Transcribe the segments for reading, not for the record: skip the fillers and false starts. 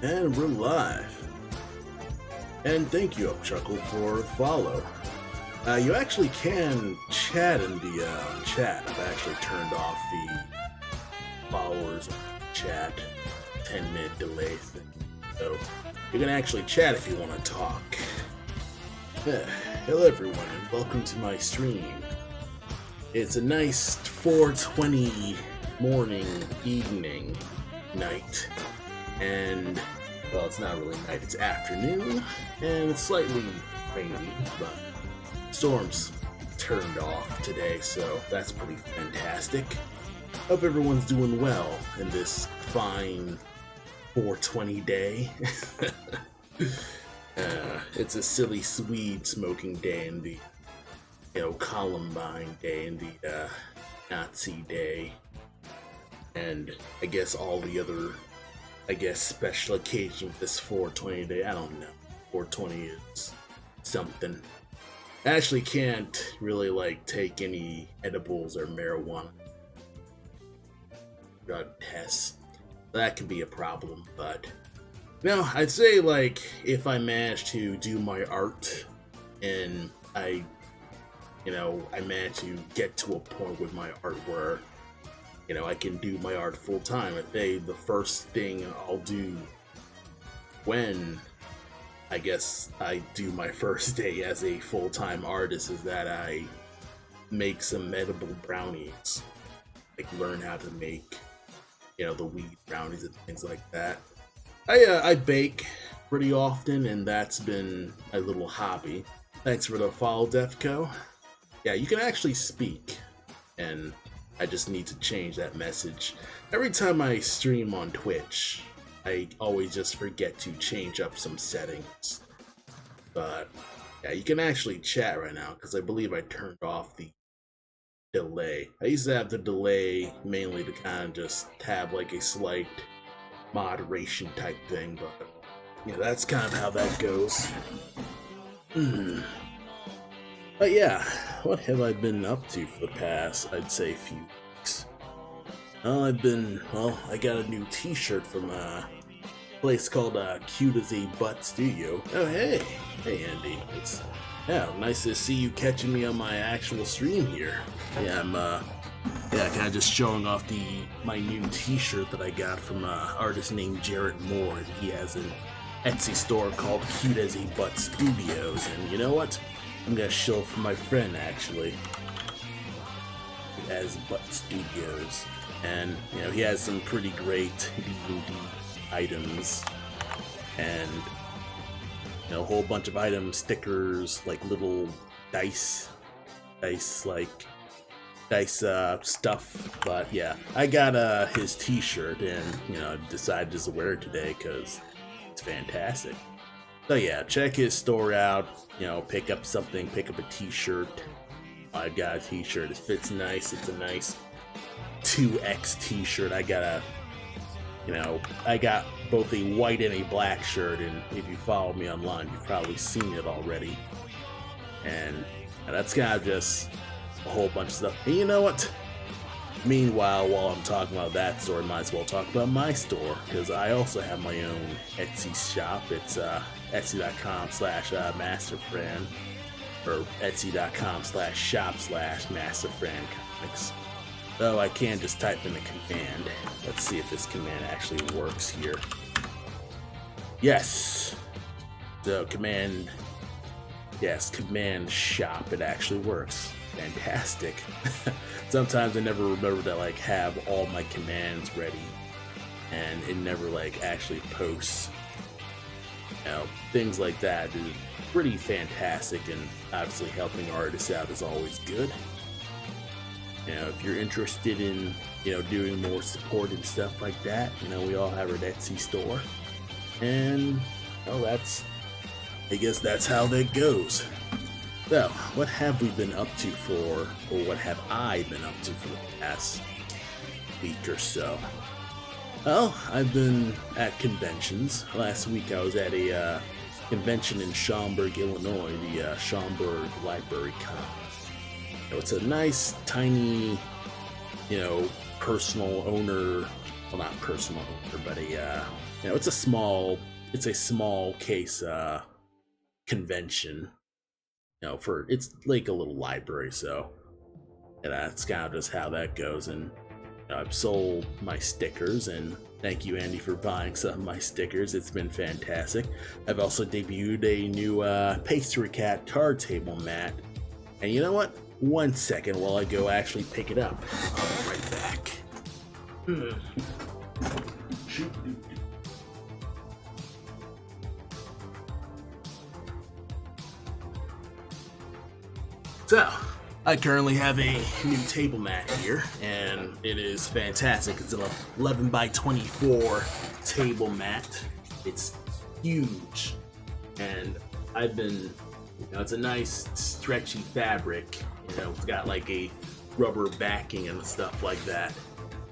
And we're live. And thank you, Upchuckle, for the follow. You actually can chat in the chat. I've actually turned off the followers chat 10-minute delay thing. So you can actually chat if you want to talk. Hello everyone, and welcome to my stream. It's a nice 4:20 morning, evening, night, and well, it's not really night, it's afternoon, and it's slightly rainy, but storms turned off today, so that's pretty fantastic. Hope everyone's doing well in this fine 420 day. It's a silly Swede smoking day in the, Columbine day and the Nazi day, and I guess all the other, special occasions of this 420 day. I don't know. 420 is something. I actually can't really take any edibles or marijuana drug tests. That can be a problem, but no, I'd say if I manage to do my art and I manage to get to a point with my art where I can do my art full time. I think the first thing I'll do when I guess I do my first day as a full-time artist is that I make some edible brownies. Learn how to make, the weed brownies and things like that. I bake pretty often, and that's been a little hobby. Thanks for the follow, Defco. Yeah, you can actually speak, and I just need to change that message. Every time I stream on Twitch, I always just forget to change up some settings. But yeah, you can actually chat right now because I believe I turned off the delay. I used to have the delay mainly to kind of just have a slight moderation type thing, but that's kind of how that goes. But yeah, what have I been up to for the past, I'd say, few weeks? Well, I got a new t-shirt from a place called Cute as a Butt Studio. Oh, hey Andy. It's nice to see you catching me on my actual stream here. Yeah, I'm kind of just showing off my new t-shirt that I got from an artist named Jarrett Moore. He has an Etsy store called Cute as a Butt Studios, and you know what? I'm gonna show for my friend actually. As Butt Studios, and he has some pretty great D&D items, and a whole bunch of items, stickers, little dice stuff. But yeah, I got his t-shirt, and I decided just to wear it today because it's fantastic. So yeah, check his store out, pick up a t-shirt. I got a t-shirt, it fits nice, it's a nice 2X t-shirt. I got both a white and a black shirt, and if you follow me online, you've probably seen it already. And that's kind of just a whole bunch of stuff. And you know what? Meanwhile, while I'm talking about that store, I might as well talk about my store, because I also have my own Etsy shop. It's etsy.com/masterfran, or etsy.com/shop/masterfrancomics. Though I can just type in a command. Let's see if this command actually works here. Yes. So command shop, it actually works. Fantastic. Sometimes I never remember to have all my commands ready, and it never actually posts. Things like that is pretty fantastic, and obviously helping artists out is always good. If you're interested in doing more support and stuff like that, we all have our Etsy store, and I guess that's how that goes. So, what have we been up to or what have I been up to for the past week or so? Well, I've been at conventions. Last week I was at a convention in Schaumburg, Illinois, the Schaumburg Library Con. It's a nice, tiny, personal owner well, not personal order, but it's a small case convention. For it's like a little library, so that's kind of just how that goes. And I've sold my stickers, and thank you, Andy, for buying some of my stickers. It's been fantastic. I've also debuted a new Pastry Cat card table mat. And you know what? 1 second while I go actually pick it up. I'll be right back. So, I currently have a new table mat here, and it is fantastic. It's an 11 by 24 table mat. It's huge, and I've been, it's a nice stretchy fabric. It's got like a rubber backing and stuff like that.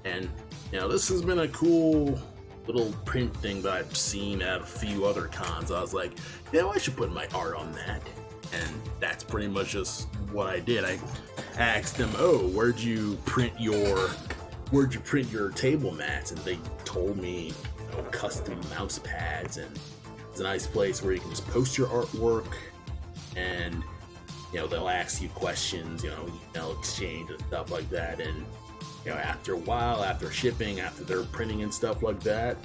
And this has been a cool little print thing that I've seen at a few other cons. I was like, I should put my art on that. And that's pretty much just what I did. I asked them, where'd you print your table mats? And they told me, custom mouse pads, and it's a nice place where you can just post your artwork, and they'll ask you questions, email exchange and stuff like that. And after a while, after shipping, after they're printing and stuff like that,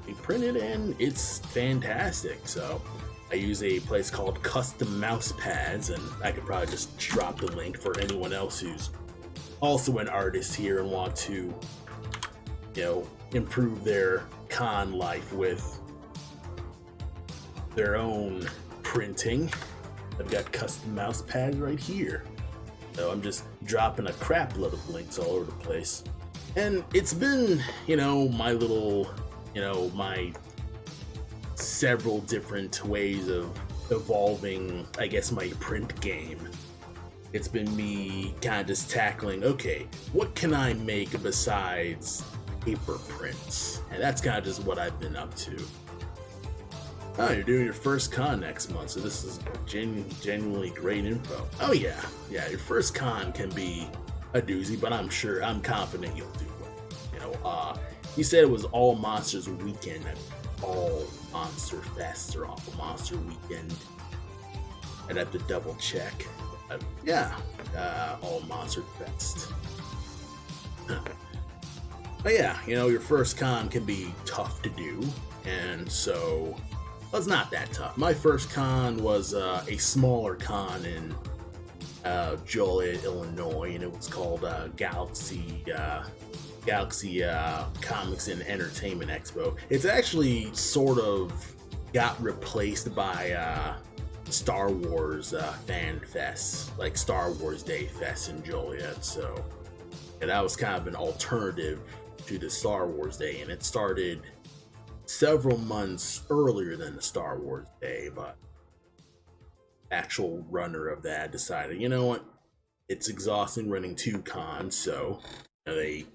they print it, and it's fantastic. So I use a place called Custom Mouse Pads, and I could probably just drop the link for anyone else who's also an artist here and want to, improve their con life with their own printing. I've got Custom Mouse Pads right here. So I'm just dropping a crap load of links all over the place. And it's been, my little, my several different ways of evolving, I guess, my print game. It's been me kind of just tackling, okay, what can I make besides paper prints? And that's kind of just what I've been up to. Oh, you're doing your first con next month, so this is genuinely great info. Oh yeah, your first con can be a doozy, but I'm confident you'll do well. You said it was All Monsters Weekend, All Monster Fest, or All Monster Weekend. I'd have to double check. All Monster Fest. But yeah, your first con can be tough to do, and so it's not that tough. My first con was a smaller con in Joliet, Illinois, and it was called Galaxy Comics and Entertainment Expo. It's actually sort of got replaced by Star Wars Fan Fest, like Star Wars Day Fest in Joliet. So that was kind of an alternative to the Star Wars Day, and it started several months earlier than the Star Wars Day, but actual runner of that decided, it's exhausting running 2 cons, so they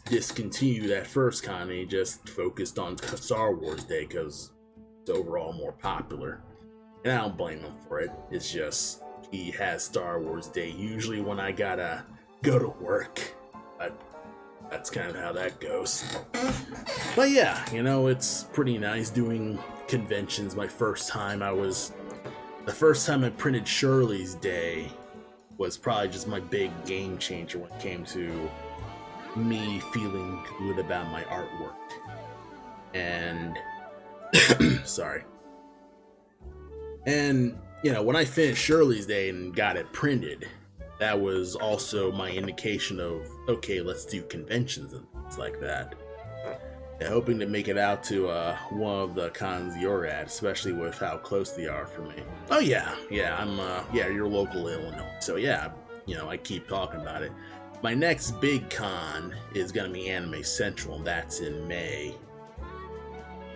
discontinued that first con and they just focused on Star Wars Day because it's overall more popular. And I don't blame him for it. It's just he has Star Wars Day usually when I gotta go to work, but that's kind of how that goes. But yeah, it's pretty nice doing conventions. The first time I printed Shirley's Day was probably just my big game changer when it came to me feeling good about my artwork. And sorry. And when I finished Shirley's Day and got it printed, that was also my indication of, okay, let's do conventions and things like that. And hoping to make it out to one of the cons you're at, especially with how close they are for me. Oh yeah, I'm you're local Illinois, so yeah, I keep talking about it. My next big con is gonna be Anime Central, and that's in May.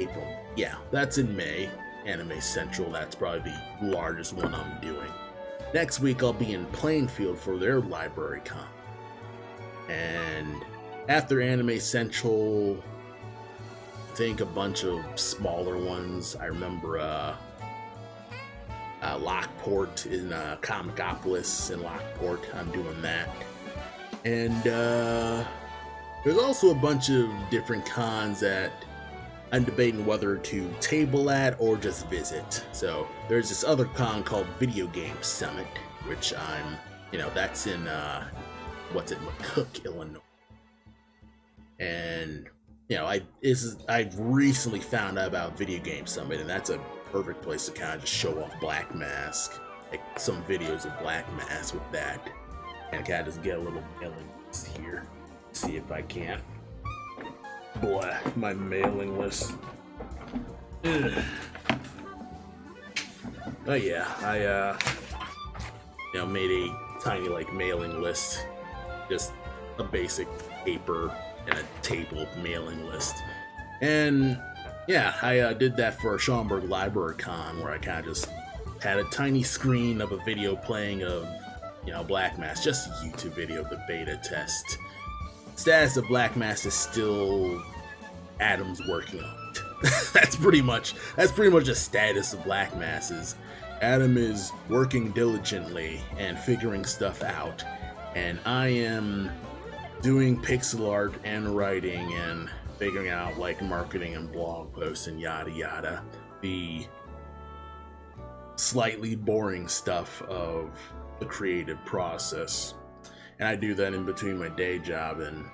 April. Yeah, that's in May. Anime Central, that's probably the largest one I'm doing. Next week I'll be in Plainfield for their library con. And after Anime Central, I think a bunch of smaller ones. I remember Lockport in Comicopolis in Lockport. I'm doing that. And There's also a bunch of different cons that I'm debating whether to table at or just visit. So there's this other con called Video Game Summit, which that's in McCook, Illinois. And I've recently found out about Video Game Summit, and that's a perfect place to kind of just show off Black Mask, like some videos of Black Mask with that, and kind of just get a little mailing list here. See if I can't. My mailing list. Ugh. Oh yeah, I made a tiny mailing list, just a basic paper and a table mailing list, and yeah, I did that for Schaumburg Library Con, where I kind of just had a tiny screen of a video playing of Black Mask, just a YouTube video of the beta test. Status of Black Mask is still Adam's working on it. that's pretty much the status of Black Mask is Adam is working diligently and figuring stuff out, and I am doing pixel art and writing and figuring out marketing and blog posts and yada yada, the slightly boring stuff of the creative process. And I do that in between my day job and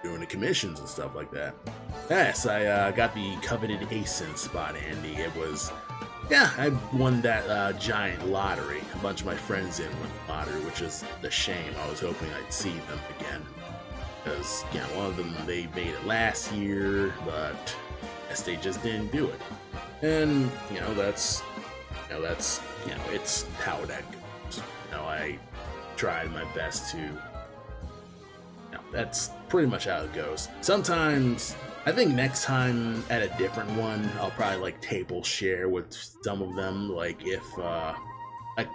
doing the commissions and stuff like that. Yes, I got the coveted ASIN spot, Andy. I won that giant lottery. A bunch of my friends didn't win the lottery, which is the shame. I was hoping I'd see them again. Because, one of them, they made it last year, but I guess they just didn't do it. And, it's how that goes. I tried my best to, that's pretty much how it goes. Sometimes, I think next time at a different one, I'll probably table share with some of them.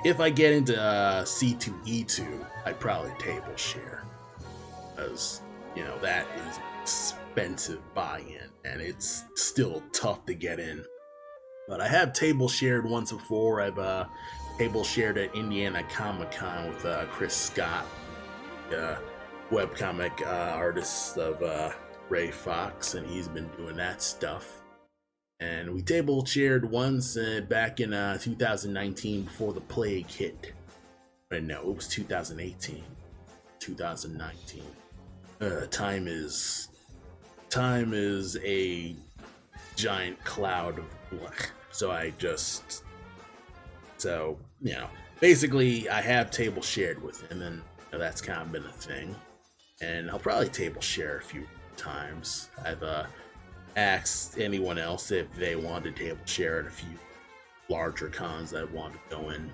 If I get into C2E2, I'd probably table share. Because, that is expensive buy-in, and it's still tough to get in. But I have table shared once before. I've table shared at Indiana Comic-Con with Chris Scott, webcomic artist of Ray Fox, and he's been doing that stuff. And we table shared once back in 2019 before the plague hit. But no, it was 2018. 2019. Time is a giant cloud of black. Basically I have table shared with him, and that's kind of been a thing. And I'll probably table share a few times. I've asked anyone else if they wanted to table share at a few larger cons that I wanted to go in.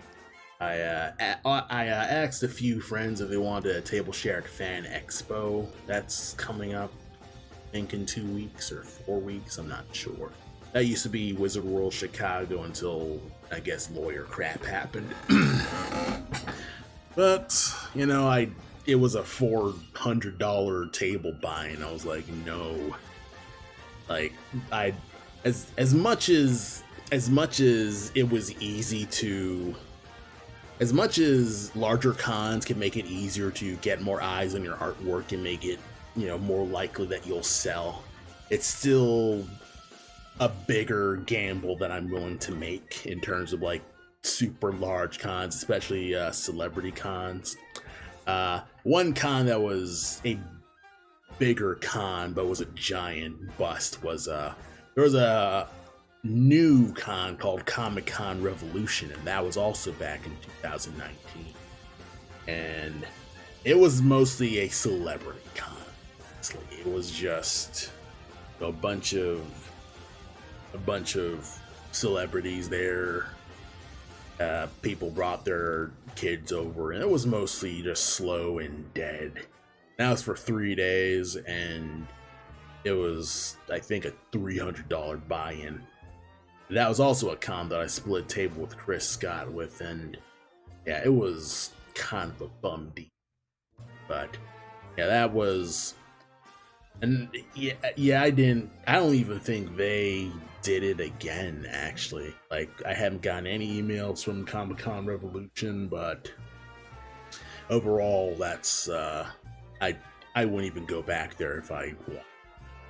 I asked a few friends if they wanted a table share at Fan Expo. That's coming up, I think, in 2 weeks or 4 weeks. I'm not sure. That used to be Wizard World Chicago until, I guess, lawyer crap happened. But, it was a $400 table buy, and I was like, no. As much as it was easy to, as much as larger cons can make it easier to get more eyes on your artwork and make it, more likely that you'll sell, it's still a bigger gamble that I'm willing to make in terms of super large cons, especially celebrity cons. One con that was a bigger con but was a giant bust was there was a new con called Comic-Con Revolution, and that was also back in 2019, and it was mostly a celebrity con. It was just a bunch of celebrities there. People brought their kids over, and it was mostly just slow and dead. That was for 3 days, and it was, I think, a $300 buy-in. That was also a con that I split table with Chris Scott with, and yeah, it was kind of a bum deal. But yeah, that was, and yeah, I don't even think they did it again, actually. I haven't gotten any emails from Comic-Con Revolution, but overall, that's I I wouldn't even go back there if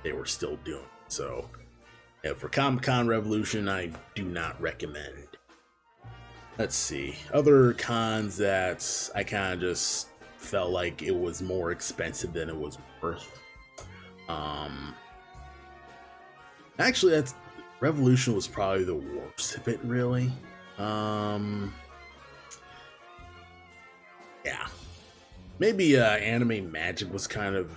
they were still doing it. So yeah, for Comic-Con Revolution, I do not recommend. Let's see. Other cons that I kind of just felt like it was more expensive than it was worth. Actually, that's Revolution was probably the worst of it, really. Yeah. Maybe Anime Magic was kind of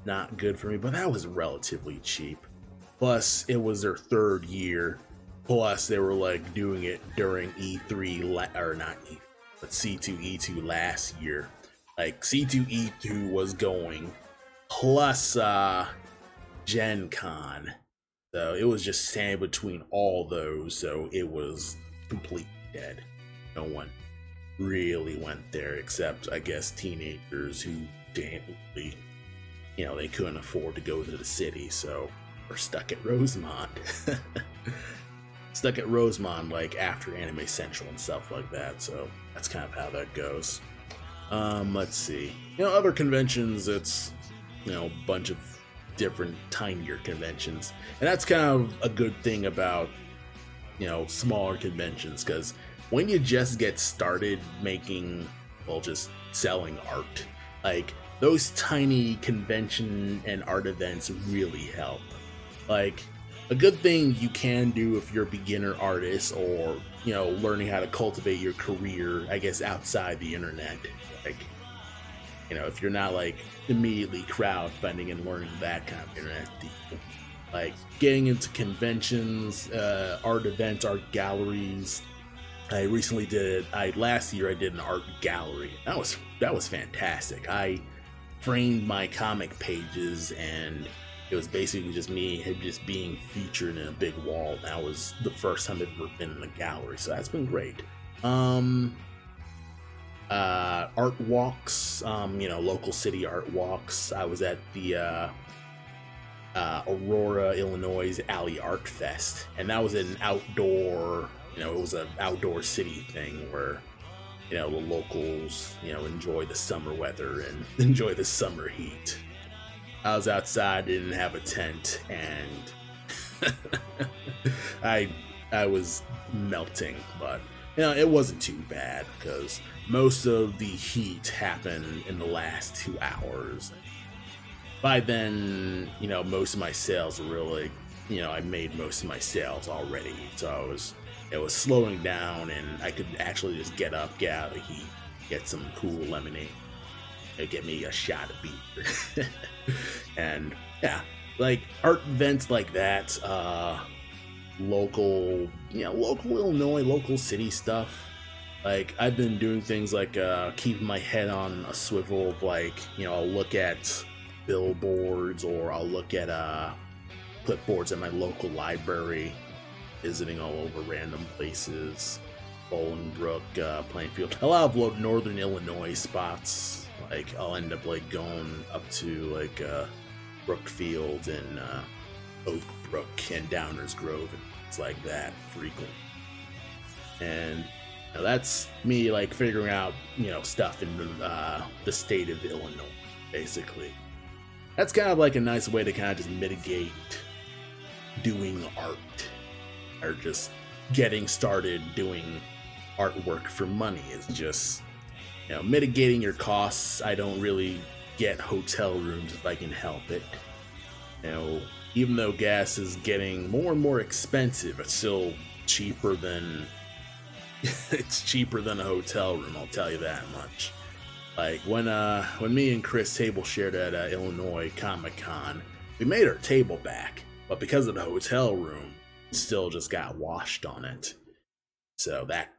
not good for me, but that was relatively cheap. Plus, it was their third year. Plus, they were like doing it during E3, or not E3, but C2E2 last year. Like C2E2 was going, plus Gen Con. So it was just sand between all those, so it was completely dead. No one really went there except, I guess, teenagers who didn't really, they couldn't afford to go to the city, so we're stuck at Rosemont. Stuck at Rosemont, like, after Anime Central and stuff like that, so that's kind of how that goes. Let's see. Other conventions, it's, a bunch of different tinier conventions, and that's kind of a good thing about smaller conventions, because when you just get started making, well, just selling art, like those tiny convention and art events really help. Like, a good thing you can do if you're a beginner artist, or learning how to cultivate your career, I guess, outside the internet, like, if you're not like immediately crowdfunding and learning that kind of internet deal, like getting into conventions, art events, art galleries. I recently last year I did an art gallery. That was fantastic. I framed my comic pages, and it was basically just me just being featured in a big wall. That was the first time I've ever been in a gallery, so that's been great. Art walks, local city art walks. I was at the Aurora, Illinois Alley Art Fest, and that was an outdoor, it was an outdoor city thing where, the locals, enjoy the summer weather and enjoy the summer heat. I was outside, didn't have a tent, and I was melting, but it wasn't too bad because most of the heat happened in the last 2 hours. By then, most of my sales were really, I made most of my sales already, so it was slowing down, and I could actually just get up, get out of the heat, get some cool lemonade, get me a shot of beer. And yeah, like art events like that, local Illinois, local city stuff. Like, I've been doing things like keeping my head on a swivel of, like, I'll look at billboards, or I'll look at clipboards at my local library, visiting all over random places, Bolingbrook, Plainfield, a lot of northern Illinois spots. Like, I'll end up like going up to like Brookfield and Oak Brook and Downers Grove and things like that frequently. And that's me like figuring out stuff in the state of Illinois, basically. That's kind of like a nice way to kind of just mitigate doing art, or just getting started doing artwork for money, is just mitigating your costs. I don't really get hotel rooms if I can help it. Even though gas is getting more and more expensive, it's still cheaper than it's cheaper than a hotel room, I'll tell you that much. Like, when me and Chris table shared at Illinois Comic-Con, we made our table back, but because of the hotel room, it still just got washed on it. So that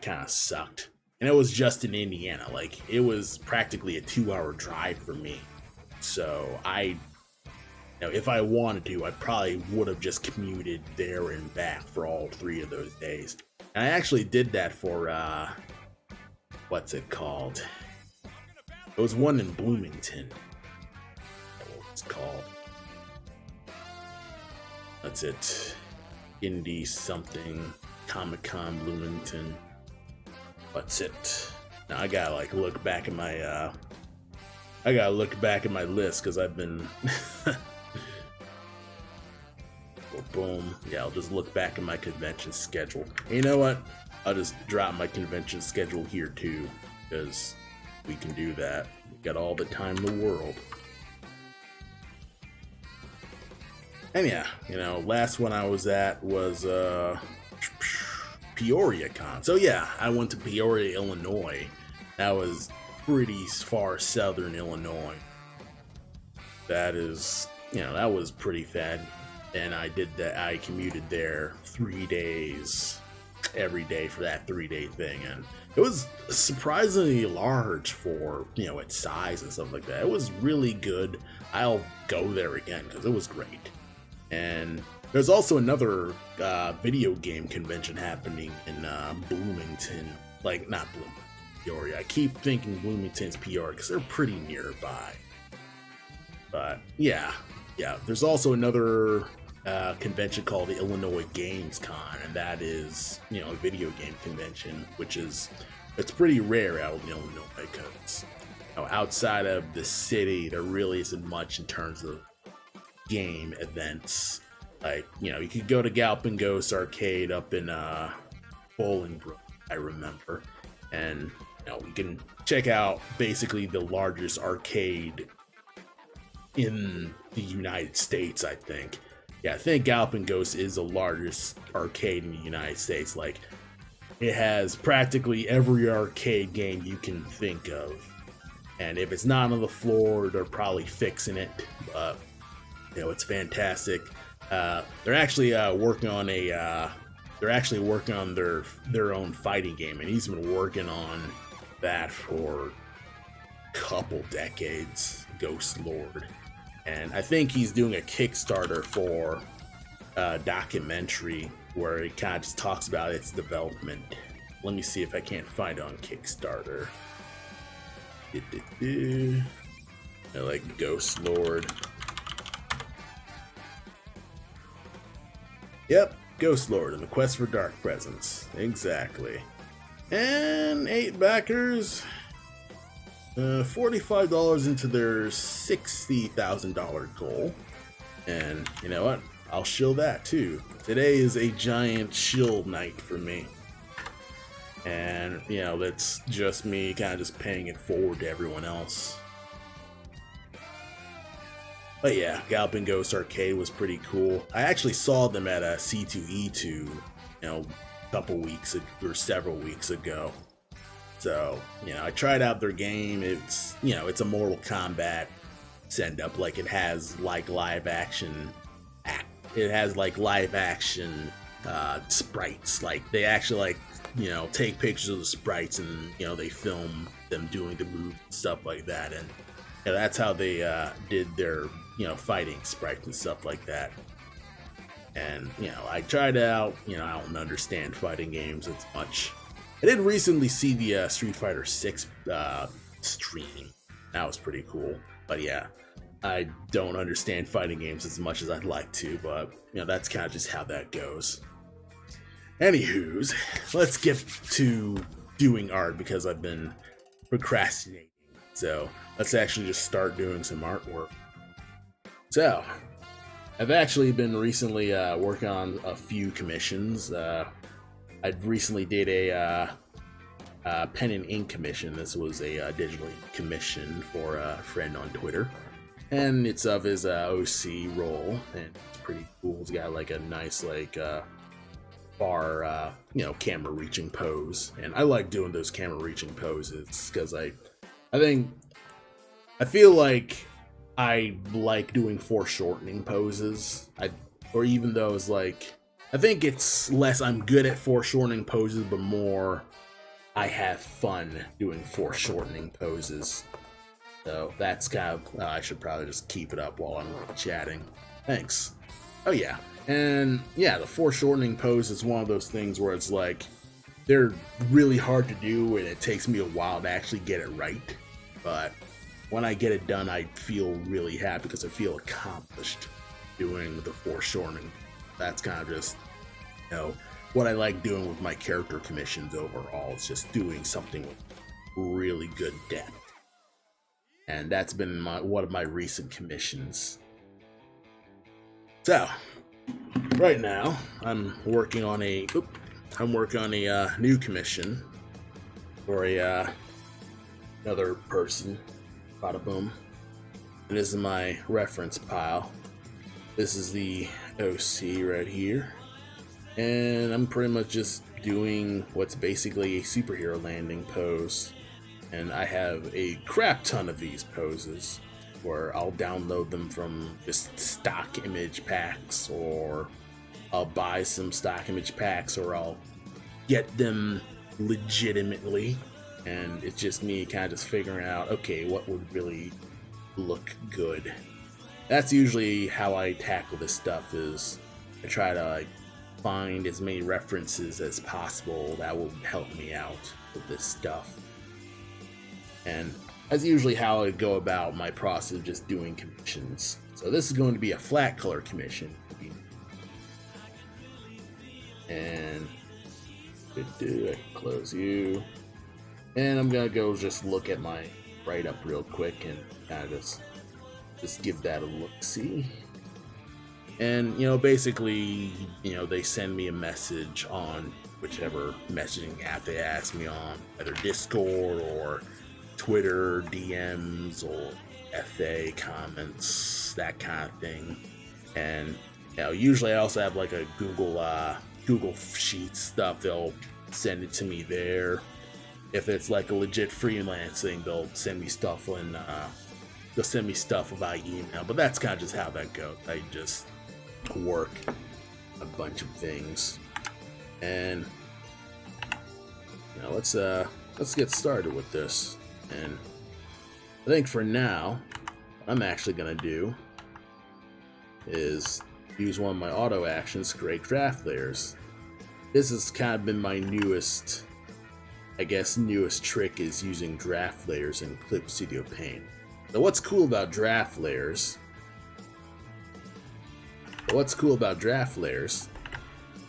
kind of sucked. And it was just in Indiana. Like, it was practically a 2-hour drive for me. So if I wanted to, I probably would have just commuted there and back for all 3 of those days. And I actually did that for, what's it called? It was one in Bloomington. That's what it's called. That's it. Indie something. Comic-Con Bloomington. What's it? Now I gotta like look back at my I gotta look back at my list because I've been. Boom. Yeah, I'll just look back at my convention schedule. And you know what? I'll just drop my convention schedule here too, because we can do that. We got all the time in the world. And yeah, you know, last one I was at was Peoria Con. So yeah, I went to Peoria, Illinois. That was pretty far southern Illinois. That is, you know, that was pretty fad. And I did that. I commuted there 3 days, every day for that 3-day thing, and it was surprisingly large for, you know, its size and stuff like that. It was really good. I'll go there again because it was great. And there's also another video game convention happening in Bloomington, like not Bloomington, Peoria. I keep thinking Bloomington's Peoria because they're pretty nearby. But yeah, there's also another convention called the Illinois Games Con, and that is, you know, a video game convention, which is, it's pretty rare out in Illinois because, you know, outside of the city there really isn't much in terms of game events. Like, you know, you could go to Galpin Ghost Arcade up in Bolingbrook, I remember, and you know, you can check out basically the largest arcade in the United States, I think. Yeah, I think Galpin Ghost is the largest arcade in the United States. Like, it has practically every arcade game you can think of. And if it's not on the floor, they're probably fixing it. But, you know, it's fantastic. They're actually working on their own fighting game, and he's been working on that for a couple decades, Ghost Lord. And I think he's doing a Kickstarter for a documentary where he kind of just talks about its development. Let me see if I can't find it on Kickstarter. I like Ghost Lord. Yep, Ghost Lord and the Quest for Dark Presence. Exactly. And 8 backers. $45 into their $60,000 goal. And you know what? I'll shill that too. Today is a giant shill night for me. And, you know, that's just me kind of just paying it forward to everyone else. But yeah, Galpin Ghost Arcade was pretty cool. I actually saw them at a C2E2, you know, a couple weeks or several weeks ago. So, you know, I tried out their game. It's, you know, it's a Mortal Kombat send up. Like, it has like live action sprites. Like, they actually, like, you know, take pictures of the sprites and, you know, they film them doing the moves and stuff like that. And you know, that's how they did their, you know, fighting sprites and stuff like that. And, you know, I tried it out. You know, I don't understand fighting games as much. I did recently see the Street Fighter 6 stream. That was pretty cool. But yeah, I don't understand fighting games as much as I'd like to, but, you know, that's kind of just how that goes. Anywho's, let's get to doing art because I've been procrastinating. So let's actually just start doing some artwork. So, I've actually been recently working on a few commissions. I recently did a pen and ink commission. This was a digital commission for a friend on Twitter. And it's of his OC role, and it's pretty cool. It's got like a nice, like, far, you know, camera reaching pose. And I like doing those camera reaching poses because I feel like I like doing foreshortening poses. Or even those, like, I think it's less I'm good at foreshortening poses, but more I have fun doing foreshortening poses. So that's kind of, I should probably just keep it up while I'm chatting. Thanks. Oh yeah, and yeah, the foreshortening pose is one of those things where it's like, they're really hard to do and it takes me a while to actually get it right. But when I get it done, I feel really happy because I feel accomplished doing the foreshortening. That's kind of just, you know, what I like doing with my character commissions overall. It's just doing something with really good depth. and that's been one of my recent commissions. So right now I'm working on a new commission for another person. Bada boom. And this is my reference pile. This is the OC right here, and I'm pretty much just doing what's basically a superhero landing pose. And I have a crap ton of these poses where I'll download them from just stock image packs, or I'll buy some stock image packs, or I'll get them legitimately. And it's just me kind of just figuring out, okay, what would really look good. That's usually how I tackle this stuff, is I try to like find as many references as possible that will help me out with this stuff. And that's usually how I go about my process of just doing commissions. So this is going to be a flat color commission. And I can close you. And I'm gonna go just look at my write-up real quick and kind of just give that a look-see. And, basically, they send me a message on whichever messaging app they ask me on, either Discord or Twitter DMs or FA comments, that kind of thing. And, usually I also have like a Google Sheets stuff. They'll send it to me there. If it's like a legit freelancing, they'll send me stuff via email. But that's kind of just how that goes. I just work a bunch of things, and let's get started with this. And I think for now, what I'm actually gonna do is use one of my auto actions, create draft layers. This has kind of been my newest trick, is using draft layers in Clip Studio Paint. So what's cool about draft layers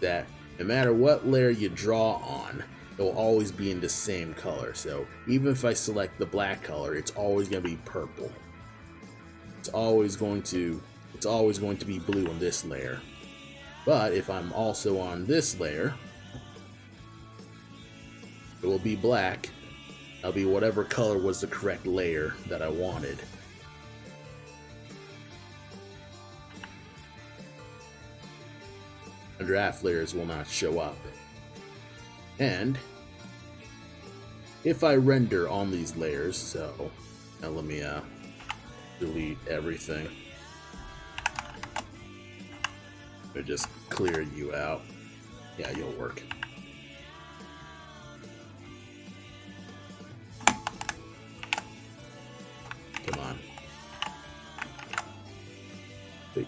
that no matter what layer you draw on, it will always be in the same color. So even if I select the black color, it's always going to be purple. It's always going to be blue on this layer. But if I'm also on this layer, it will be black. It'll be whatever color was the correct layer that I wanted. The draft layers will not show up. And if I render on these layers, so now let me delete everything. Or just clear you out. Yeah, you'll work. Come on. Wait.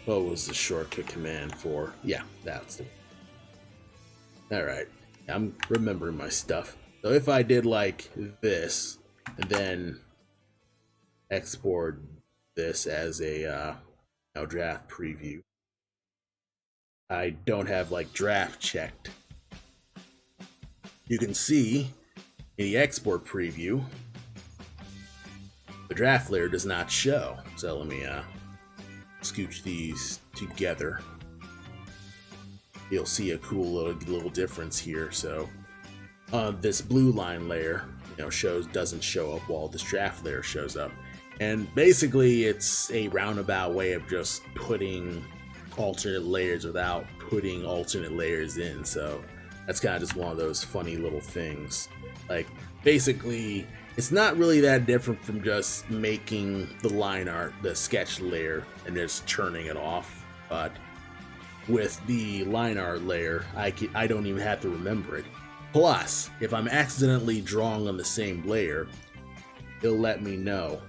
What was the shortcut command for? Yeah, that's the. Alright. I'm remembering my stuff. So if I did like this, and then export this as a draft preview, I don't have like draft checked. You can see in the export preview, the draft layer does not show. So let me scooch these together. You'll see a cool little difference here. So this blue line layer, doesn't show up while this draft layer shows up. And basically, it's a roundabout way of just putting alternate layers without putting alternate layers in. So that's kind of just one of those funny little things. Like, basically, it's not really that different from just making the line art, the sketch layer, and just churning it off. But with the line art layer, I don't even have to remember it. Plus, if I'm accidentally drawing on the same layer, it'll let me know.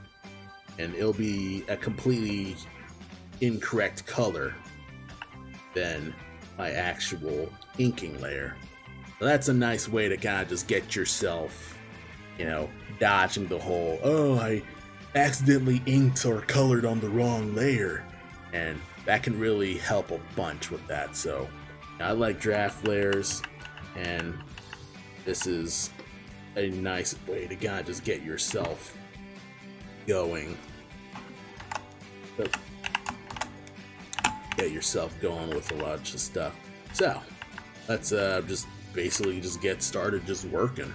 And it'll be a completely incorrect color than my actual inking layer. So that's a nice way to kind of just get yourself, dodging the whole, oh, I accidentally inked or colored on the wrong layer. And that can really help a bunch with that. So I like draft layers, and this is a nice way to kind of just get yourself going. Get yourself going with a lot of stuff. So let's just basically just get started just working.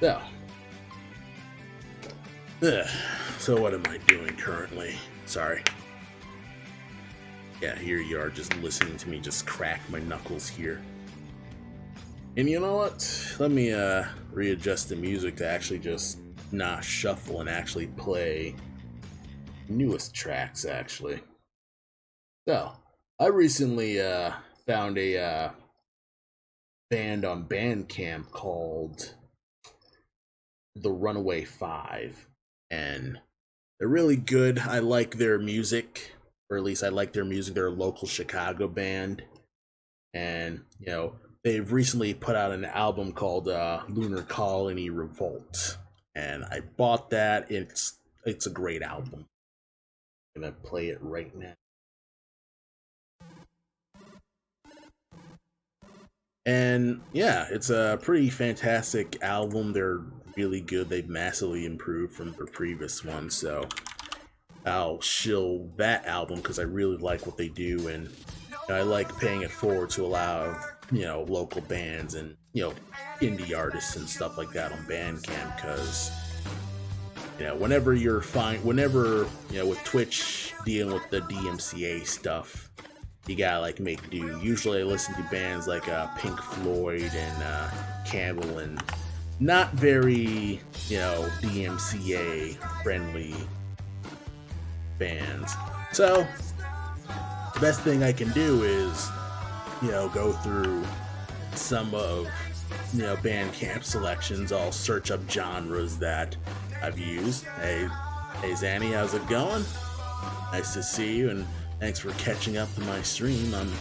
So so what am I doing currently? Sorry. Yeah, here you are just listening to me just crack my knuckles here. And you know what? Let me readjust the music to actually just not shuffle and actually play newest tracks actually. So, I recently found a band on Bandcamp called The Runaway Five, and they're really good. I like their music, or at least I like their music. They're a local Chicago band, and you know they've recently put out an album called Lunar Colony Revolt, and I bought that. It's a great album. I'm gonna play it right now. And yeah, it's a pretty fantastic album. They're really good. They've massively improved from their previous one, so I'll shill that album because I really like what they do, and I like paying it forward to a lot of local bands and indie artists and stuff like that on Bandcamp because whenever whenever with Twitch dealing with the DMCA stuff, you gotta like make do. Usually I listen to bands like Pink Floyd and Campbell, and not very DMCA friendly bands. So the best thing I can do is go through some of Bandcamp selections. I'll search up genres that I've used. Hey Zanny, how's it going? Nice to see you, and thanks for catching up to my stream. I'm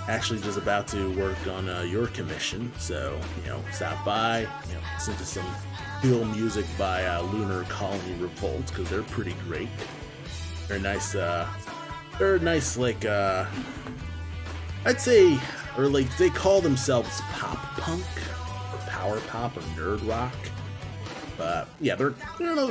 actually just about to work on your commission, so stop by, listen to some cool music by Lunar Colony Revolt because they're pretty great. They're nice. They're nice, like I'd say, or like they call themselves pop punk or power pop or nerd rock. But yeah, they're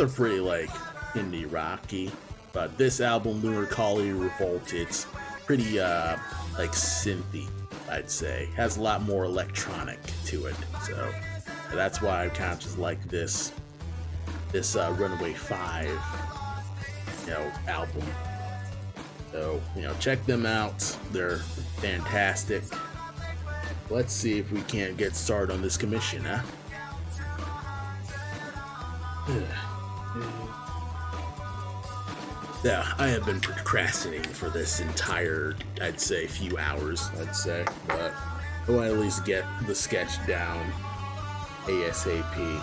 pretty like indie rocky. But this album, Lunar Colony Revolt, it's pretty like synthy, I'd say. Has a lot more electronic to it, so that's why I kind of just like this Runaway Five album. So check them out. They're fantastic. Let's see if we can't get started on this commission, huh? Yeah, I have been procrastinating for this entire, I'd say, few hours, but I want to at least get the sketch down ASAP.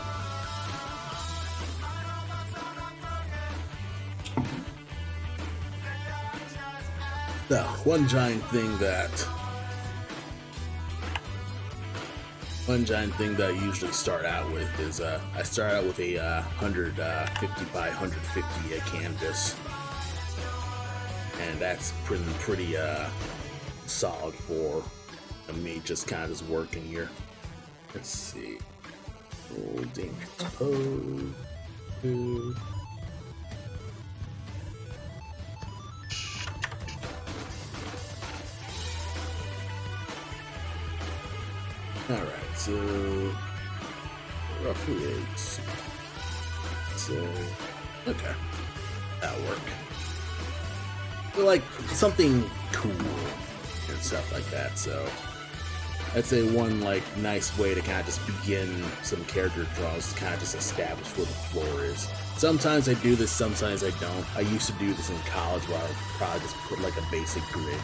The one giant thing that I usually start out with is I start out with a 150 by 150 canvas, and that's pretty solid for me. Just kind of just working here. Let's see. Dangerous pose. Alright, so roughly 8. So okay, that'll work. So, like something cool and stuff like that. So I'd say one like nice way to kind of just begin some character draws to kind of just establish where the floor is. Sometimes I do this, sometimes I don't. I used to do this in college where I would probably just put like a basic grid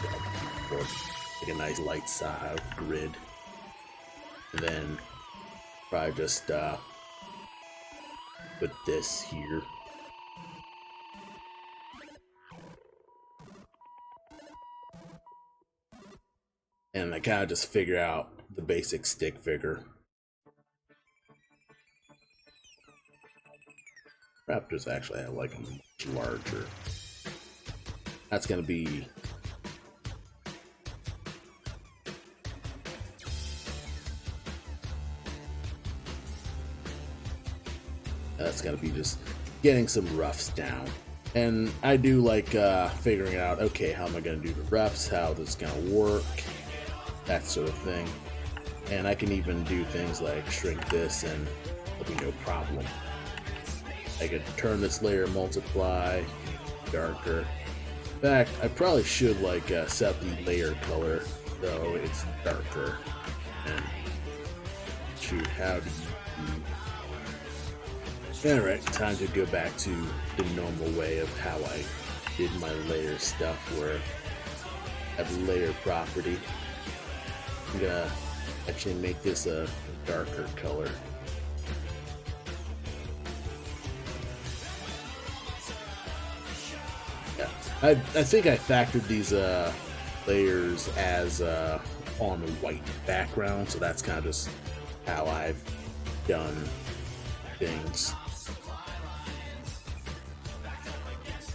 or like a nice light size grid. And then probably just put this here. And I kind of just figure out the basic stick figure. Raptors actually have like a much larger. That's gonna be That's gotta be just getting some roughs down. And I do like figuring out, okay, how am I gonna do the roughs, how this is gonna work, that sort of thing. And I can even do things like shrink this and it'll be no problem. I could turn this layer multiply, darker. In fact, I probably should like set the layer color so it's darker. And shoot, how do you... Alright, time to go back to the normal way of how I did my layer stuff, where I have a layer property. I'm gonna actually make this a darker color. Yeah, I think I factored these layers as on a white background, so that's kind of just how I've done things.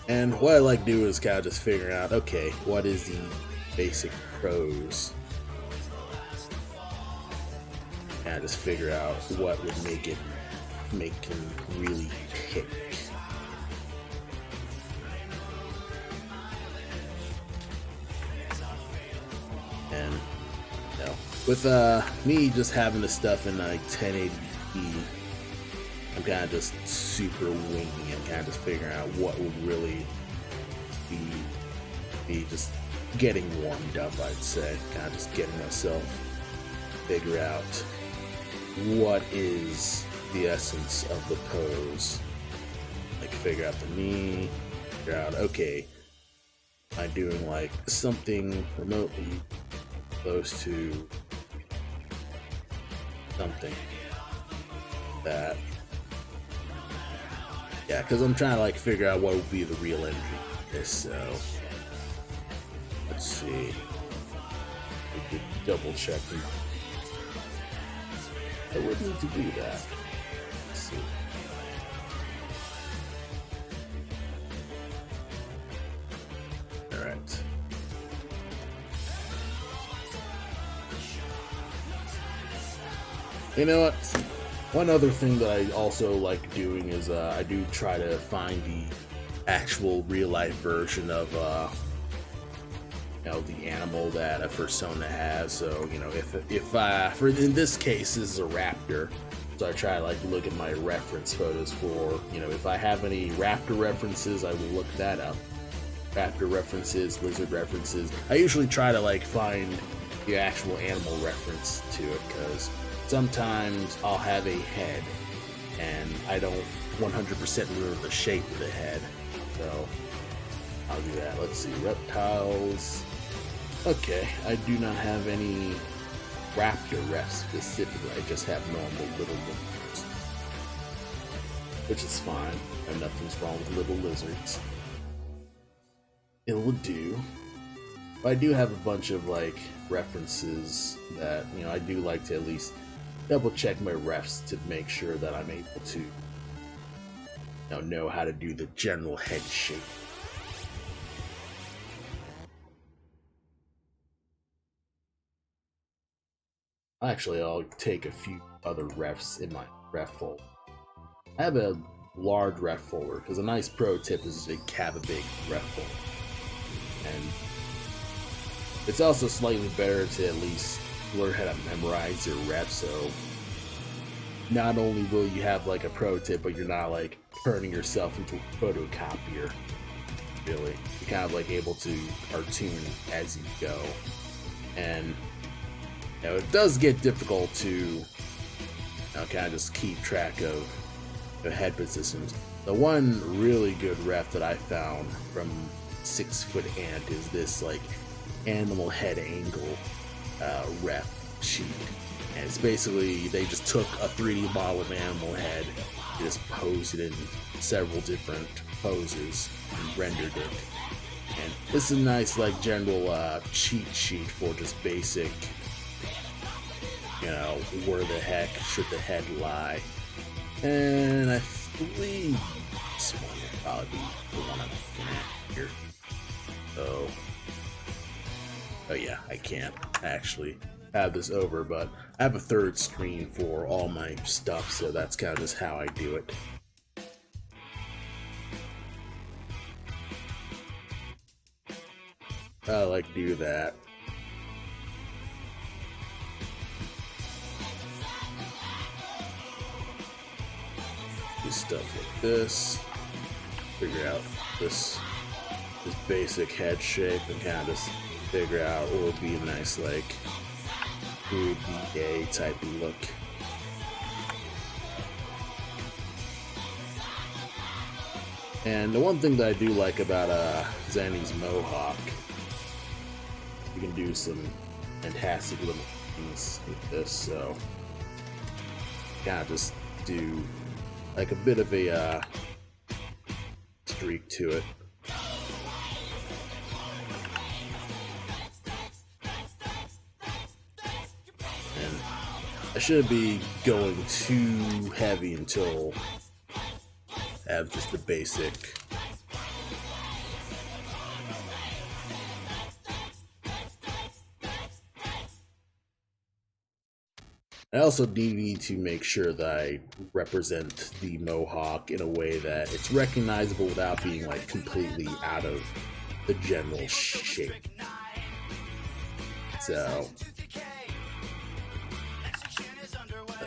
And what I like to do is kind of just figure out, okay, what is the basic pros? And just figure out what would make him really tick. And you know, with me just having the stuff in like 1080p, I'm kind of just super winging and kind of just figuring out what would really be just getting warmed up, I'd say. Kind of just getting myself figure out what is the essence of the pose. Like figure out the knee, figure out, okay, am I doing like something remotely close to something that... Yeah, because I'm trying to like figure out what would be the real energy of this, so let's see. We could double check. I would need to do that. Let's see. Alright. You know what? One other thing that I also like doing is I do try to find the actual real-life version of you know, the animal that a Fursona has. So you know, if for in this case this is a raptor, so I try to like look at my reference photos for, you know, if I have any raptor references, I will look that up. Raptor references, lizard references. I usually try to like find the actual animal reference to it, because sometimes I'll have a head and I don't 100% remember the shape of the head, so I'll do that. Let's see, reptiles. Okay, I do not have any raptor refs specifically, I just have normal little lizards, which is fine, and nothing's wrong with little lizards. It will do. But I do have a bunch of like references that, you know, I do like to at least double check my refs to make sure that I'm able to, you know how to do the general head shape. Actually, I'll take a few other refs in my ref folder. I have a large ref folder because a nice pro tip is to have a big ref folder, and it's also slightly better to at least learn how to memorize your reps, so not only will you have like a pro tip, but you're not like turning yourself into a photocopier. Really, you're kind of like able to cartoon as you go, and you know, it does get difficult to, you know, kind of just keep track of the head positions. The one really good ref that I found from 6 Foot Ant is this like animal head angle ref sheet, and it's basically they just took a 3D model of an animal head, just posed it in several different poses and rendered it. And this is a nice like general cheat sheet for just basic, you know, where the heck should the head lie. And I believe this one will probably be the one I'm looking at here. So, oh yeah, I can't actually have this over, but I have a third screen for all my stuff, so that's kind of just how I do it. I like to do that. Do stuff like this. Figure out this basic head shape and kind of just figure out what would be a nice like BA type look. And the one thing that I do like about Zanny's mohawk, you can do some fantastic little things with this. So kind of just do like a bit of a streak to it. And I shouldn't be going too heavy until I have just the basic. I also do need to make sure that I represent the mohawk in a way that it's recognizable without being like completely out of the general shape. So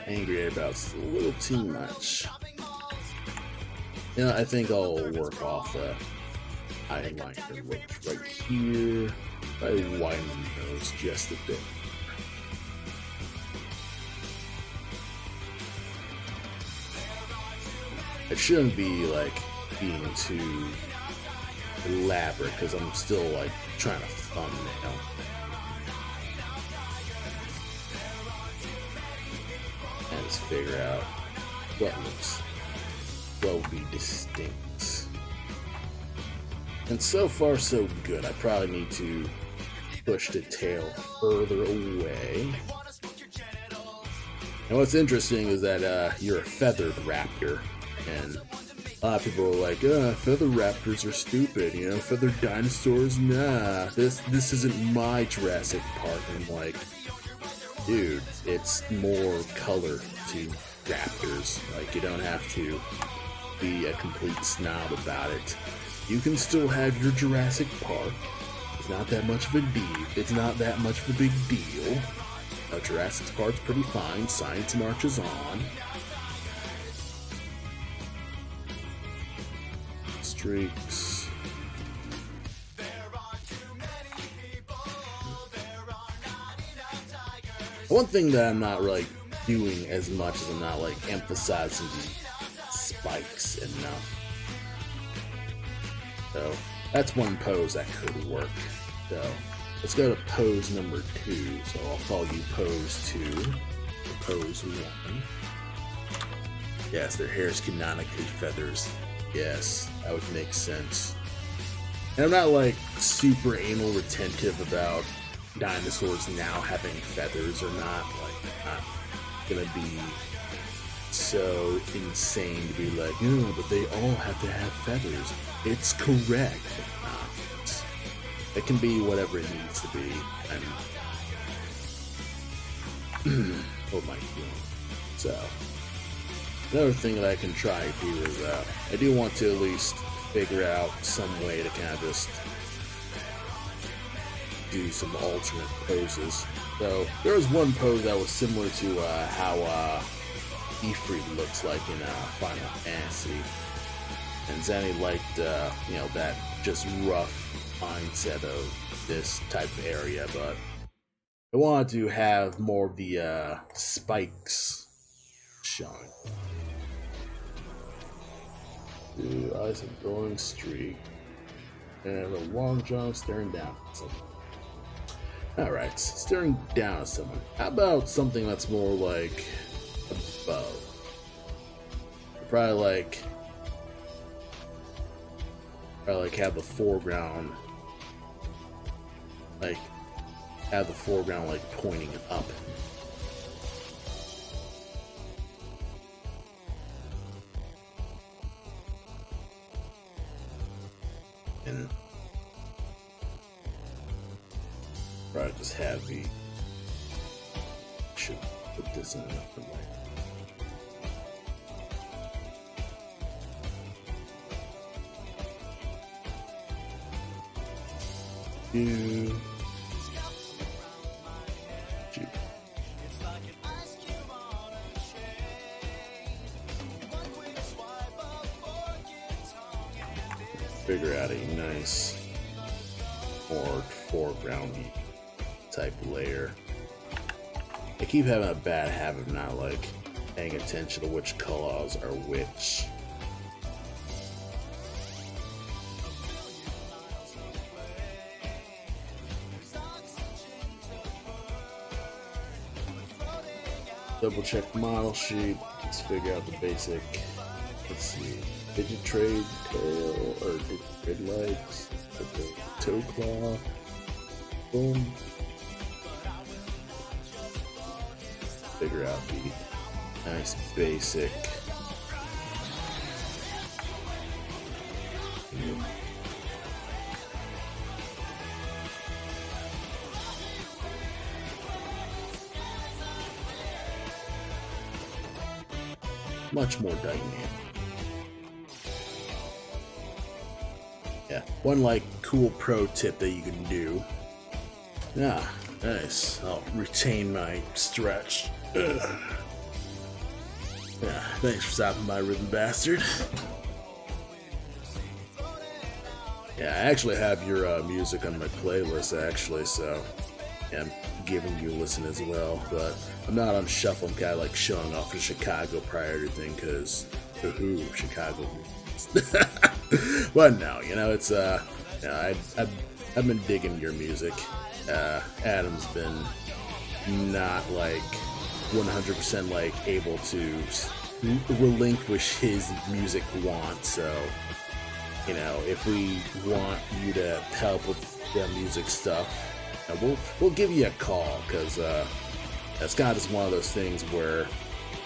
angry about a little too much. You know, I think I'll work off the eyeliner look right here. Probably widen the nose just a bit. It shouldn't be like being too elaborate because I'm still like trying to thumbnail. And just figure out what will be distinct. And so far so good. I probably need to push the tail further away. And what's interesting is that you're a feathered raptor. And a lot of people are like, feather raptors are stupid, you know, feathered dinosaurs, nah, this isn't my Jurassic Park. And I'm like, dude, it's more color to raptors. Like, you don't have to be a complete snob about it. You can still have your Jurassic Park. It's not that much of a deal. It's not that much of a big deal. Jurassic Park's pretty fine. Science marches on. Streaks. One thing that I'm not really doing as much is I'm not like emphasizing the spikes enough. So that's one pose that could work. So let's go to pose number 2. So I'll call you pose 2 or pose 1. Yes, their hair is canonically feathers. Yes, that would make sense. And I'm not like super anal retentive about dinosaurs now having feathers or not. Like, I'm not gonna be so insane to be like, no, but they all have to have feathers. It's correct. It can be whatever it needs to be. Oh my god. So another thing that I can try to do is I do want to at least figure out some way to kind of just do some alternate poses. So there was one pose that was similar to how Ifrit looks like in Final Fantasy, and Zanny liked you know, that just rough mindset of this type of area, but I wanted to have more of the spikes showing. Two eyes of glowing streak, and a long jump staring down at someone. Alright, staring down at someone. How about something that's more like above? Probably like have the foreground, like have the foreground like pointing up. And probably just have the, should put this in another way. You. Shoot. Figure out a nice, more foregroundy type layer. I keep having a bad habit of not like paying attention to which colors are which. Double check model sheet. Let's figure out the basic. Let's see. Digit trade tail or grid legs. Toe claw. Boom. Figure out the nice basic. Much more dynamic. Yeah, one like cool pro tip that you can do. Ah, nice. I'll retain my stretch. Ugh. Yeah, thanks for stopping by, Rhythm Bastard. Yeah, I actually have your music on my playlist, actually, so yeah, I'm giving you a listen as well, but I'm not on shuffle. I'm kind of like showing off the Chicago priority thing, because, Chicago. But no, you know, it's, I've been digging your music. Adam's been not like 100% like able to relinquish his music want, so you know, if we want you to help with the music stuff, we'll give you a call, because Scott is one of those things where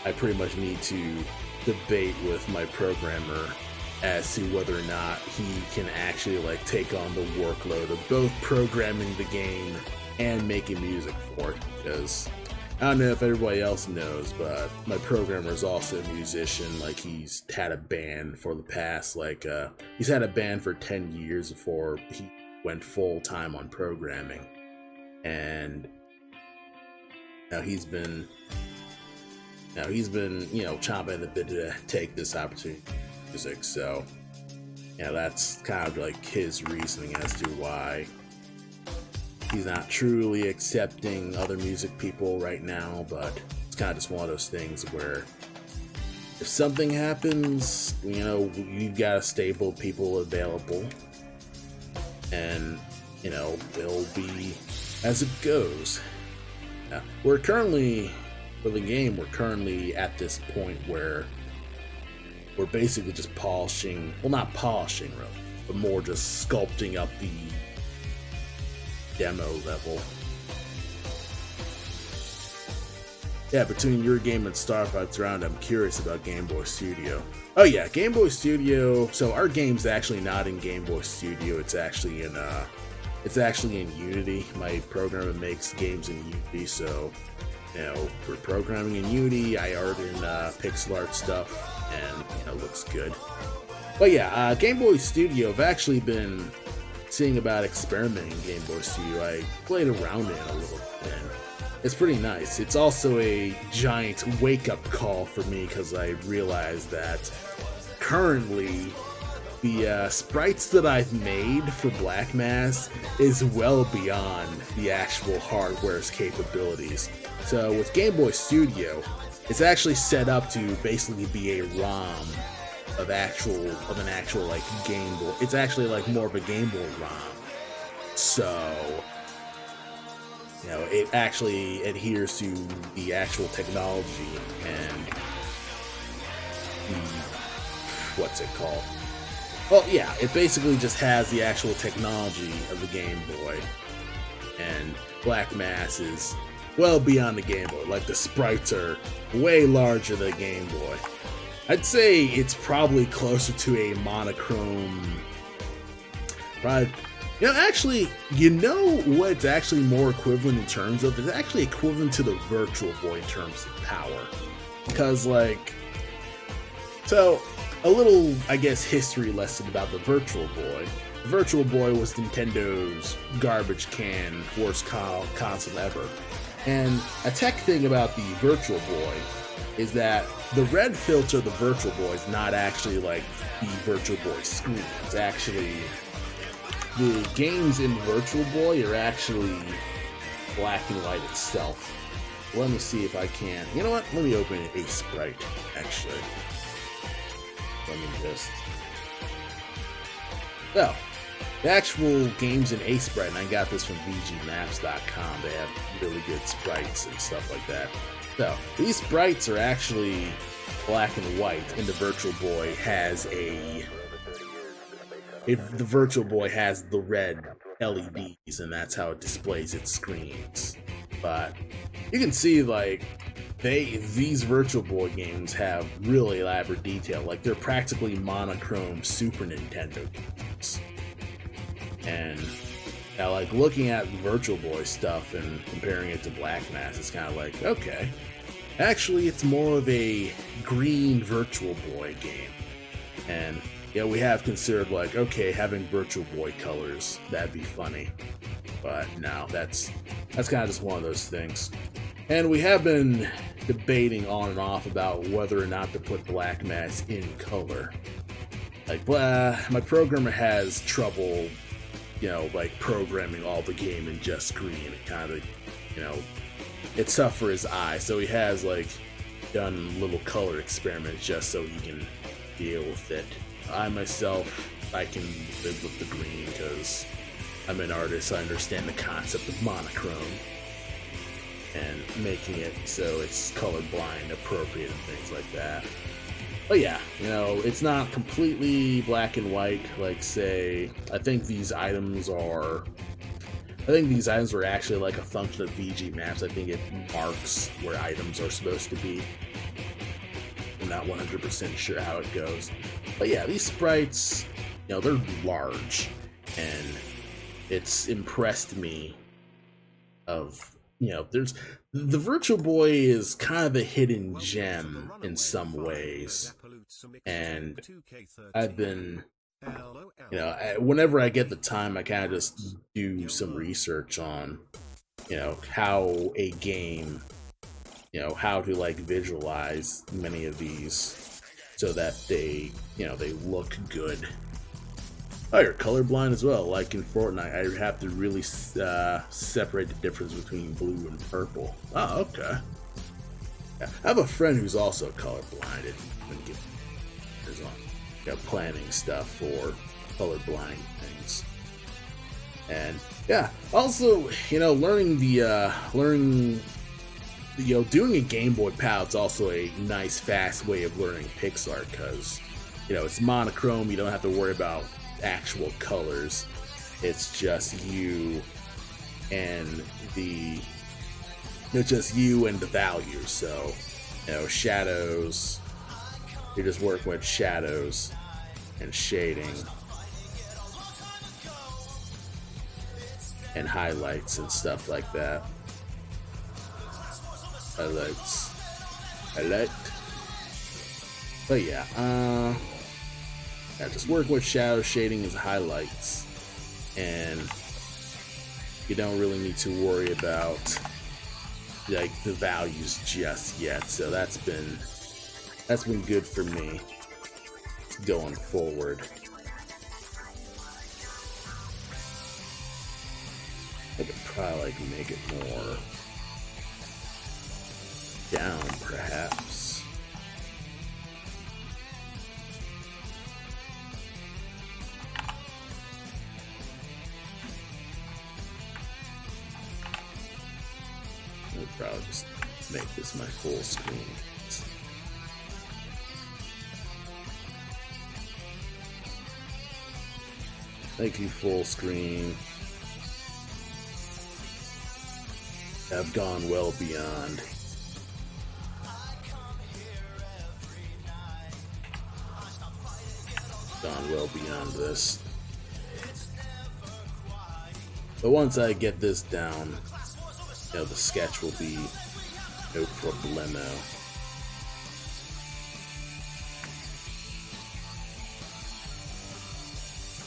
I pretty much need to debate with my programmer as to whether or not he can actually like take on the workload of both programming the game and making music for it, because I don't know if everybody else knows, but my programmer is also a musician. Like, he's had a band for the past, like, he's had a band for 10 years before he went full-time on programming. And now he's been, you know, chomping at the bit to take this opportunity in music. So, yeah, that's kind of like his reasoning as to why he's not truly accepting other music people right now, but it's kind of just one of those things where if something happens, you know, you've got a stable people available, and, you know, it'll be as it goes. Now, we're currently, for the game, we're currently at this point where we're basically just polishing, well, not polishing really, but more just sculpting up the demo level. Yeah, between your game and Starfights Round, I'm curious about Game Boy Studio. Oh yeah, Game Boy Studio. So our game's actually not in Game Boy Studio. It's actually in Unity. My programmer makes games in Unity, so you know, for programming in Unity, I art in pixel art stuff, and you know, looks good. But yeah, Game Boy Studio. I've actually been seeing about experimenting in Game Boy Studio. I played around in it a little bit, and it's pretty nice. It's also a giant wake-up call for me, because I realized that currently the sprites that I've made for Black Mass is well beyond the actual hardware's capabilities. So with Game Boy Studio, it's actually set up to basically be a ROM of an actual like Game Boy. It's actually like more of a Game Boy ROM. So, you know, it actually adheres to the actual technology and the, what's it called? Well, yeah, it basically just has the actual technology of the Game Boy. And Black Mass is well beyond the Game Boy. Like, the sprites are way larger than the Game Boy. I'd say it's probably closer to a monochrome. Probably, you know, actually, you know what's actually more equivalent in terms of? It's actually equivalent to the Virtual Boy in terms of power. Because, like, so a little, I guess, history lesson about the Virtual Boy. The Virtual Boy was Nintendo's garbage can worst console ever. And a tech thing about the Virtual Boy is that the red filter of the Virtual Boy is not actually like the Virtual Boy screen. It's actually, the games in Virtual Boy are actually black and white itself. Let me see if I can. You know what? Let me open a sprite, actually. Let me just. Well, the actual games in Sprite, and I got this from VGMaps.com. They have really good sprites and stuff like that. So, these sprites are actually black and white, and the Virtual Boy has the Virtual Boy has the red LEDs, and that's how it displays its screens. But you can see, like, these Virtual Boy games have really elaborate detail. Like, they're practically monochrome Super Nintendo games. And now, like, looking at Virtual Boy stuff and comparing it to Black Mass, it's kind of like, okay, actually, it's more of a green Virtual Boy game. And yeah, we have considered, like, okay, having Virtual Boy colors, that'd be funny. But no, that's kind of just one of those things. And we have been debating on and off about whether or not to put Black Mass in color. Like, my programmer has trouble, you know, like, programming all the game in just green. It kind of, you know, it's tough for his eye. So he has, like, done little color experiments just so he can deal with it. I myself, I can live with the green because I'm an artist. I understand the concept of monochrome and making it so it's colorblind appropriate and things like that. But yeah, you know, it's not completely black and white. Like, say, I think these items were actually like a function of VG Maps. I think it marks where items are supposed to be. I'm not 100% sure how it goes. But yeah, these sprites, you know, they're large, and it's impressed me of, you know, the Virtual Boy is kind of a hidden gem in some ways, and I've been, you know, whenever I get the time, I kind of just do some research on, you know, how a game, you know, how to, like, visualize many of these so that they, you know, they look good. Oh, you're colorblind as well. Like in Fortnite, I have to really separate the difference between blue and purple. Oh, okay. Yeah, I have a friend who's also colorblind and there's planning stuff for colorblind things. And yeah, also, you know, doing a Game Boy Pal is also a nice, fast way of learning Pixar because, you know, it's monochrome. You don't have to worry about actual colors. It's just you and the values. So, you know, shadows. You're just working with shadows and shading and highlights and stuff like that. Highlight. But yeah, just work with shadow shading as highlights, and you don't really need to worry about, like, the values just yet. So that's been good for me going forward. I could probably, like, make it more down, perhaps. I'll probably just make this my full screen. Thank you, full screen. Have gone well beyond. Gone well beyond this. But once I get this down, you know, the sketch will be no problemo.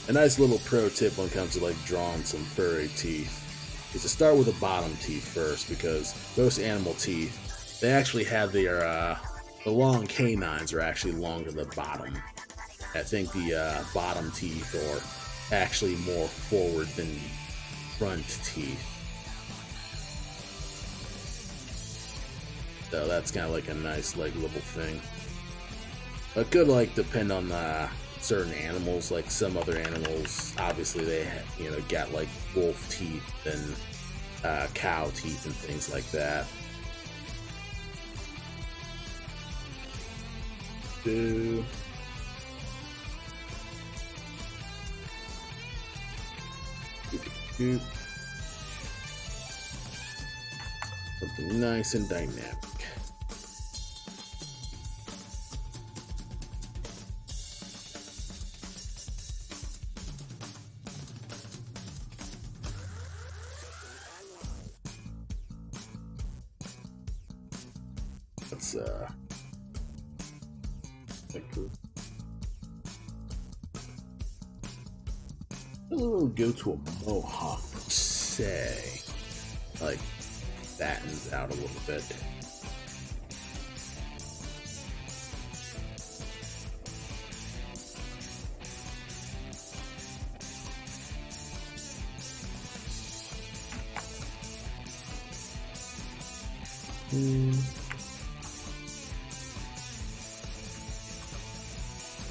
A nice little pro tip when it comes to like drawing some furry teeth is to start with the bottom teeth first, because most animal teeth, they actually have their the long canines are actually longer than the bottom. I think the bottom teeth are actually more forward than front teeth. So that's kind of like a nice like little thing. But could like depend on the certain animals. Like some other animals, obviously they got like wolf teeth and cow teeth and things like that. Something nice and dynamic. Let's we'll go to a mohawk per se. Like fattens out a little bit. Oh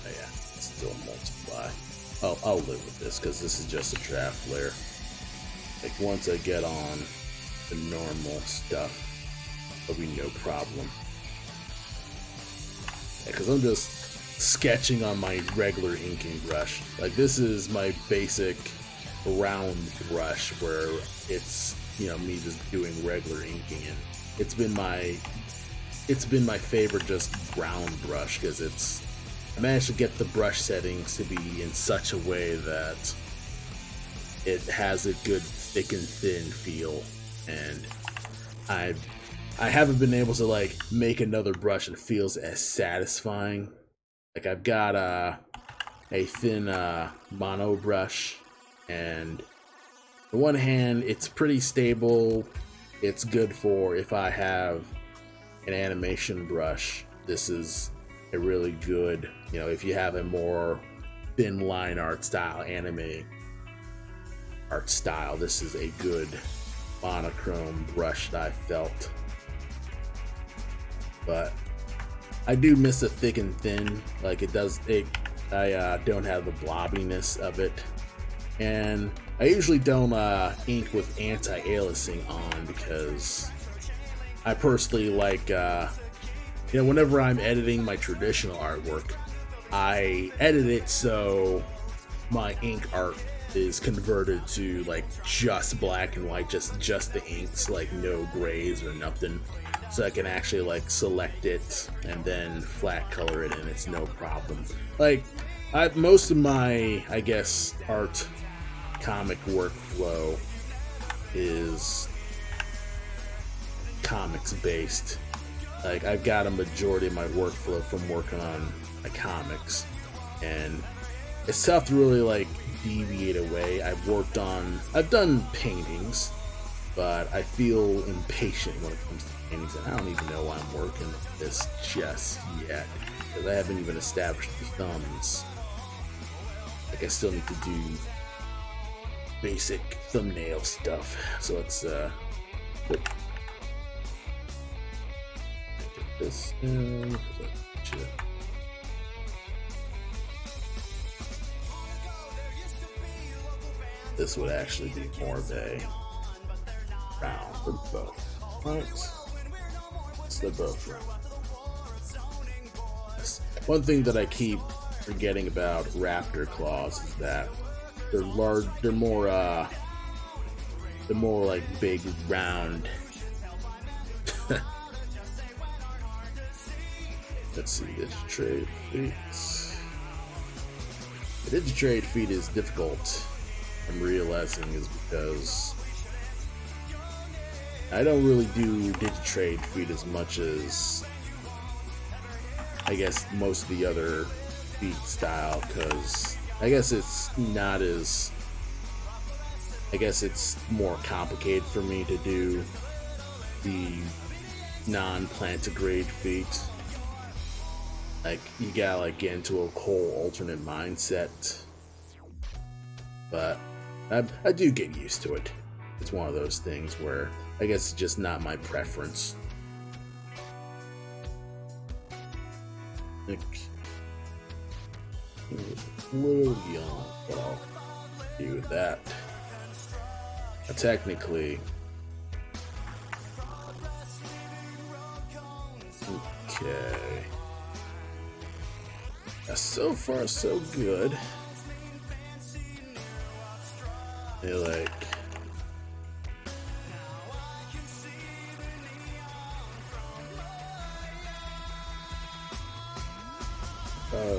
yeah, still multiply. I'll live with this because this is just a draft layer. Like once I get on the normal stuff, there'll be no problem. Because I'm just sketching on my regular inking brush. Like this is my basic round brush where it's me just doing regular inking, and it's been my favorite just round brush because I managed to get the brush settings to be in such a way that it has a good thick and thin feel, and I haven't been able to like make another brush that feels as satisfying. Like I've got a thin mono brush, and on one hand it's pretty stable. It's good for if I have an animation brush. This is a really good, if you have a more thin line art style, anime art style, this is a good monochrome brush that I felt. But I do miss the thick and thin. Like I don't have the blobbiness of it, and I usually don't ink with anti-aliasing on because I personally like whenever I'm editing my traditional artwork, I edit it so my ink art is converted to like just black and white, just the inks, like no grays or nothing, so I can actually like select it and then flat color it, and it's no problem. Like most of my, I guess, art comic workflow is comics based. Like I've got a majority of my workflow from working on my comics, and it's tough to really like deviate away. I've done paintings, but I feel impatient when it comes to paintings, and I don't even know why I'm working on this just yet, because I haven't even established the thumbs. Like I still need to do basic thumbnail stuff, so it's this this would actually be more of a round for both. Right? So they're both round. One thing that I keep forgetting about raptor claws is that they're large. They're more like big, round. Let's see, Digitrade feet. The Digitrade feet is difficult, I'm realizing, is because I don't really do Digitrade feet as much as I guess most of the other feet style, because I guess it's not as. I guess it's more complicated for me to do the non-plantigrade feat. Like, you gotta like get into a whole alternate mindset. But I do get used to it. It's one of those things where I guess it's just not my preference. Like, a little young, but I'll do with that. Technically, okay. So far, so good. They like.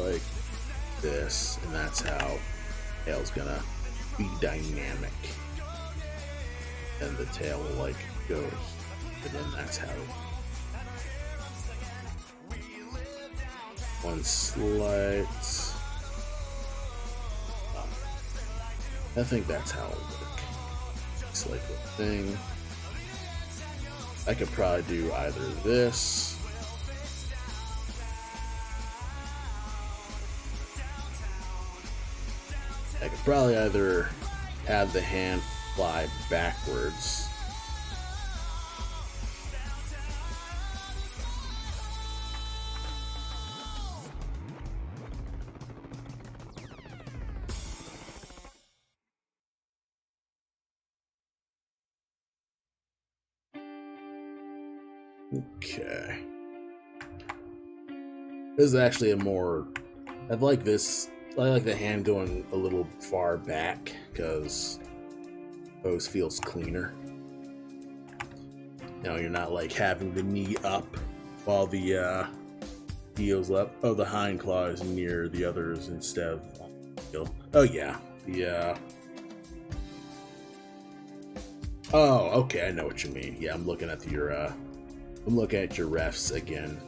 Like this, and that's how tail's gonna be dynamic. And the tail will like go, and then that's how. One slight. I think that's how it'll work. It's like a thing. I could probably do either this. I could probably either have the hand fly backwards. Okay. This is actually a more. I like this. I like the hand going a little far back because pose feels cleaner. You know, you're not like having the knee up while the heel's up. Oh, the hind claw is near the others instead of heel. Oh yeah, the. Oh, okay, I know what you mean. Yeah, I'm looking at your. I'm looking at your refs again.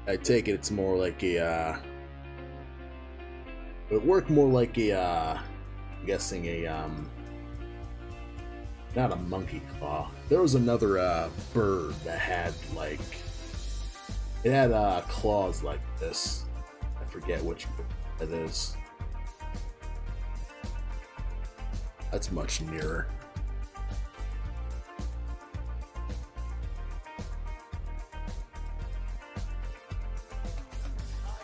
I take it it's more like a, it would work more like a, I'm guessing a, not a monkey claw. There was another, bird that had, like, it had, claws like this. I forget which bird it is. That's much nearer.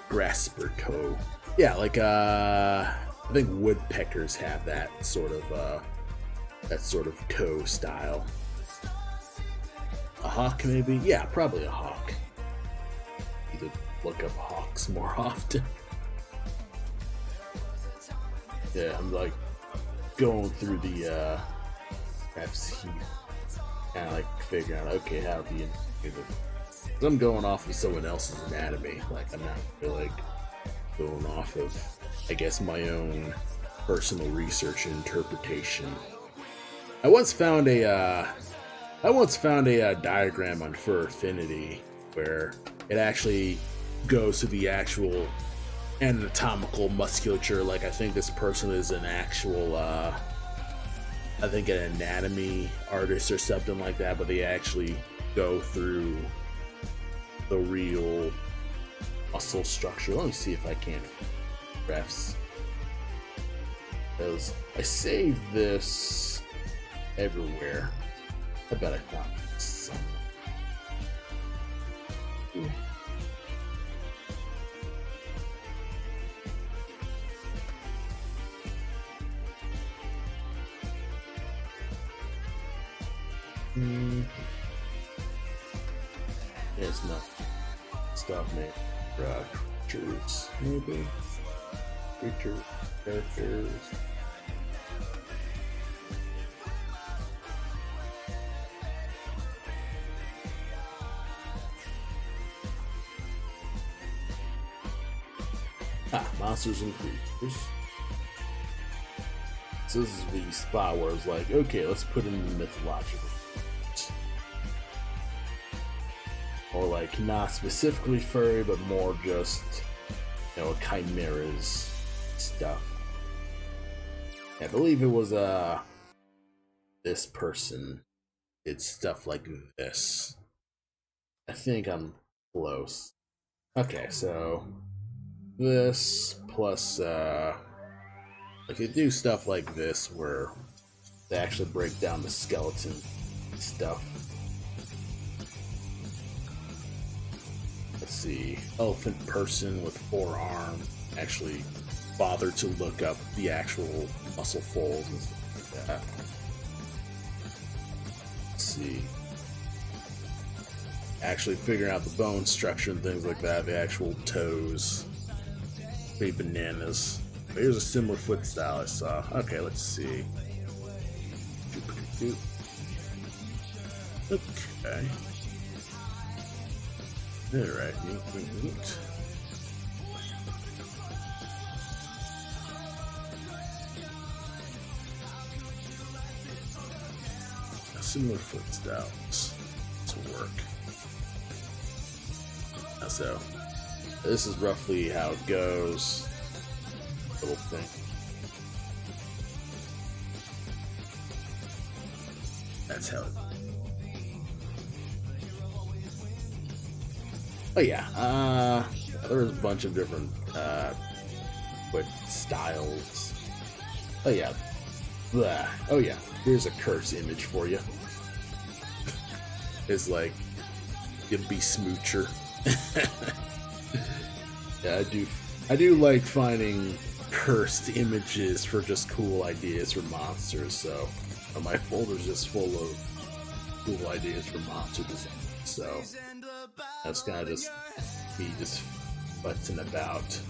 Grasper toe. Yeah, like I think woodpeckers have that sort of toe style. A hawk maybe? Yeah, probably a hawk. Need to look up hawks more often. Yeah, I'm like going through the FC, kind of like figuring out, okay, how do you do this? I'm going off of someone else's anatomy. Like, I'm not really like going off of, I guess, my own personal research and interpretation. I once found a diagram on Fur Affinity where it actually goes to the actual anatomical musculature. Like, I think this person is an actual, I think an anatomy artist or something like that, but they actually go through the real muscle structure. Let me see if I can refs. Because I save this everywhere. I bet I found it somewhere. It's not stuff made creatures, maybe creature characters. Monsters and creatures. So this is the spot where it's like, okay, let's put in the mythological. or like not specifically furry, but more just, you know, chimeras stuff. I believe it was this person did stuff like this. I think I'm close. Okay, so this plus like they do stuff like this where they actually break down the skeleton stuff. Let's see, elephant person with 4 arms. Actually bother to look up the actual muscle folds and stuff like that. Let's see. Actually figuring out the bone structure and things like that, the actual toes. Pretty bananas. But here's a similar foot style I saw. Okay, let's see. Okay. Alright. Similar foot styles to work. So, this is roughly how it goes. Little thing. That's how it. Oh yeah, there's a bunch of different foot styles. Oh yeah. Blah. Oh yeah, here's a curse image for you. It's like you be smoocher. Yeah, I do like finding cursed images for just cool ideas for monsters, so my folder's just full of cool ideas for monster design. So that's kind of just me just futzing about.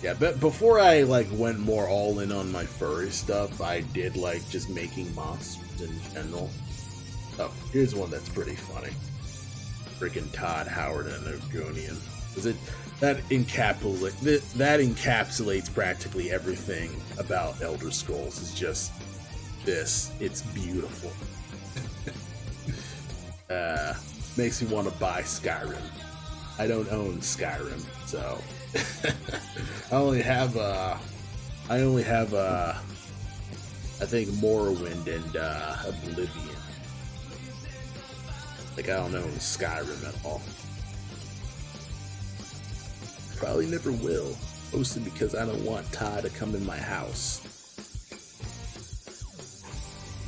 Yeah, but before I like went more all in on my furry stuff, I did like just making monsters in general. Oh, here's one that's pretty funny. Freaking Todd Howard and Ogonian. That encapsulates practically everything about Elder Scrolls. It's just this. It's beautiful. Makes me want to buy Skyrim. I don't own Skyrim, so I only have I think Morrowind and Oblivion. Like, I don't own Skyrim at all. Probably never will. Mostly because I don't want Todd to come in my house.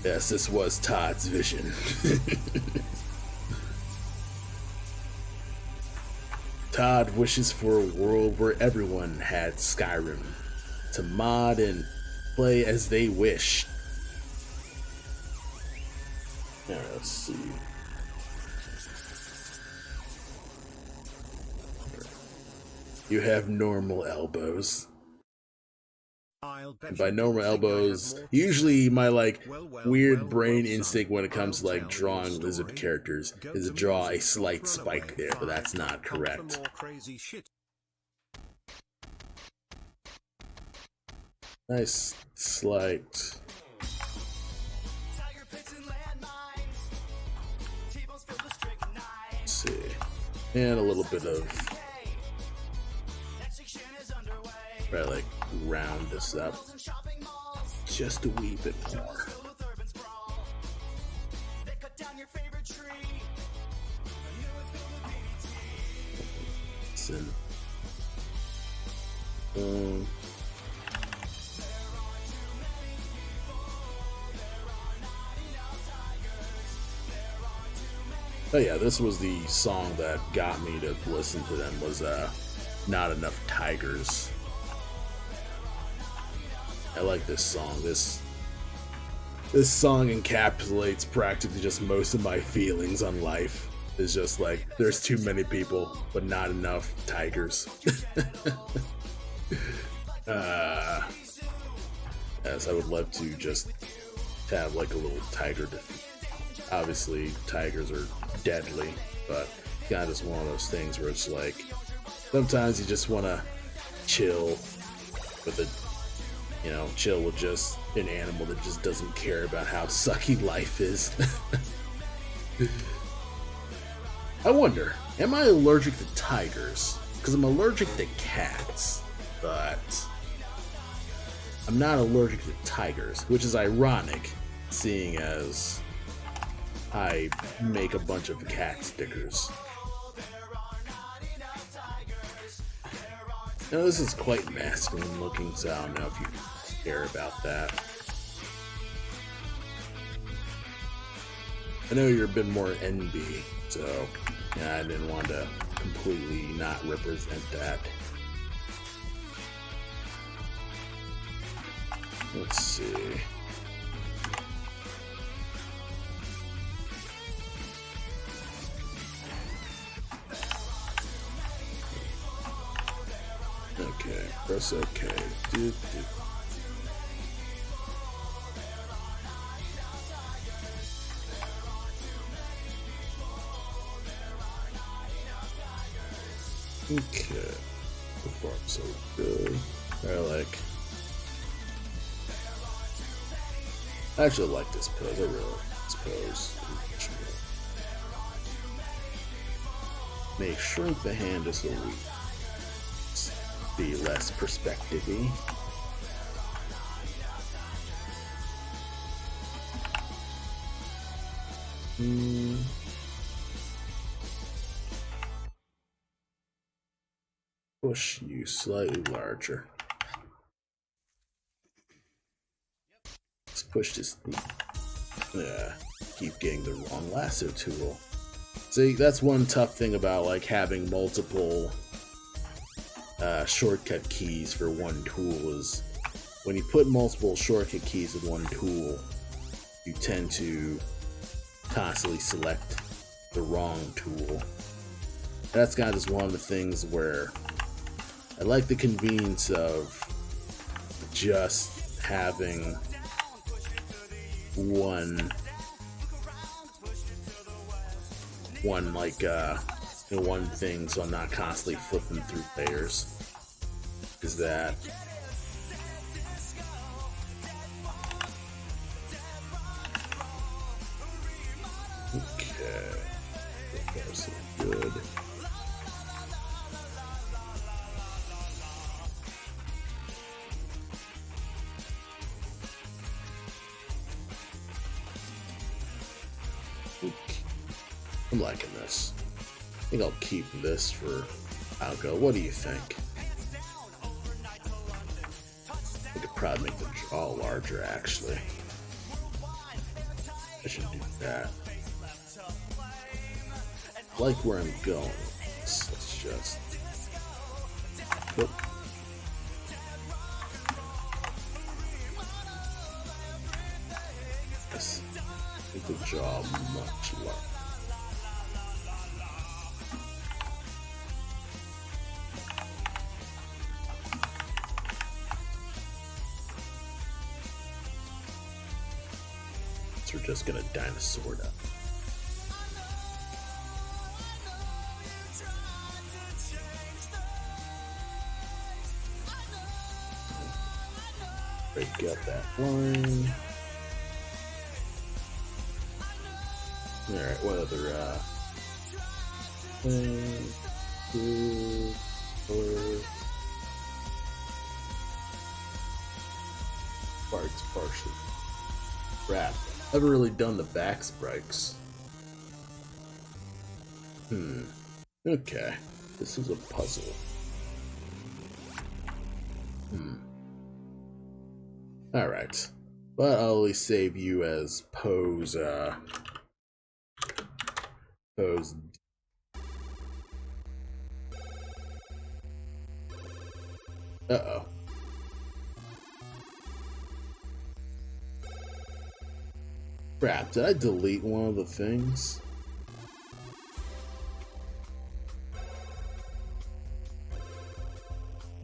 Yes, this was Todd's vision. Todd wishes for a world where everyone had Skyrim to mod and play as they wish. Now, let's see. You have normal elbows. And by normal elbows, usually my like weird brain instinct when it comes to like drawing lizard characters is to draw a slight spike there, but that's not correct. Nice slight. Let's see. And a little bit of try to like round this up just a wee bit more. Listen. Oh yeah, this was the song that got me to listen to them, was Not Enough Tigers. I like this song. This song encapsulates practically just most of my feelings on life. It's just like, there's too many people, but not enough tigers. Yes, I would love to just have like a little tiger defeat. Obviously, tigers are deadly, but kind of just one of those things where it's like, sometimes you just want to chill with chill with just an animal that just doesn't care about how sucky life is. I wonder, am I allergic to tigers? Because I'm allergic to cats, but I'm not allergic to tigers, which is ironic, seeing as I make a bunch of cat stickers. Now this is quite masculine looking, so I don't know if you care about that. I know you're a bit more NB, so yeah, I didn't want to completely not represent that. Let's see. Okay, press OK. Okay, so far so good. I actually like this pose. I really like this pose. May shrink the hand as the weak. Be less perspective-y. Push you slightly larger. Let's push this. Yeah, keep getting the wrong lasso tool. See, that's one tough thing about like having multiple shortcut keys for one tool is when you put multiple shortcut keys in one tool, you tend to constantly select the wrong tool. That's kind of just one of the things where I like the convenience of just having one one thing, so I'm not constantly flipping through layers. Is that okay? That's good. I'm liking this. I think I'll keep this for Algo. What do you think? I could probably make the jaw larger, actually. I should do that. I like where I'm going. Let's just... Whoop. Let's make the jaw much larger. We're just gonna dinosaur it up. Break up that line. Alright, what other thing? 2, 4 parts partially. Crap. I haven't really done the back sprites. Okay. This is a puzzle. Alright. But I'll at least save you as pose, pose. Uh-oh. Crap, did I delete one of the things?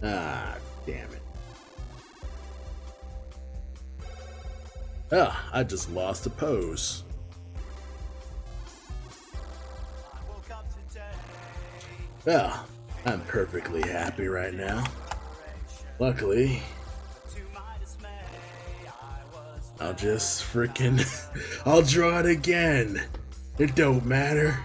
Ah, damn it. Ah, I just lost a pose. Well, I'm perfectly happy right now. Luckily, I'll just frickin' I'll draw it again. It don't matter.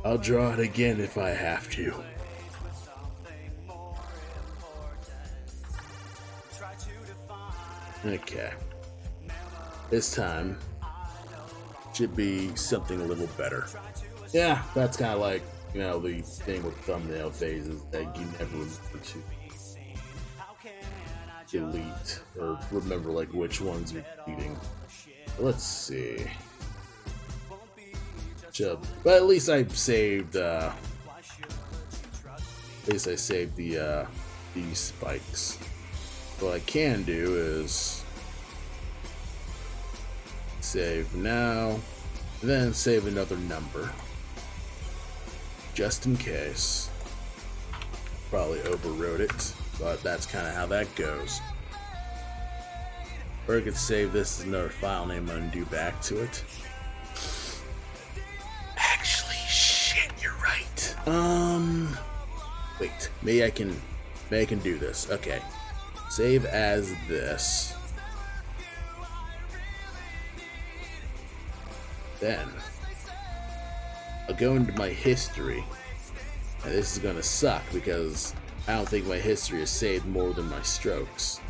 I'll draw it again if I have to. Okay. This time should be something a little better. Yeah, that's kind of like, you know, the thing with thumbnail phases that you never remember to delete or remember like which ones you're deleting. Let's see. But at least I saved the these spikes. What I can do is save now, then save another number, just in case. Probably overwrote it, but that's kind of how that goes. Or I could save this as another file name and undo back to it. Actually, shit, you're right. Wait, maybe I can do this. Okay, save as this. Then I'll go into my history, and this is gonna suck because I don't think my history is saved more than my strokes.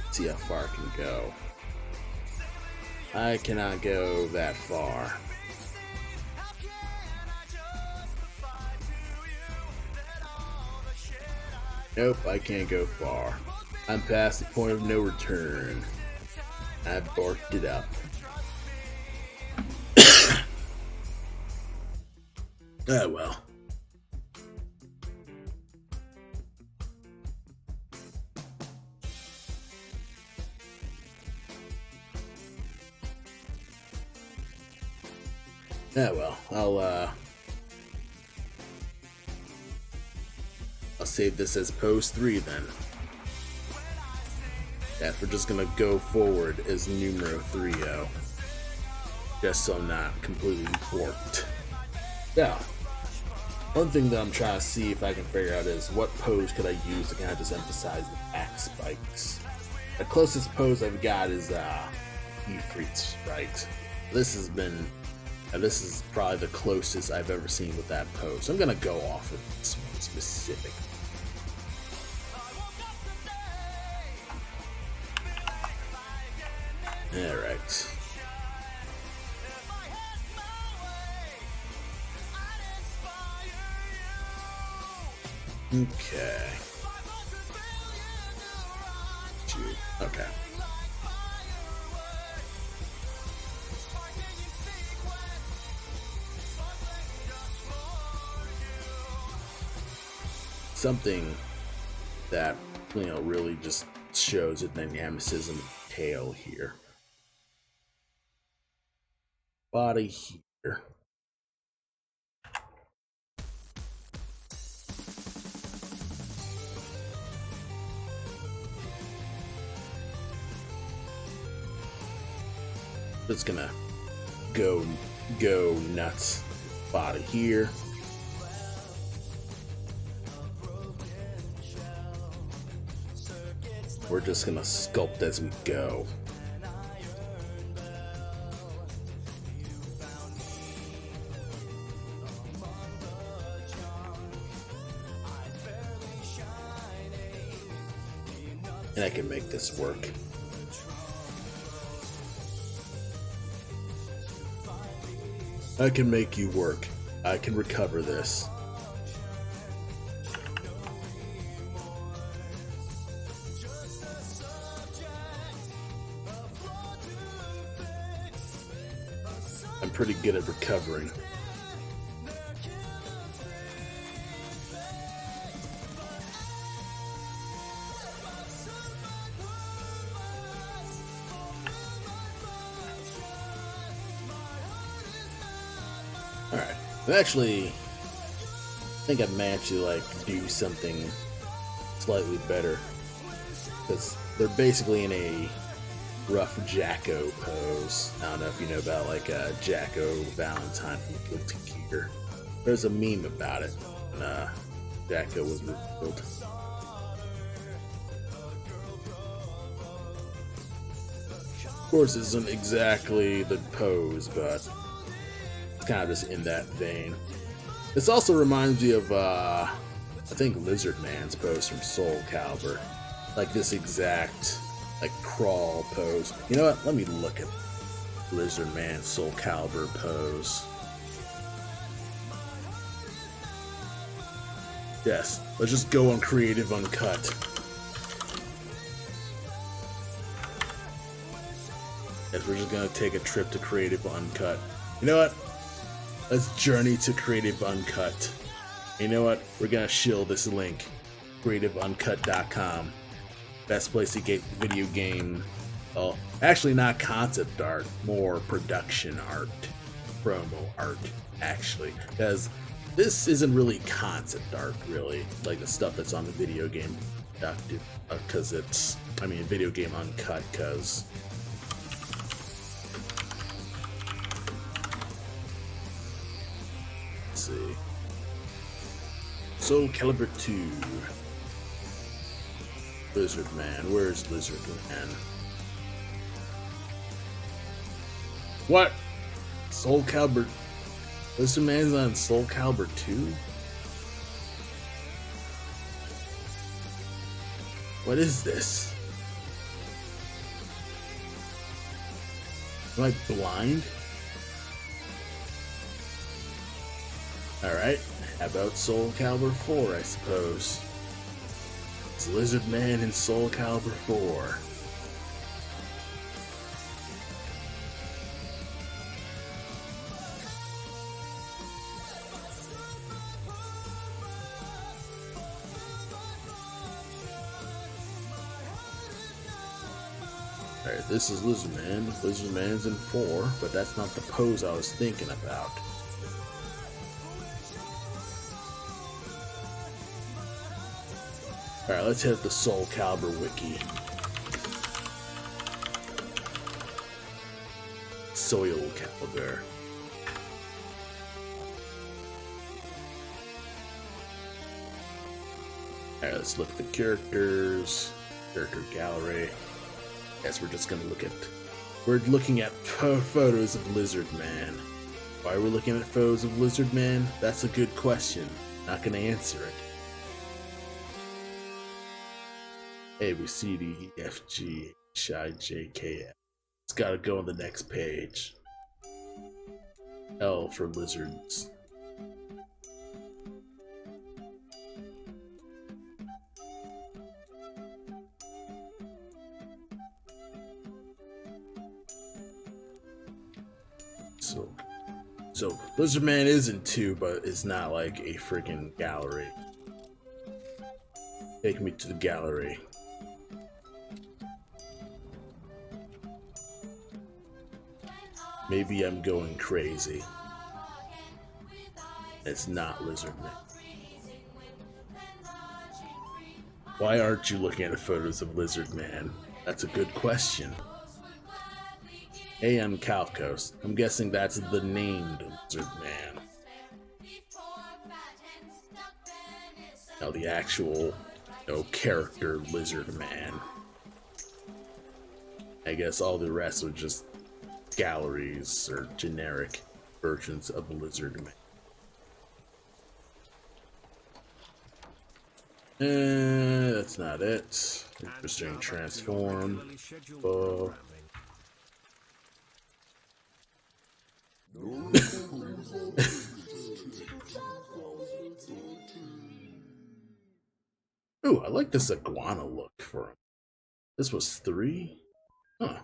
Let's see how far I can go. I cannot go that far. Nope, I can't go far. I'm past the point of no return. I've barked it up. Oh well. Oh well, I'll save this as pose 3 then. Yeah, we're just gonna go forward as numero 3-0. Just so I'm not completely warped. Yeah. One thing that I'm trying to see if I can figure out is what pose could I use to kind of just emphasize the back spikes. The closest pose I've got is Ifrit's right. This is probably the closest I've ever seen with that pose. So I'm gonna go off of this one specifically. Alright. Okay. Okay. Something that, you know, really just shows the dynamicism of tail here. Body here. It's gonna go nuts. Body here. We're just gonna sculpt as we go. And I can make this work. I can make you work. I can recover this. I'm pretty good at recovering. Alright, actually, I think I managed to like do something slightly better, because they're basically in a rough Jacko pose. I don't know if you know about like Jacko Valentine from Guilty Gear. There's a meme about it. Daka was revealed. Of course, it isn't exactly the pose, but it's kind of just in that vein. This also reminds me of, I think, Lizard Man's pose from Soul Calibur. Like this exact, like, crawl pose. You know what? Let me look at Lizard Man's Soul Calibur pose. Yes, let's just go on Creative Uncut. Yes, we're just gonna take a trip to Creative Uncut. You know what? Let's journey to Creative Uncut. You know what? We're gonna shill this link. CreativeUncut.com. Best place to get video game. Well, actually not concept art, more production art. Promo art, actually. Because this isn't really concept art, really. Like the stuff that's on the video game. Because it's, I mean, Video Game Uncut, because see. Soul Calibur 2. Lizard Man. Where's Lizard Man? What? Soul Calibur. Lizard Man's on Soul Calibur 2? What is this? Am I blind? Alright, how about Soul Calibur 4, I suppose? It's Lizard Man in Soul Calibur 4. Alright, this is Lizard Man. Lizard Man's in 4, but that's not the pose I was thinking about. Alright, let's hit the Soul Calibur wiki. Soul Calibur. Alright, let's look at the characters. Character gallery. Guess we're just gonna look at... We're looking at photos of Lizard Man. Why are we looking at photos of Lizard Man? That's a good question. Not gonna answer it. A, B, C, D, E, F, G, H, I, J, K, L. It's gotta go on the next page. L for lizards. So Lizard Man is in 2, but it's not like a freaking gallery. Take me to the gallery. Maybe I'm going crazy. It's not Lizard Man. Why aren't you looking at photos of Lizard Man? That's a good question. A.M. Calcos. I'm guessing that's the named Lizard Man. Now the actual, character Lizard Man. I guess all the rest are just galleries or generic versions of Lizard Man. That's not it. Interesting transform. Ooh, I like this iguana look for him. This was 3? Huh.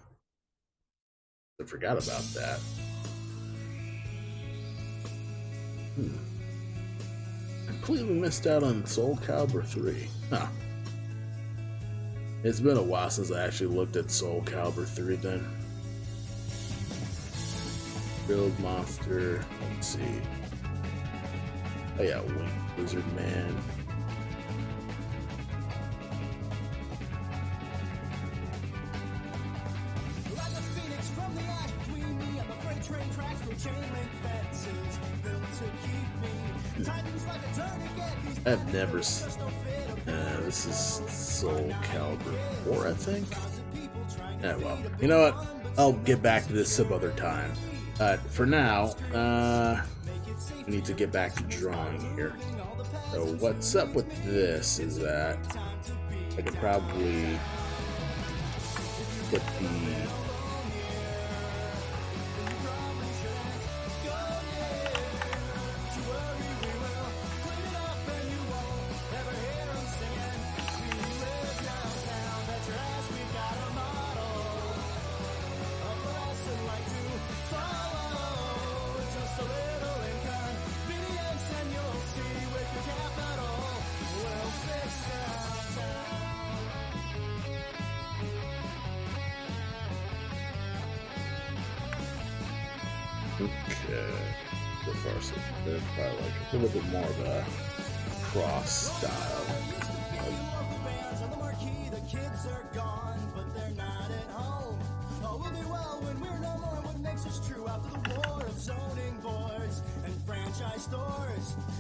I forgot about that. Completely missed out on Soul Calibur 3. Huh. It's been a while since I actually looked at Soul Calibur 3 then. Build monster. Let's see. Oh yeah, Winged Lizard Man. I've never. This is Soul Calibur 4, I think. Yeah, well, you know what? I'll get back to this some other time. For now, we need to get back to drawing here. So what's up with this is that I could probably put the so far, so they're probably like a little bit more of a cross style.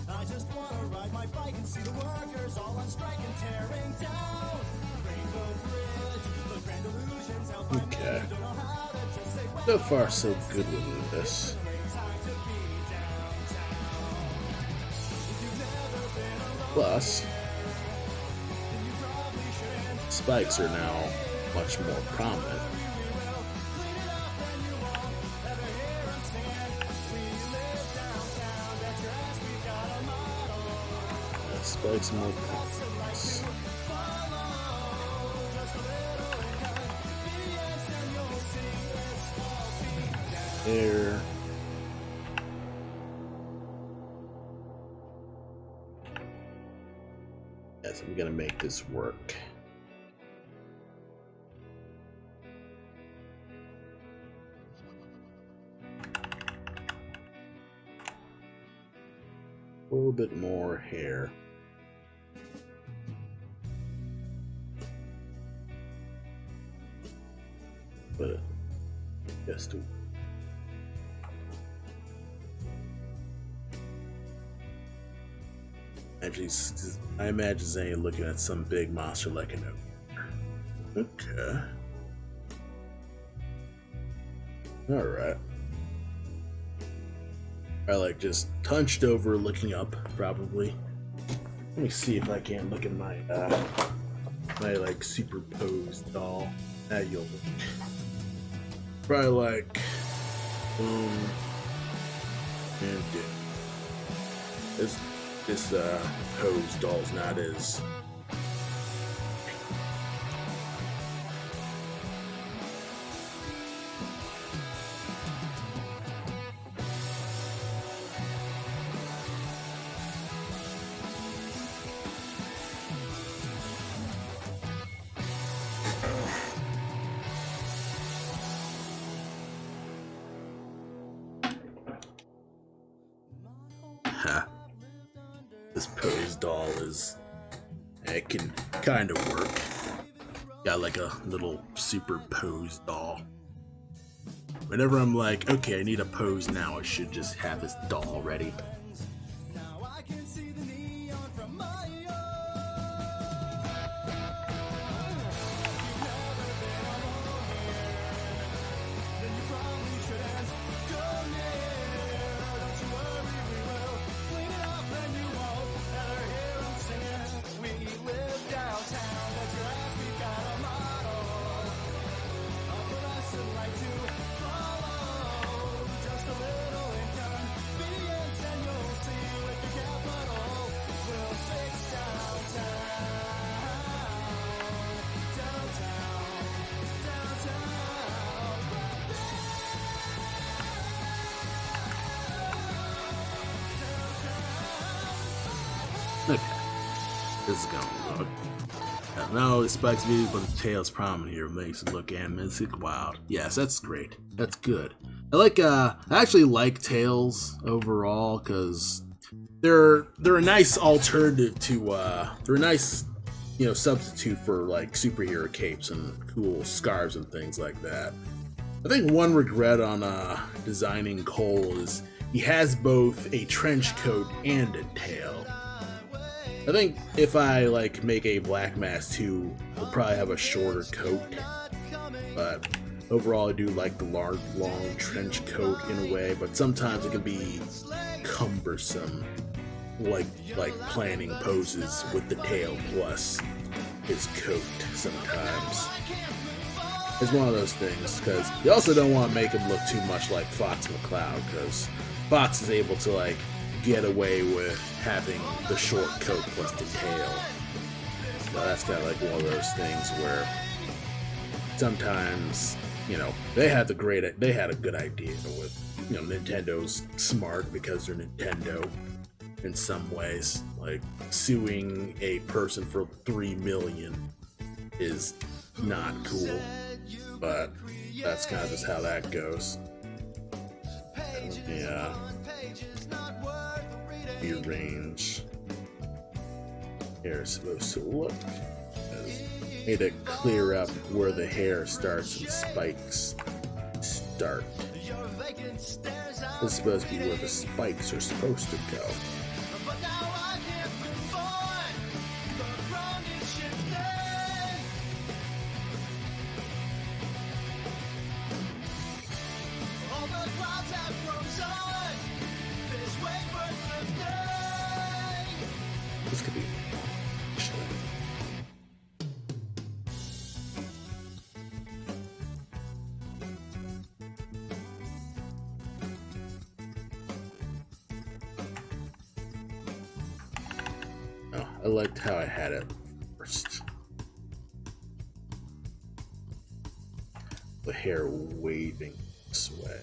I just want to ride my bike and see the workers all on strike and tearing down Rainbow Bridge. The grand illusions help my Okay. So far, so good with this. Plus, spikes are now much more prominent. Spikes more prominent. There. Yes, I'm gonna make this work. A little bit more hair. But just to I imagine Zane looking at some big monster like an ogre. Okay. Alright. I like just hunched over looking up, probably. Let me see if I can look at my my like superposed doll. Now you'll look. Probably like boom and dip. This pose doll's not as this pose doll is, it can kind of work. Got like a little superposed doll. Whenever I'm like, okay, I need a pose now, I should just have this doll ready. Okay, this is gonna look. No, it spikes me, but the tail's prominent here makes it look animistic. Wow. Yes, that's great. That's good. I actually like tails overall because they're a nice alternative to they're a nice substitute for like superhero capes and cool scarves and things like that. I think one regret on designing Cole is he has both a trench coat and a tail. I think if I like make a Black Mask 2, he'll probably have a shorter coat, but overall I do like the large, long trench coat in a way, but sometimes it can be cumbersome, like planning poses with the tail plus his coat sometimes. It's one of those things, because you also don't want to make him look too much like Fox McCloud, because Fox is able to like get away with having the short coat plus the tail. So that's kind of like one of those things where sometimes, you know, they had a good idea with, you know, Nintendo's smart because they're Nintendo in some ways. Like suing a person for $3 million is not cool, but that's kind of just how that goes. Yeah. Rearrange. Hair is supposed to look. Need to clear up where the hair starts and spikes start. This is supposed to be where the spikes are supposed to go. This could be oh, I liked how I had it first. The hair waving this way.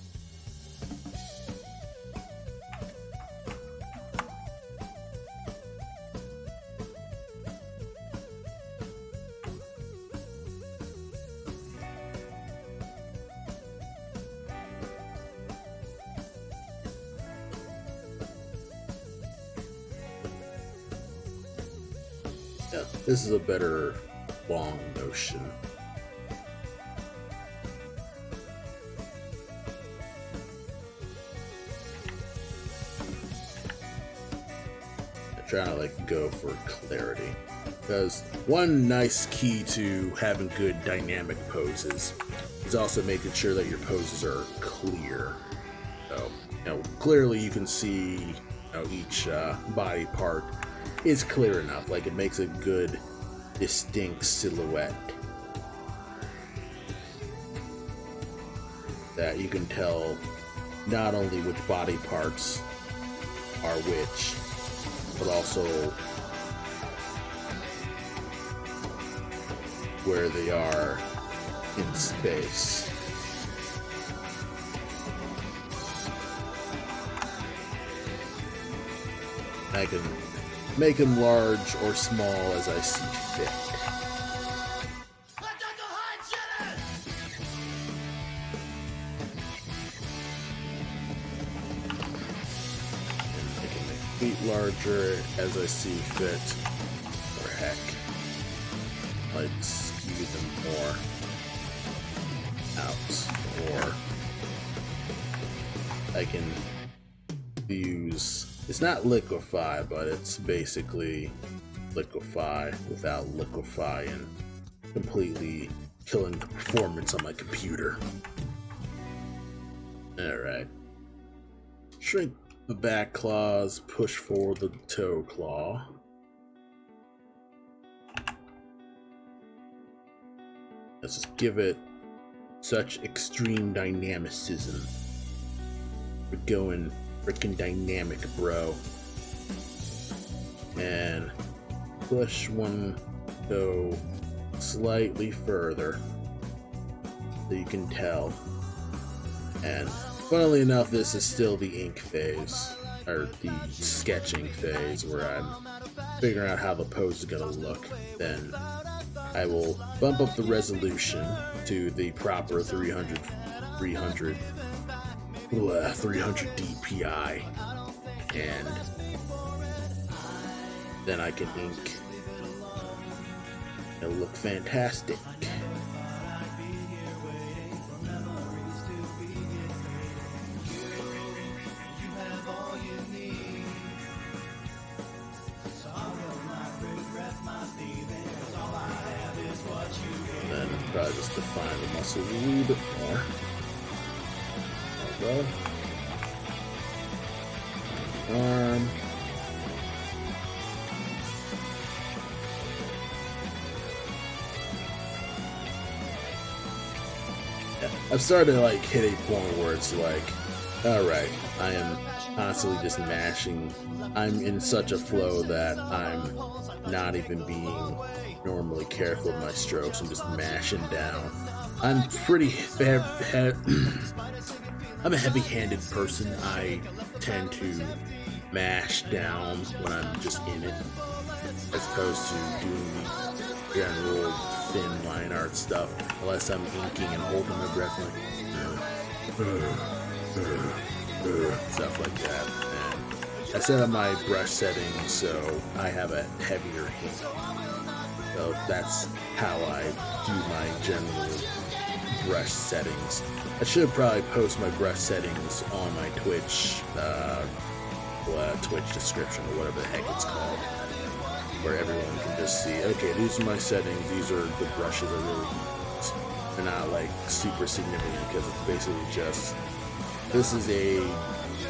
Yeah, this is a better long motion. I'm trying to like go for clarity, because one nice key to having good dynamic poses is also making sure that your poses are clear. So, you know, clearly you can see, you know, each body part is clear enough, like it makes a good distinct silhouette that you can tell not only which body parts are which, but also where they are in space. I can make them large or small as I see fit. And I can make feet larger as I see fit, or heck, like skew them more out, or I can use, it's not liquefy, but it's basically liquefy without liquefying, completely killing the performance on my computer. Alright. Shrink the back claws, push forward the toe claw. Let's just give it such extreme dynamicism. We're going freaking dynamic, bro. And push one toe slightly further so you can tell. And funnily enough, this is still the ink phase, or the sketching phase, where I'm figuring out how the pose is gonna look. Then I will bump up the resolution to the proper 300 DPI, and then I can ink. It'll look fantastic. Probably just define the muscle a little bit more. There we go. Arm. Yeah, I've started to like hit a point where it's like, alright, I am constantly just mashing. I'm in such a flow that I'm not even being normally careful with my strokes. I'm just mashing down. I'm pretty I'm a heavy-handed person. I tend to mash down when I'm just in it, as opposed to doing the general thin line art stuff, unless I'm inking and holding my breath like stuff like that. And I set up my brush settings so I have a heavier hit. So that's how I do my general brush settings. I should probably post my brush settings on my Twitch, Twitch description or whatever the heck it's called, where everyone can just see, okay, these are my settings, these are the brushes I really use. They're not like super significant because it's basically just, this is a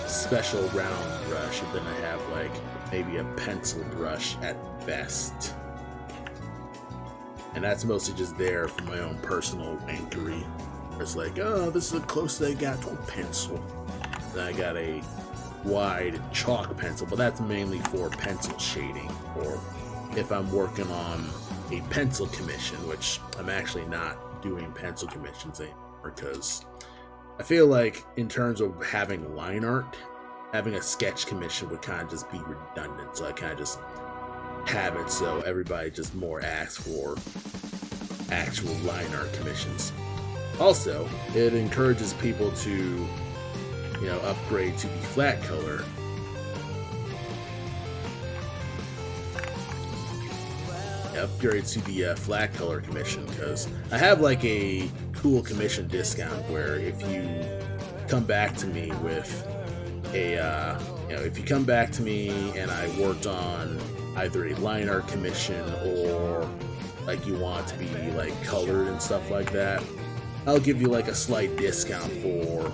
special round brush, and then I have like maybe a pencil brush at best. And that's mostly just there for my own personal wankery. It's like, oh, this is the closest I got to a pencil. Then I got a wide chalk pencil, but that's mainly for pencil shading, or if I'm working on a pencil commission, which I'm actually not doing pencil commissions anymore, because I feel like in terms of having line art, having a sketch commission would kind of just be redundant, so I kind of just have it so everybody just more asks for actual line art commissions. Also, it encourages people to, you know, upgrade to the flat color. Upgrade to the flat color commission, because I have like a cool commission discount where if you come back to me with a, if you come back to me and I worked on either a line art commission or like you want it to be like colored and stuff like that, I'll give you like a slight discount for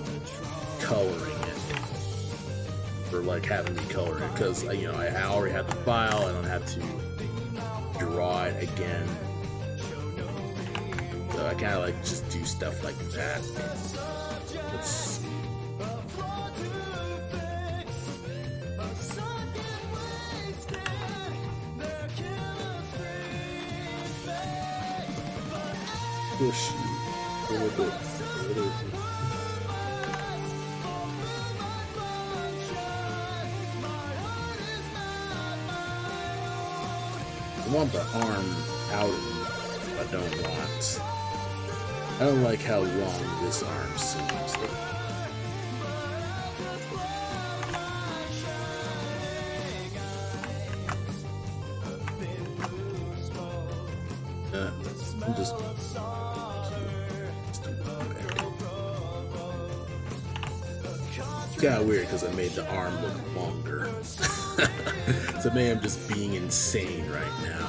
coloring it, for like having me color it, because I already have the file. I don't have to draw it again, so I kind of like just do stuff like that. Let's push a little bit. I want the arm out of me. I don't like how long this arm seems. I'm just kind of weird because I made the arm look longer. So maybe I'm just being insane right now.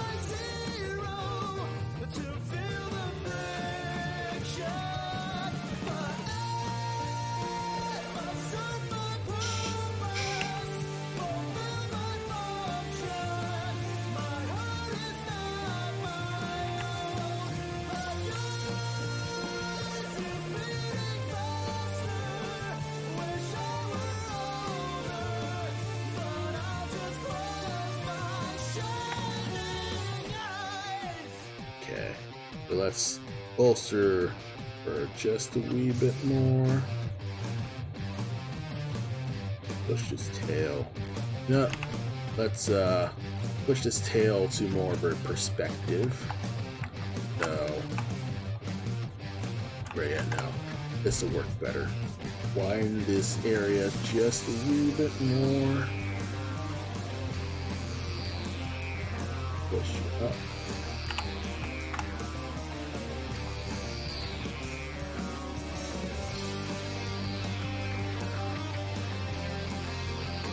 Okay, so let's bolster for just a wee bit more. Push this tail. No, let's push this tail to more of a perspective. So, where you at now? This will work better. Widen this area just a wee bit more. Push it up.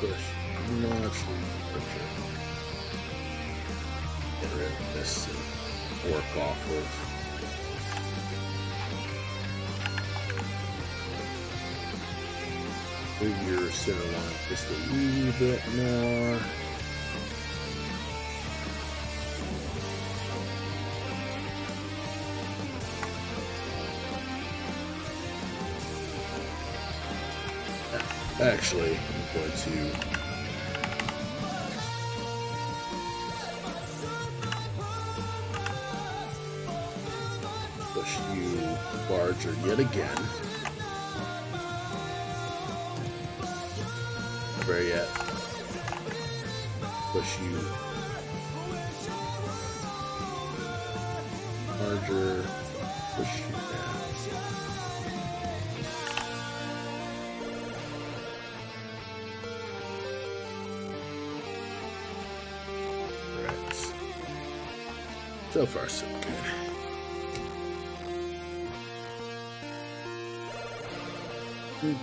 Push much quicker. Get rid of this and work off of Move your center line just a wee bit more. Actually, I'm going to push you larger yet again. Never yet. Push you larger. Push you down. Right. So far, so good. Okay.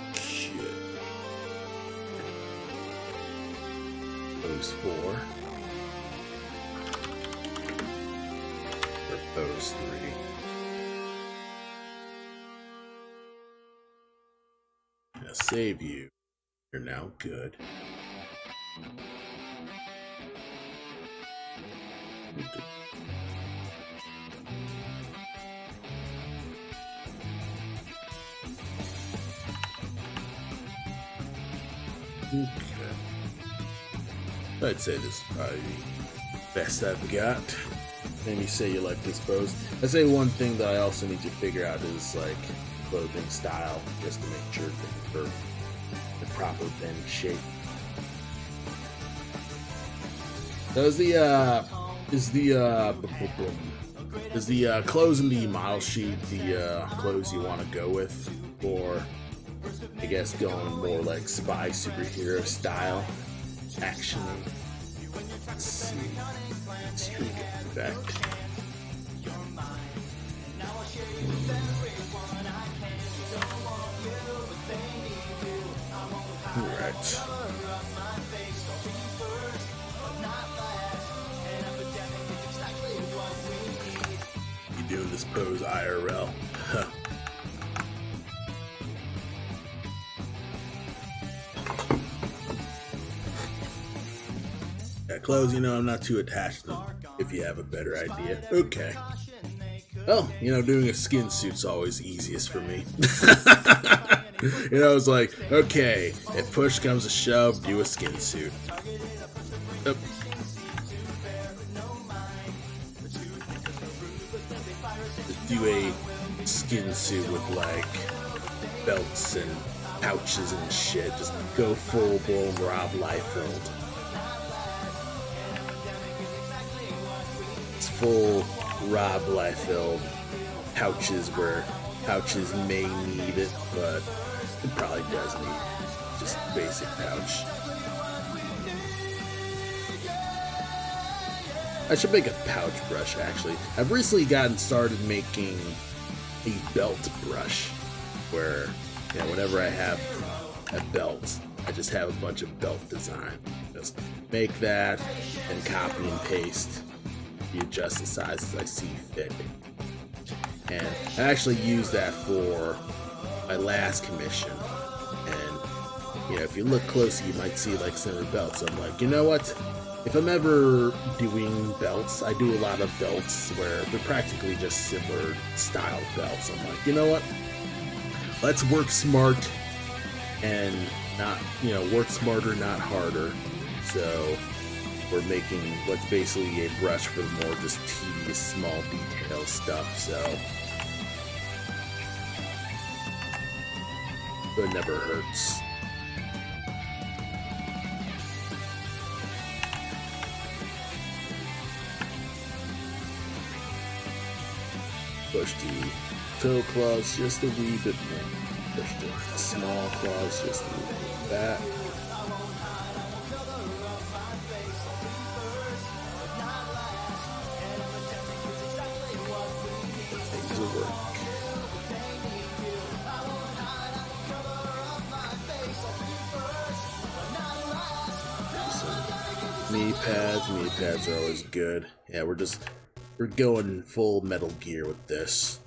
Pose 4. Or pose 3. Gonna save you. You're now good. Okay. I'd say this is probably the best I've got. Maybe say you like this pose. I'd say one thing that I also need to figure out is like clothing style, just to make sure things are the proper bend shape. So is the clothes in the model sheet the clothes you want to go with, or I guess going more like spy superhero style action? Let's see. Streak effect. Alright. You doing this pose IRL? Huh. Yeah, clothes, you know, I'm not too attached to them, if you have a better idea. Okay. Well, you know, doing a skin suit's always easiest for me. You know, it's like, okay, if push comes to shove, do a skin suit. Just do a skin suit with, like, belts and pouches and shit. Just go full-blown Rob Liefeld. It's full Rob Liefeld pouches where pouches may need it, but it probably does need just basic pouch. I should make a pouch brush, actually. I've recently gotten started making a belt brush where, you know, whenever I have a belt, I just have a bunch of belt design. Just make that and copy and paste. You adjust the sizes I see fit. And I actually used that for my last commission. And, you know, if you look closely, you might see like center belts. I'm like, you know what? If I'm ever doing belts, I do a lot of belts where they're practically just similar style belts. I'm like, you know what? Let's work smart and not, you know, work smarter, not harder. So we're making what's basically a brush for the more just tedious, small detail stuff. So it never hurts. Push the toe claws just a wee bit more. Push the small claws just a little bit back. Things will work. Knee pads are always good. Yeah, we're going full Metal Gear with this.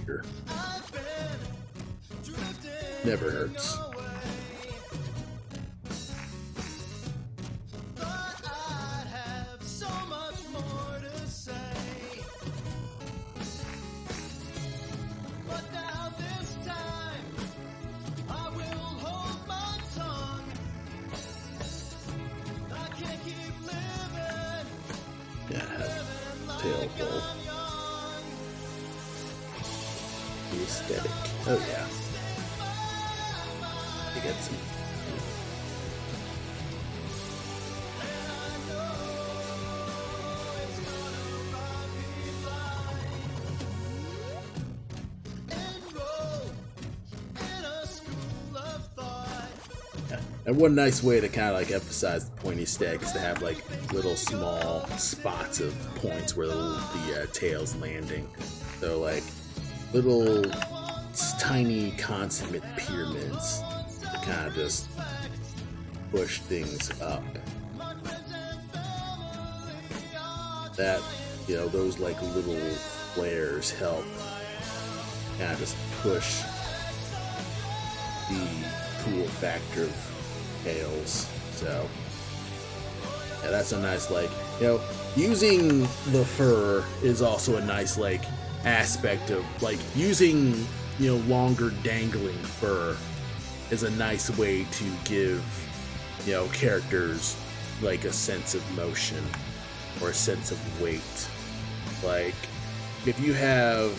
Sure. I've been drifting Never hurts. away. Thought I'd have so much more to say, but now this time I will hold my tongue. I can't keep living, Yeah, have living like tail hole. I'm young. The aesthetic. Oh yeah. You got some. Yeah. And one nice way to kind of like emphasize the pointy stick is to have like little small spots of points where the tail's landing. So like little tiny consummate pyramids to kind of just push things up. That, you know, those like little flares help kind of just push the cool factor of tails. So yeah, that's a nice, like, you know, using the fur is also a nice like aspect of like using, you know, longer dangling fur is a nice way to give, you know, characters like a sense of motion or a sense of weight. Like if you have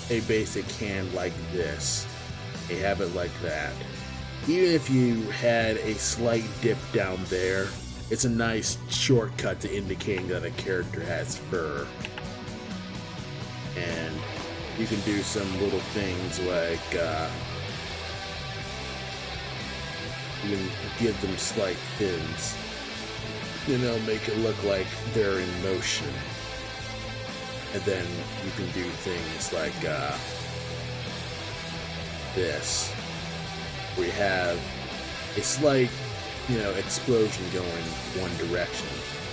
a basic hand like this, you have it like that, even if you had a slight dip down there, it's a nice shortcut to indicating that a character has fur. And you can do some little things like you can give them slight fins, you know, make it look like they're in motion. And then you can do things like this, where you have a slight, you know, explosion going one direction.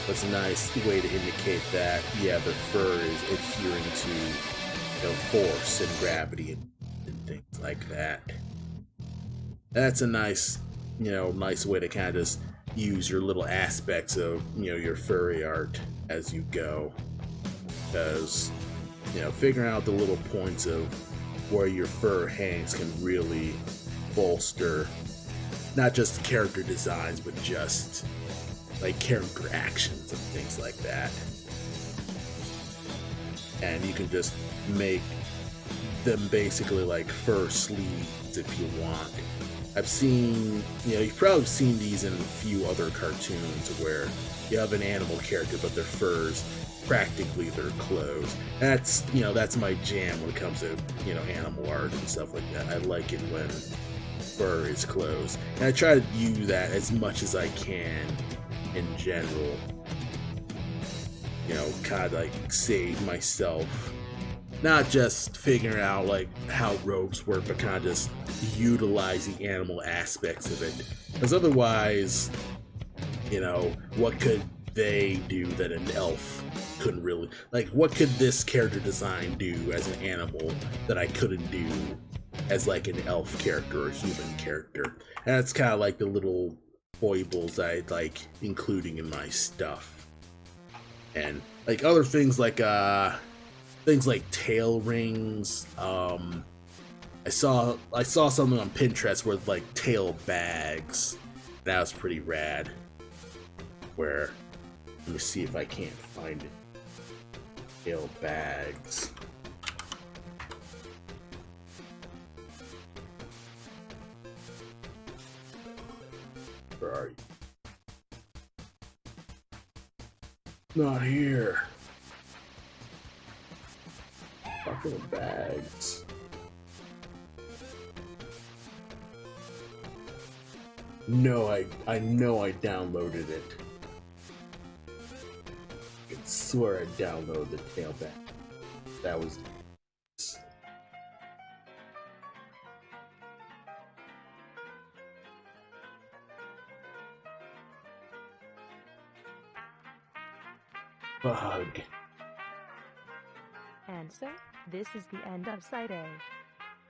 That's a nice way to indicate that, yeah, the fur is adhering to, you know, force and gravity and things like that. That's a nice, you know, nice way to kind of just use your little aspects of, you know, your furry art as you go. Because, you know, figuring out the little points of where your fur hangs can really bolster not just character designs, but just like character actions and things like that. And you can just make them basically like fur sleeves if you want. I've seen, you know, you've probably seen these in a few other cartoons where you have an animal character, but their fur's practically their clothes. That's, you know, that's my jam when it comes to, you know, animal art and stuff like that. I like it when fur is clothes. And I try to do that as much as I can in general. You know, kind of like save myself. Not just figuring out like how robes work, but kind of just utilize the animal aspects of it. Because otherwise, you know, what could they do that an elf couldn't really? Like, what could this character design do as an animal that I couldn't do as like an elf character or human character? And that's kind of like the little foibles I like including in my stuff. And like other things like tail rings. I saw something on Pinterest with like tail bags. That was pretty rad. Where, let me see if I can't find it. Tail bags. Where are you? Not here. Fucking bags. No, I know I downloaded it. I can swear I downloaded the tail bag. That was... Bug. N Attention, this is the end of Side A.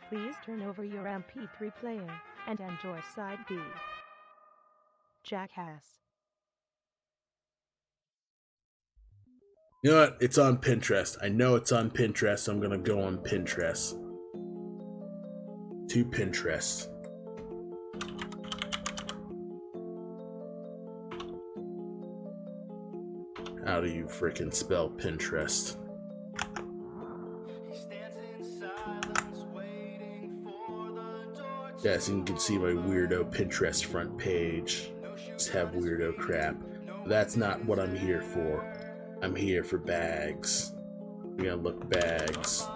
Please turn over your MP3 player and enjoy Side B. Jackass. You know what? It's on Pinterest. I know it's on Pinterest, so I'm gonna go on Pinterest. To Pinterest. How do you frickin' spell Pinterest? Yes, you can see my weirdo Pinterest front page. Just have weirdo crap. That's not what I'm here for. I'm here for bags. We're gonna look bags.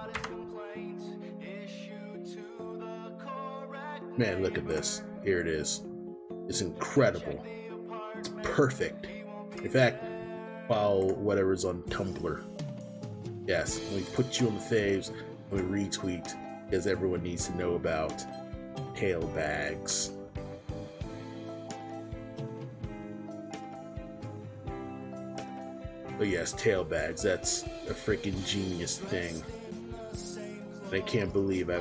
Man, look at this. Here it is. It's incredible. It's perfect. In fact, follow whatever's on Tumblr. Yes, we put you on the faves and we retweet because everyone needs to know about tail bags. But yes, tail bags, that's a freaking genius thing. And I can't believe I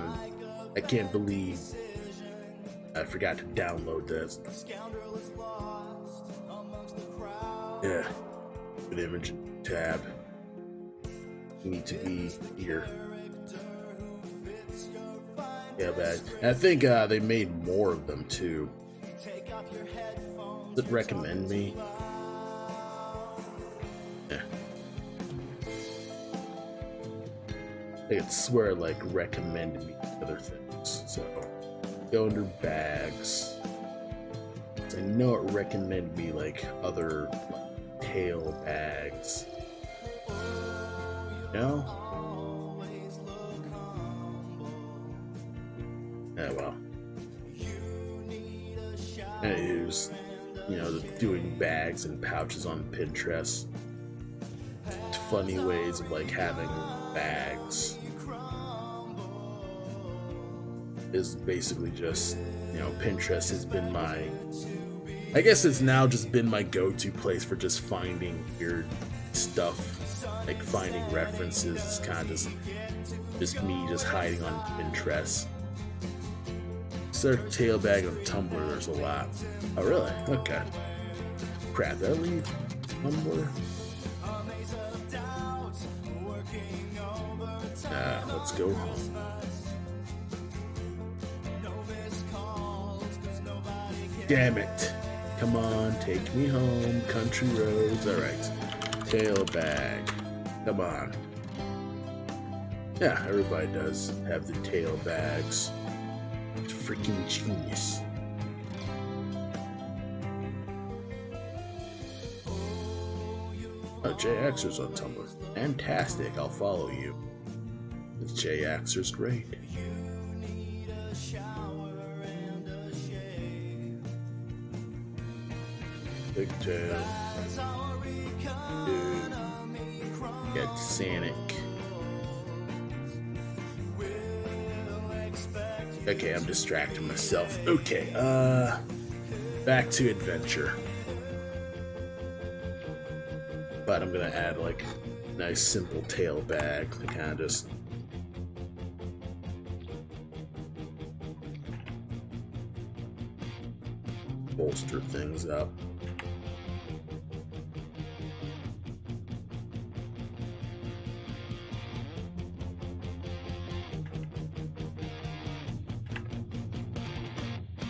forgot to download this. Yeah. Good image tab. Need to be here. Yeah, bag. And I think they made more of them too. Does it recommend me? Yeah. I could swear like recommended me other things. So go under bags. I know it recommended me like other tail bags. No? Oh well. Anyways, you know, doing bags and pouches on Pinterest. Funny ways of like having bags is basically just, you know, Pinterest has been my, I guess it's now just been my go-to place for just finding weird stuff, like finding references. It's kind of just me just hiding on Pinterest. Search tail bag on Tumblr, there's a lot. Oh really? Okay. Crap, did I leave Tumblr? Let's go home. Damn it. Come on, take me home. Country roads. Alright. Tail bag. Come on. Yeah, everybody does have the tail bags. It's freaking genius. Oh, JXer's on Tumblr. Fantastic, I'll follow you. JXer's great. Big tail. Dude. Got Sanic. Okay, I'm distracting myself. Okay, back to adventure. But I'm gonna add like a nice simple tail bag to kind of just bolster things up.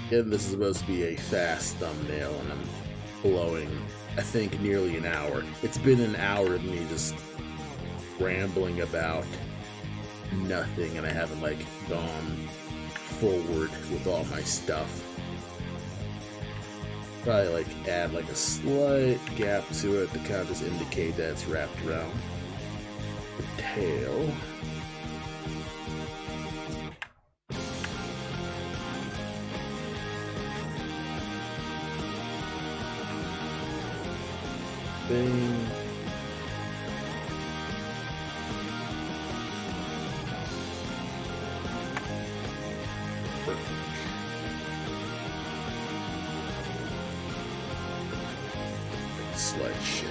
Again, this is supposed to be a fast thumbnail, and I'm blowing, I think, nearly an hour. It's been an hour of me just rambling about nothing, and I haven't, like, gone forward with all my stuff. Probably, like, add, like, a slight gap to it to kind of just indicate that it's wrapped around the tail. Bing. Slight shade.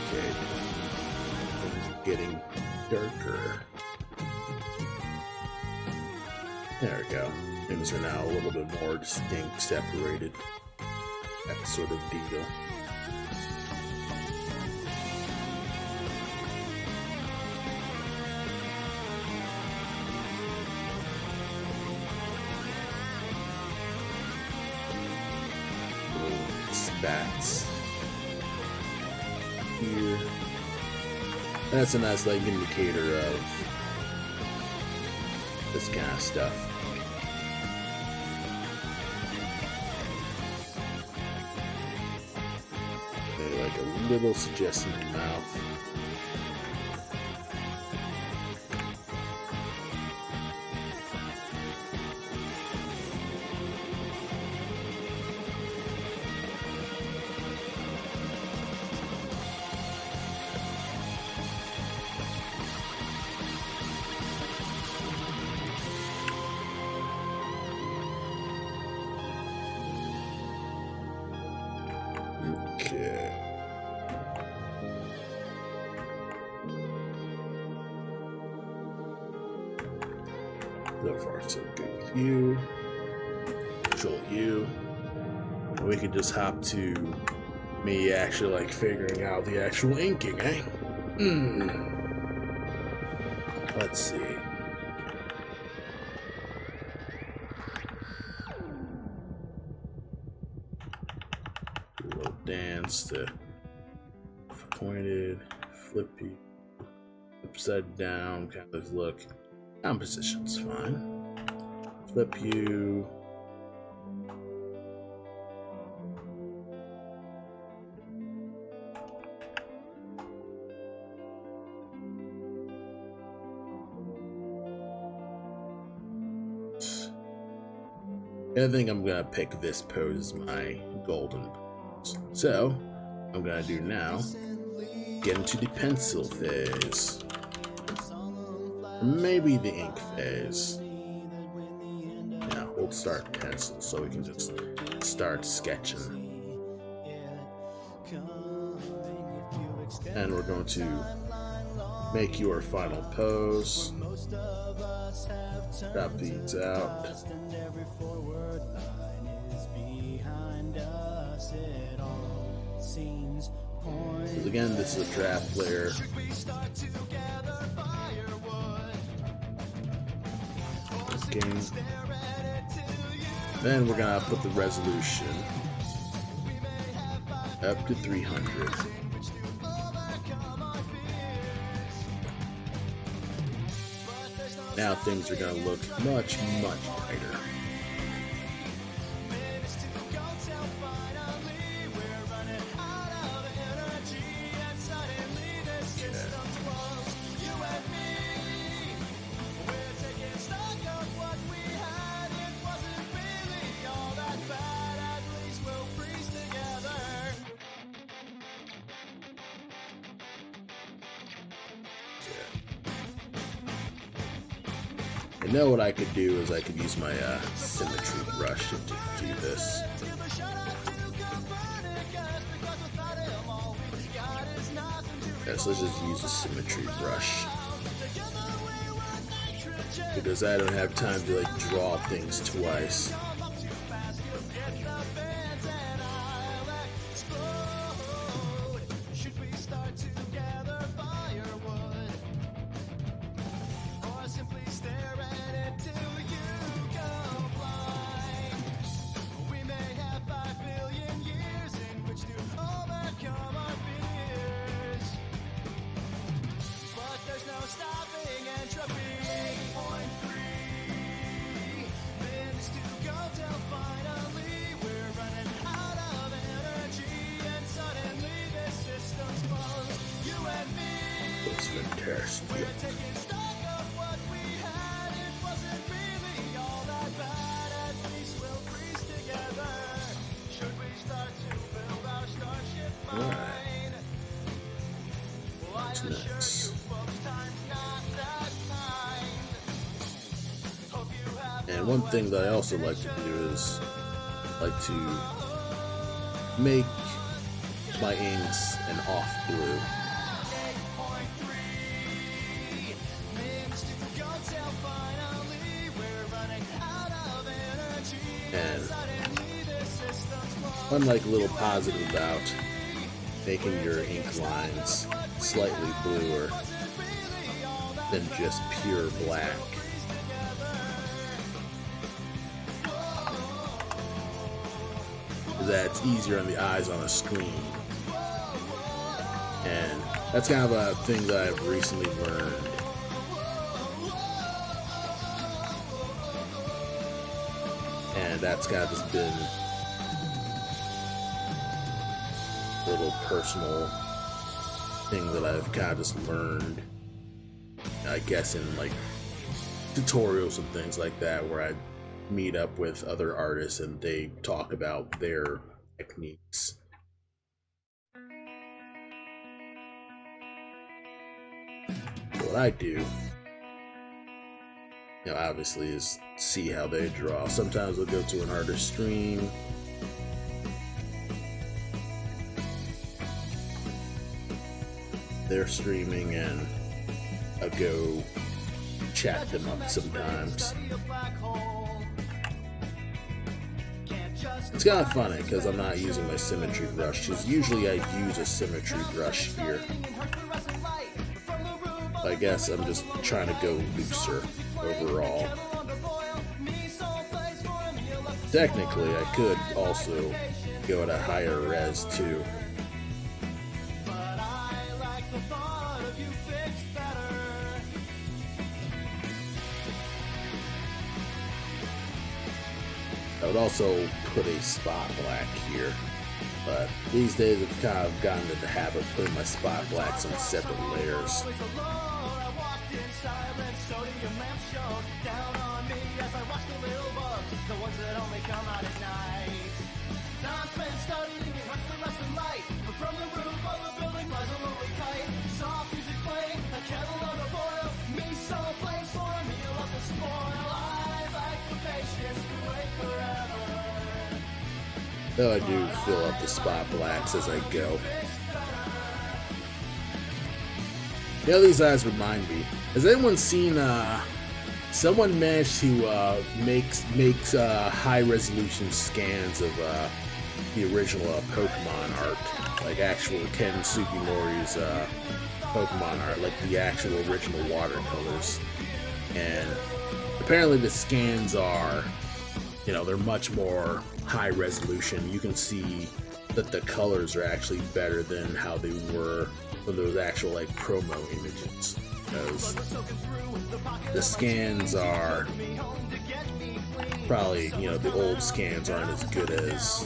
Okay. It's getting dirty. There we go. Things are now a little bit more distinct, separated. That sort of deal. Little spats here. That's a nice like indicator of this kind of stuff. Maybe like a little suggestion in the mouth. Okay. So far, so good with you. Control you. And we could just hop to me actually like figuring out the actual inking, eh? Let's see. Dance to pointed, flippy, upside down kind of look. Composition's fine. Flip you. I think I'm gonna pick this pose as my golden pose. So, I'm gonna do now, get into the pencil phase. Or maybe the ink phase. Yeah, we'll start pencil so we can just start sketching. And we're going to make your final pose. Drop these out. Because again, this is a draft layer. Okay. Then we're gonna put the resolution up to 300. Now things are gonna look much, much tighter. I know what I could do is I could use my symmetry brush to do this. Yes, let's just use a symmetry brush. Because I don't have time to like draw things twice. It's fantastic. Alright. What's next? And one thing that I also like to do is like to make my inks an off blue. And one like little positive about making your ink lines slightly bluer than just pure black is that it's easier on the eyes on a screen. And that's kind of a thing that I've recently learned. And that's kind of just been a little personal thing that I've kind of just learned, I guess, in like tutorials and things like that, where I meet up with other artists and they talk about their techniques. What I do, obviously, is see how they draw. Sometimes I'll go to an artist stream. They're streaming and I'll go chat them up sometimes. It's kind of funny because I'm not using my symmetry brush, because usually I use a symmetry brush here. I guess I'm just trying to go looser overall. Technically, I could also go at a higher res too. I would also put a spot black here, but these days I've kind of gotten into the habit of putting my spot blacks in separate layers. Though I do fill up the spot blacks as I go. These eyes remind me. Has anyone seen someone managed to makes high resolution scans of the original Pokemon art, like actual Ken Sugimori's Pokemon art, like the actual original watercolors. And apparently the scans are, they're much more high resolution. You can see that the colors are actually better than how they were for those actual like promo images, because the scans are probably, the old scans aren't as good as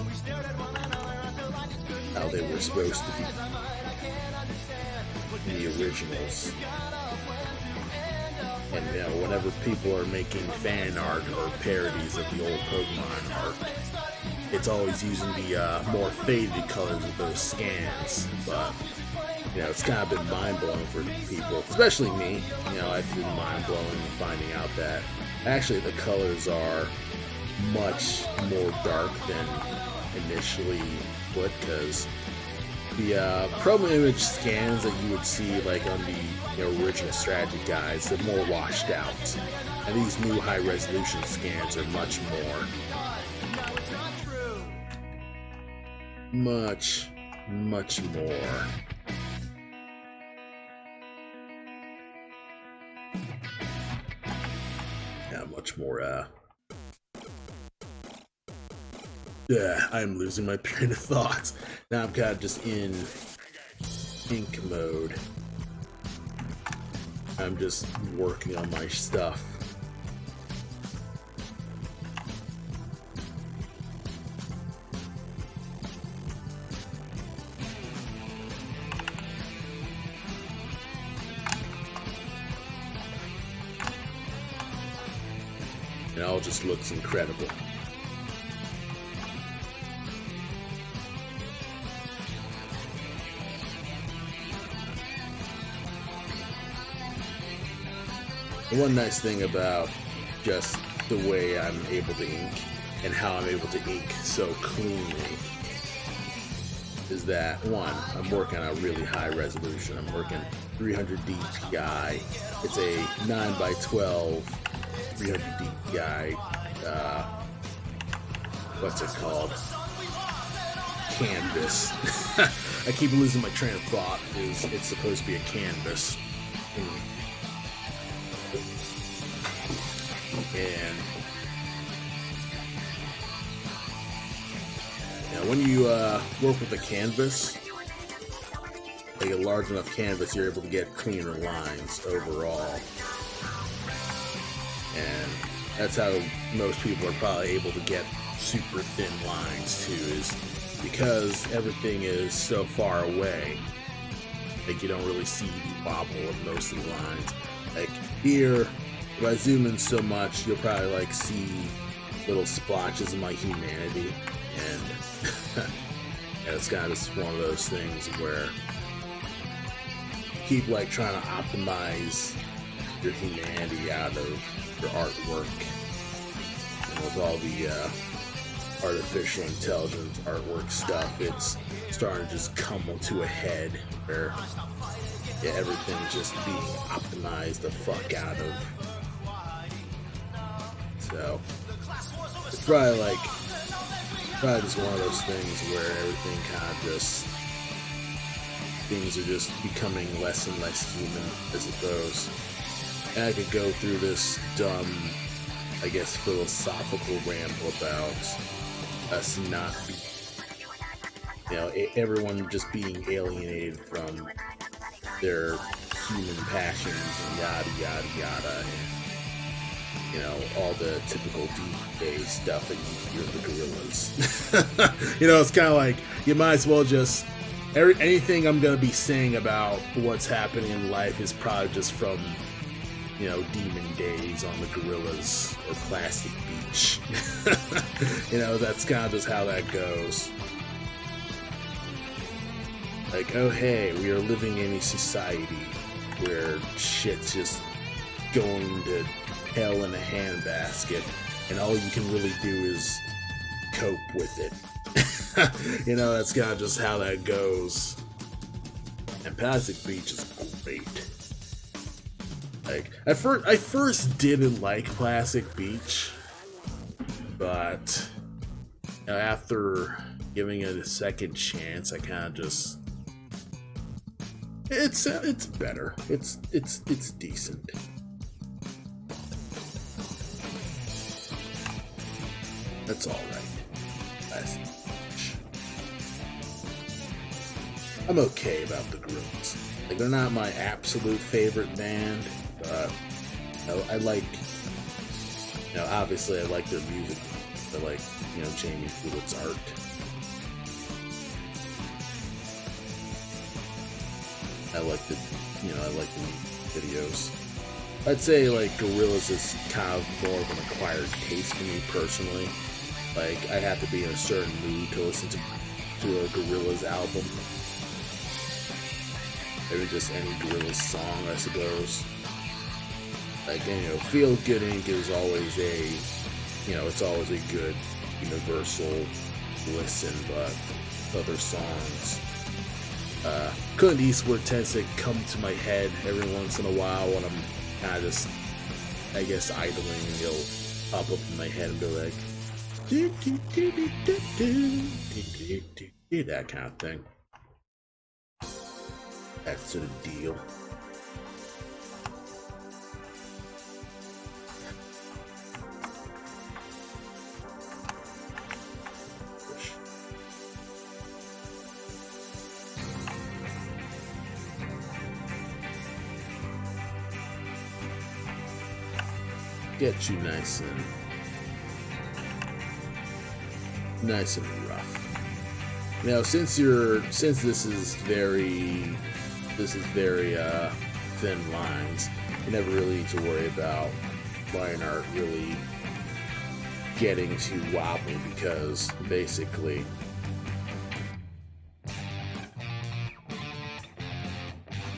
how they were supposed to be in the originals. And whenever people are making fan art or parodies of the old Pokemon art, it's always using the more faded colors of those scans. But it's kind of been mind-blowing for people, especially me. I've been mind-blowing finding out that actually the colors are much more dark than initially put, because the promo image scans that you would see like on the original strategy guides, they're more washed out, and these new high resolution scans are much more I'm losing my train of thoughts. Now I'm kind of just in ink mode. I'm just working on my stuff. It all just looks incredible. One nice thing about just the way I'm able to ink and how I'm able to ink so cleanly is that, one, I'm working on a really high resolution. I'm working 300 DPI. It's a 9x12 300 DPI what's it called? Canvas. I keep losing my train of thought. It's supposed to be a canvas. And when you work with a canvas, like a large enough canvas, you're able to get cleaner lines overall. And that's how most people are probably able to get super thin lines too, is because everything is so far away. Like, you don't really see the wobble of most of the lines. Like here, if I zoom in so much, you'll probably like see little splotches of my humanity, and yeah, it's kind of just one of those things where you keep like trying to optimize your humanity out of your artwork, and with all the artificial intelligence artwork stuff, it's starting to just come to a head where everything's just being optimized the fuck out of. So it's probably just one of those things where everything kind of just, things are just becoming less and less human, I suppose. And I could go through this dumb, I guess, philosophical ramble about us not everyone just being alienated from their human passions and yada yada yada, and all the typical D-Day stuff that you hear the gorillas. It's kind of like, you might as well just, anything I'm gonna be saying about what's happening in life is probably just from demon days on the gorillas or Plastic Beach. That's kind of just how that goes. Like, oh hey, we are living in a society where shit's just going to hell in a handbasket, and all you can really do is cope with it. That's kind of just how that goes. And Plastic Beach is great. Like, I first didn't like Plastic Beach, but after giving it a second chance, I kind of just, it's better. It's decent. That's all right. Plastic Beach. I'm okay about the Gorillas. Like, they're not my absolute favorite band. I like, obviously I like their music. I like, Jamie Hewlett's art. I like the videos. I'd say, like, Gorillaz is kind of more of an acquired taste for me personally. Like, I have to be in a certain mood to listen to a Gorillaz album. Maybe just any Gorillaz song, I suppose. Like, Feel Good Inc. is always it's always a good universal listen, but other songs, Clint Eastwood tends to come to my head every once in a while when I'm kind of just, I guess, idling, and he'll pop up in my head and be like, that kind of thing. That sort of deal. Get you nice and rough. Now, since this is very thin lines, you never really need to worry about line art really getting too wobbly, because basically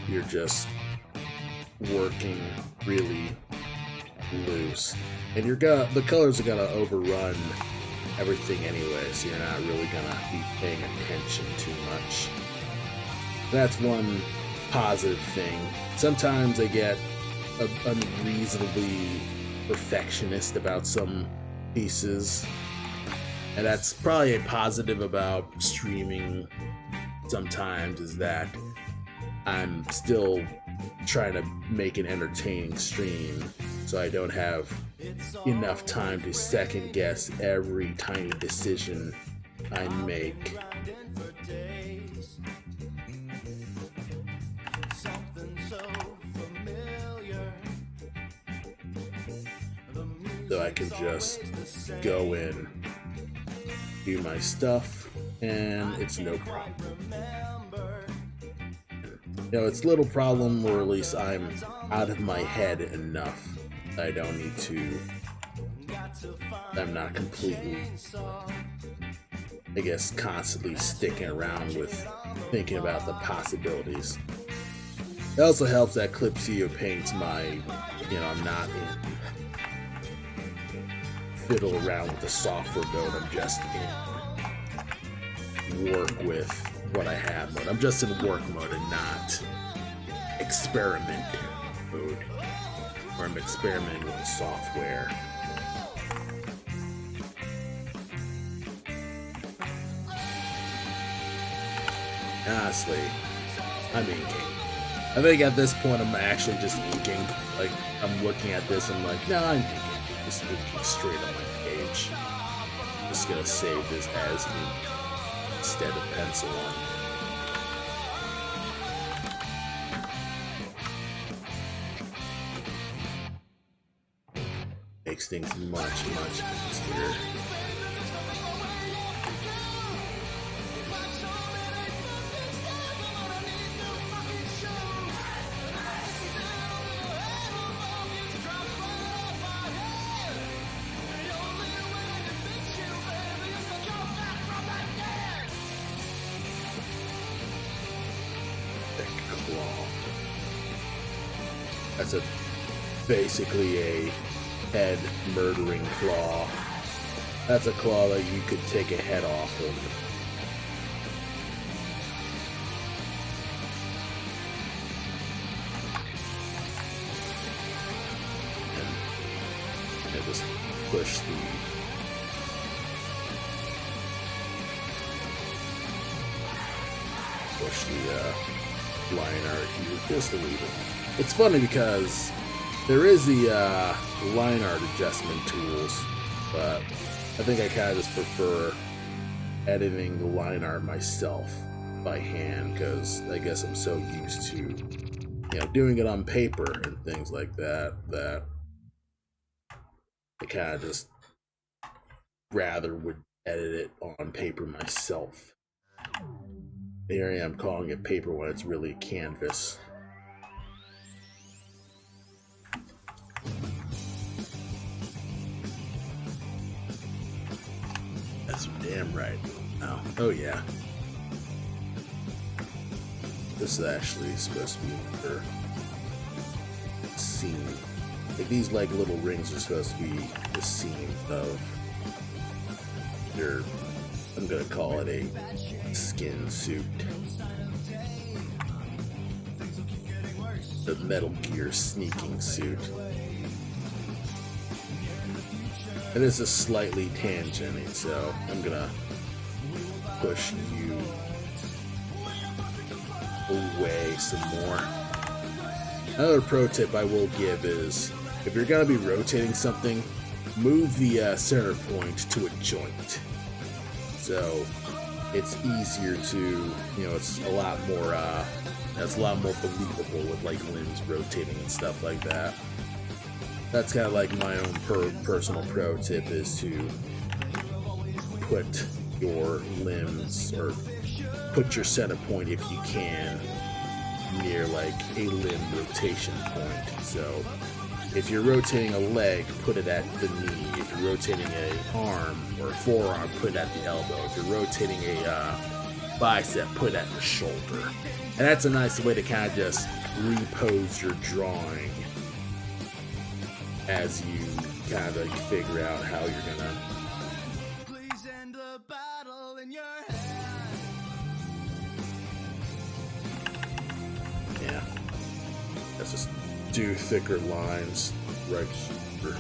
you're just working really loose, and the colors are gonna overrun everything anyway, so you're not really gonna be paying attention too much. That's one positive thing. Sometimes I get unreasonably perfectionist about some pieces, And that's probably a positive about streaming sometimes, is that I'm still trying to make an entertaining stream, so I don't have enough time to second guess every tiny decision I make. So I can just go in, do my stuff, and it's no problem. You know, it's little problem, or at least I'm out of my head enough that I don't need to. I'm not completely, I guess, constantly sticking around with thinking about the possibilities. It also helps that Clipsio paints my, you know, I'm not in fiddle around with the software mode. I'm just in work with what I have mode. I'm just in work mode and not experiment mode, where I'm experimenting with the software. Honestly, I'm inking. I think at this point I'm actually just inking. Like, I'm looking at this and I'm like, no, I'm inking. Just inking straight on my page. I'm just gonna save this as ink instead of pencil on. Makes things much easier. That's basically a head murdering claw. That's a claw that you could take a head off of. And just push the line art here just a little bit. It's funny because there is the line art adjustment tools, but I think I kind of just prefer editing the line art myself by hand, because I guess I'm so used to, you know, doing it on paper and things like that, that I kind of just rather would edit it on paper myself. Here I am calling it paper when it's really canvas. That's damn right. Oh yeah. This is actually supposed to be another seam. Like, these like little rings are supposed to be the seam of your, I'm gonna call it a skin suit. The Metal Gear sneaking suit. And this is slightly tangenting, so I'm gonna push you away some more. Another pro tip I will give is, if you're gonna be rotating something, move the center point to a joint. So it's easier to, you know, it's a lot more believable with like limbs rotating and stuff like that. That's kind of like my own personal pro tip, is to put your limbs, or put your center point if you can, near like a limb rotation point. So if you're rotating a leg, put it at the knee. If you're rotating an arm or a forearm, put it at the elbow. If you're rotating a bicep, put it at the shoulder. And that's a nice way to kind of just repose your drawing as you kind of figure out how you're gonna. Please end the battle in your head. Yeah. Let's just do thicker lines right here.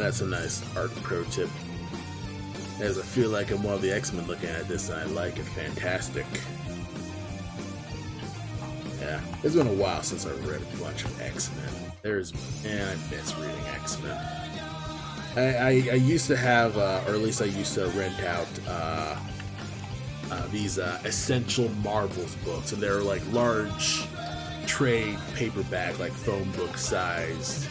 That's a nice art pro tip. As I feel like I'm one of the X-Men looking at this, and I like it. Fantastic. Yeah, it's been a while since I read a bunch of X-Men. I miss reading X-Men. I used to have, or at least I used to rent out these Essential Marvels books, and they're like large trade paperback, like phone book sized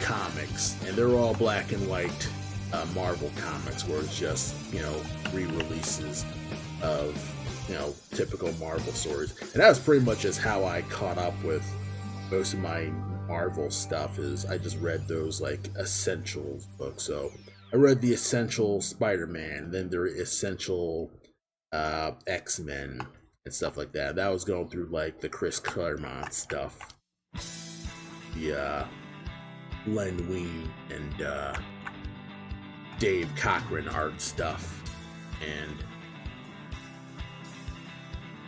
comics, and they're all black and white Marvel comics, where it's just, you know, re-releases of, you know, typical Marvel stories. And that was pretty much just how I caught up with most of my Marvel stuff, is I just read those like Essentials books. So I read the Essential Spider-Man, then the Essential X-Men and stuff like that. That was going through like the Chris Claremont stuff, the Len Wein and Dave Cockrum art stuff, and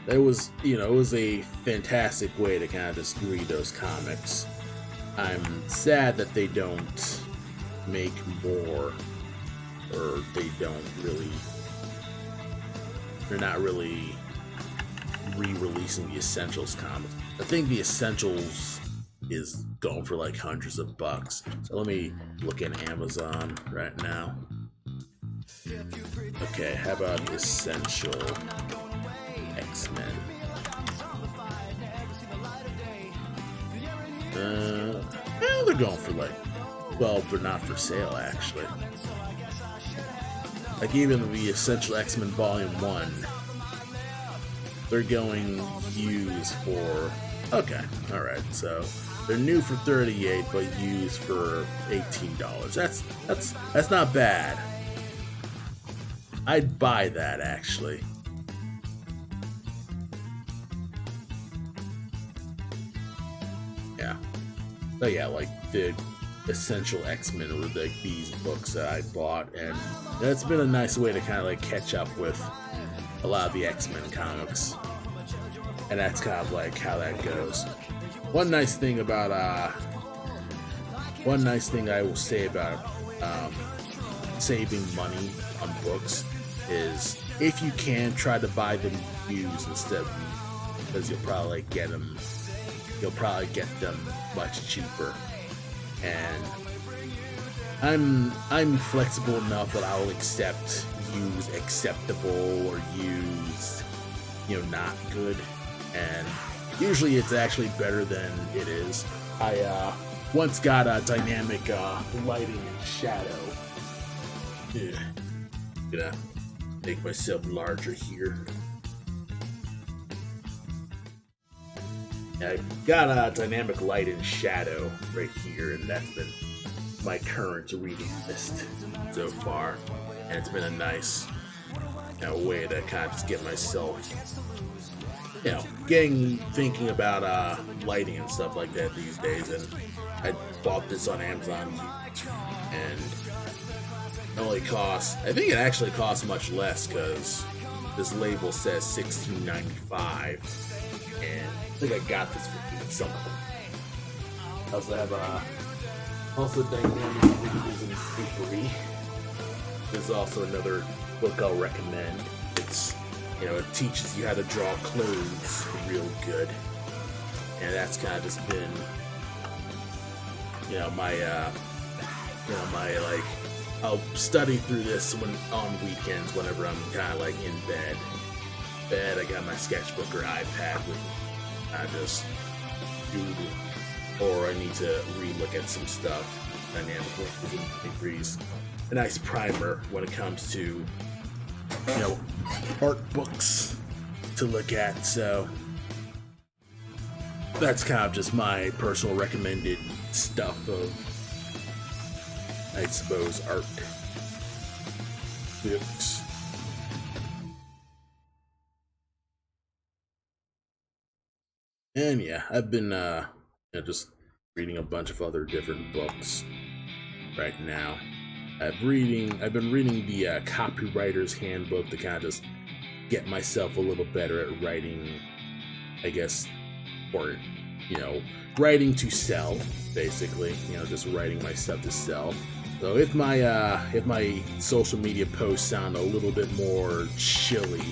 it was, you know, it was a fantastic way to kind of just read those comics. I'm sad that they don't make more, or they're not really re-releasing the Essentials comics. I think the Essentials is going for like hundreds of bucks. So let me look at Amazon right now. Okay, how about Essential X-Men? Well, they're going for like, well, they're not for sale actually. Like even the Essential X-Men Volume 1, they're going used for, okay, alright, so they're new for $38, but used for $18. That's not bad. I'd buy that actually. Yeah. So yeah, like the Essential X-Men were like these books that I bought, and it's been a nice way to kind of like catch up with a lot of the X-Men comics. And that's kind of like how that goes. One nice thing I will say about saving money on books is, if you can, try to buy them used instead of new, because you'll probably get them much cheaper. And I'm flexible enough that I'll accept used acceptable or used, you know, not good, and usually it's actually better than it is. I once got a dynamic lighting and shadow. Gonna make myself larger here. I got a dynamic light and shadow right here, and that's been my current reading list so far. And it's been a nice, you know, way to kind of just get myself, you know, thinking about lighting and stuff like that these days. And I bought this on Amazon, and it only costs, I think it actually costs much less, because this label says $16.95, and I think I got this for something. I also have also Dynamic Readers and Papery. This is also another book I'll recommend. It's, you know, it teaches you how to draw clothes real good, and that's kind of just been, you know, my like, I'll study through this on weekends whenever I'm kind of like in bed. I got my sketchbook or iPad with me. I just doodle, or I need to re-look at some stuff. Dynamic Readers, a nice primer when it comes to, you know, art books to look at. So that's kind of just my personal recommended stuff of, I suppose, art books. And yeah, I've been just reading a bunch of other different books right now. I've been reading the Copywriter's Handbook to kind of just get myself a little better at writing, I guess, or, you know, writing to sell, basically, you know, just writing my stuff to sell. So if my social media posts sound a little bit more chilly,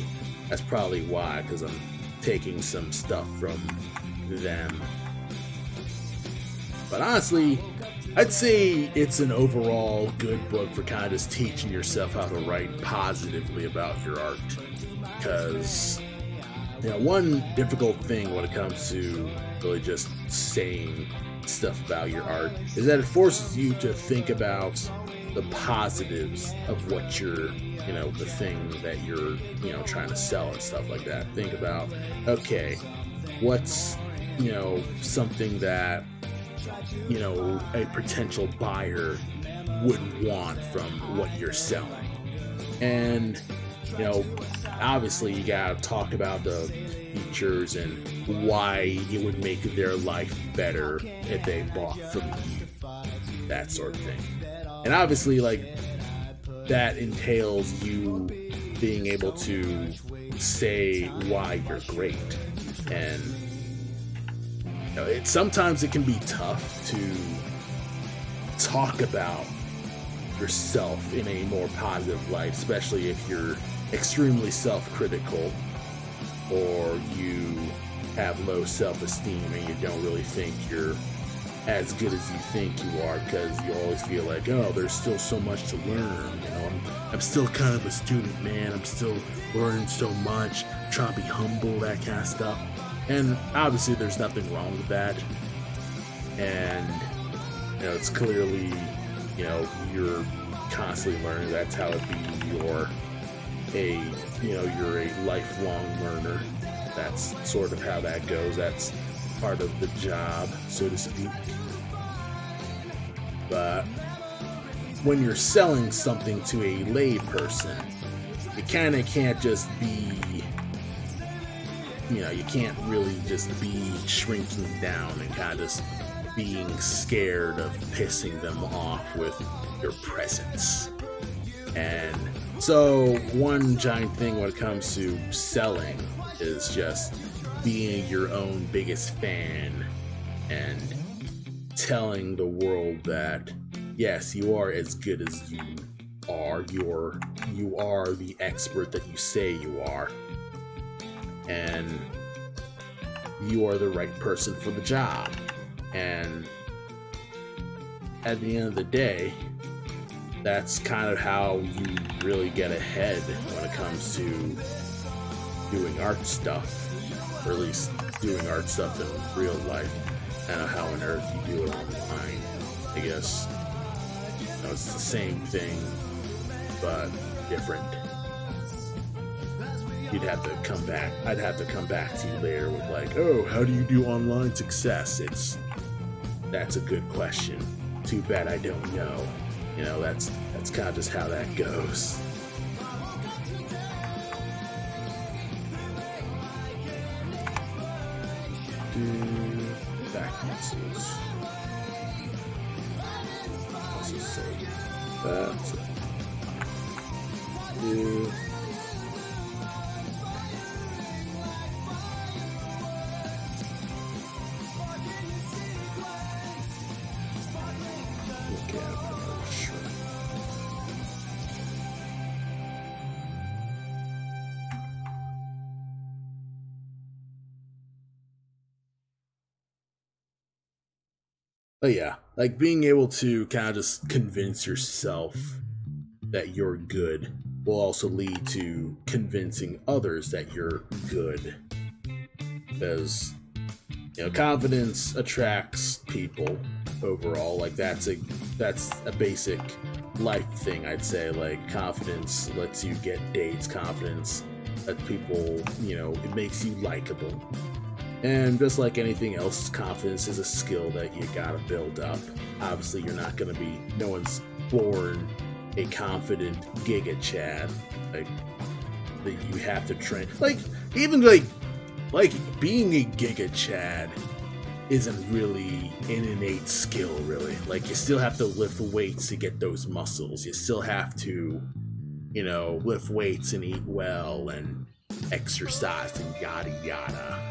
that's probably why, because I'm taking some stuff from them. But honestly, I'd say it's an overall good book for kind of just teaching yourself how to write positively about your art. Because, you know, one difficult thing when it comes to really just saying stuff about your art is that it forces you to think about the positives of what you're, you know, the thing that you're, you know, trying to sell and stuff like that. Think about, okay, what's, you know, something that, you know, a potential buyer would want from what you're selling. And, you know, obviously you gotta talk about the features and why it would make their life better if they bought from you, that sort of thing. And obviously, like, that entails you being able to say why you're great. And you know, sometimes it can be tough to talk about yourself in a more positive light, especially if you're extremely self-critical or you have low self-esteem and you don't really think you're as good as you think you are, because you always feel like, oh, there's still so much to learn. You know, I'm still kind of a student, man. I'm still learning so much, trying to be humble, that kind of stuff. And obviously there's nothing wrong with that. And, you know, it's clearly, you know, you're constantly learning. That's how it be. You're a lifelong learner. That's sort of how that goes. That's part of the job, so to speak. But when you're selling something to a lay person, it kind of can't just be, you know, you can't really just be shrinking down and kind of just being scared of pissing them off with your presence. And so one giant thing when it comes to selling is just being your own biggest fan and telling the world that yes, you are as good as you are. You are the expert that you say you are, and you are the right person for the job. And at the end of the day, that's kind of how you really get ahead when it comes to doing art stuff, or at least doing art stuff in real life. I don't know how on earth you do it online. I guess, you know, it's the same thing, but different. You'd have to come back. I'd have to come back to you later with like, oh, how do you do online success? That's a good question. Too bad I don't know. You know, that's kind of just how that goes. Back muscles. Also say that. Do. Okay, I'll put a shrimp. But yeah, like being able to kind of just convince yourself that you're good will also lead to convincing others that you're good. Because, you know, confidence attracts people overall. Like that's a basic life thing, I'd say. Like confidence lets you get dates. Confidence lets people, you know, it makes you likable. And just like anything else, confidence is a skill that you gotta build up. Obviously, you're not gonna be, no one's born a confident Giga Chad. Like, that you have to train. Like, even like being a Giga Chad isn't really an innate skill, really. Like, you still have to lift weights to get those muscles. You still have to, you know, lift weights and eat well and exercise and yada yada.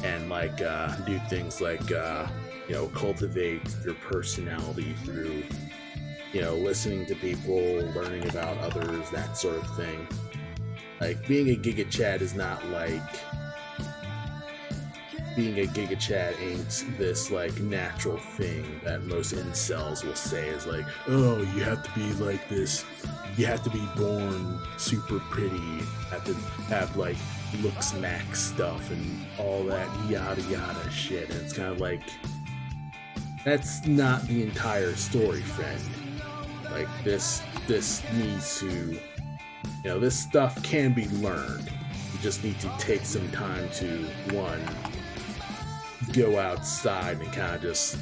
And like do things like you know, cultivate your personality through listening to people, learning about others, that sort of thing. Like, being a Giga Chad is not like being a Giga Chad ain't this like natural thing that most incels will say is like, oh, you have to be like this, you have to be born super pretty, you have to have like looks max stuff and all that yada yada shit. And it's kind of like, that's not the entire story, friend. Like, this needs to, this stuff can be learned. You just need to take some time to, one, go outside and kind of just,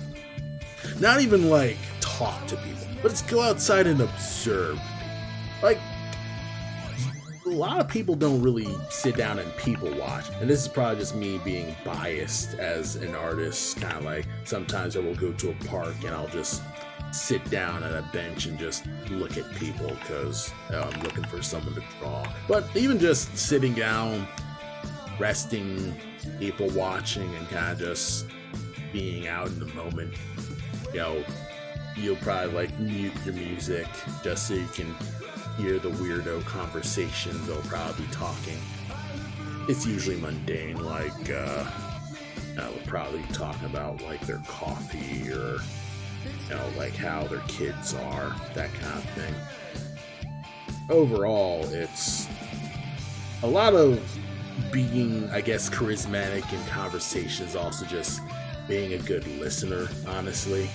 not even like talk to people, but just go outside and observe. Like, a lot of people don't really sit down and people watch, and this is probably just me being biased as an artist. Kind of like, sometimes I will go to a park and I'll just sit down at a bench and just look at people because I'm looking for someone to draw. But even just sitting down, resting, people watching, and kind of just being out in the moment, you'll probably like mute your music just so you can hear the weirdo conversations they'll probably be talking. It's usually mundane, like they'll probably talk about like their coffee or like how their kids are, that kind of thing. Overall, it's a lot of being, I guess, charismatic in conversations, also just being a good listener, honestly.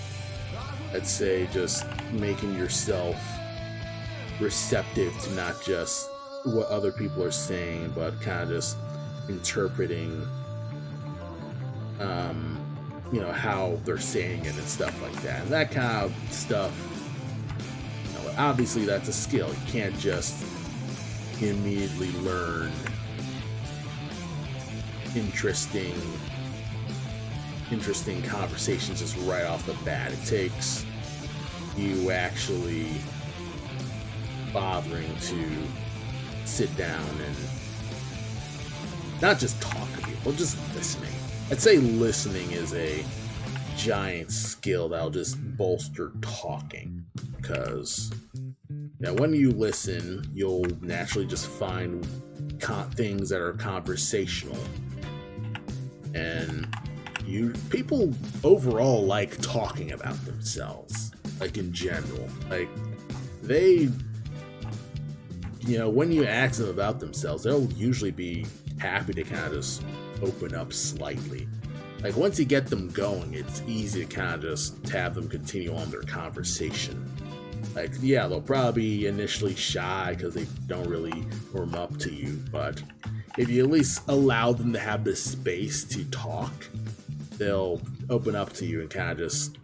I'd say just making yourself receptive to not just what other people are saying, but kind of just interpreting how they're saying it and stuff like that. And that kind of stuff, obviously that's a skill. You can't just immediately learn interesting conversations just right off the bat. It takes you actually bothering to sit down and not just talk to people, just listening. I'd say listening is a giant skill that'll just bolster talking, because when you listen, you'll naturally just find things that are conversational, and people overall like talking about themselves, like in general. Like, they, when you ask them about themselves, they'll usually be happy to kind of just open up slightly. Like, once you get them going, it's easy to kind of just have them continue on their conversation. Like, yeah, they'll probably be initially shy because they don't really warm up to you, but if you at least allow them to have the space to talk, they'll open up to you and kind of just,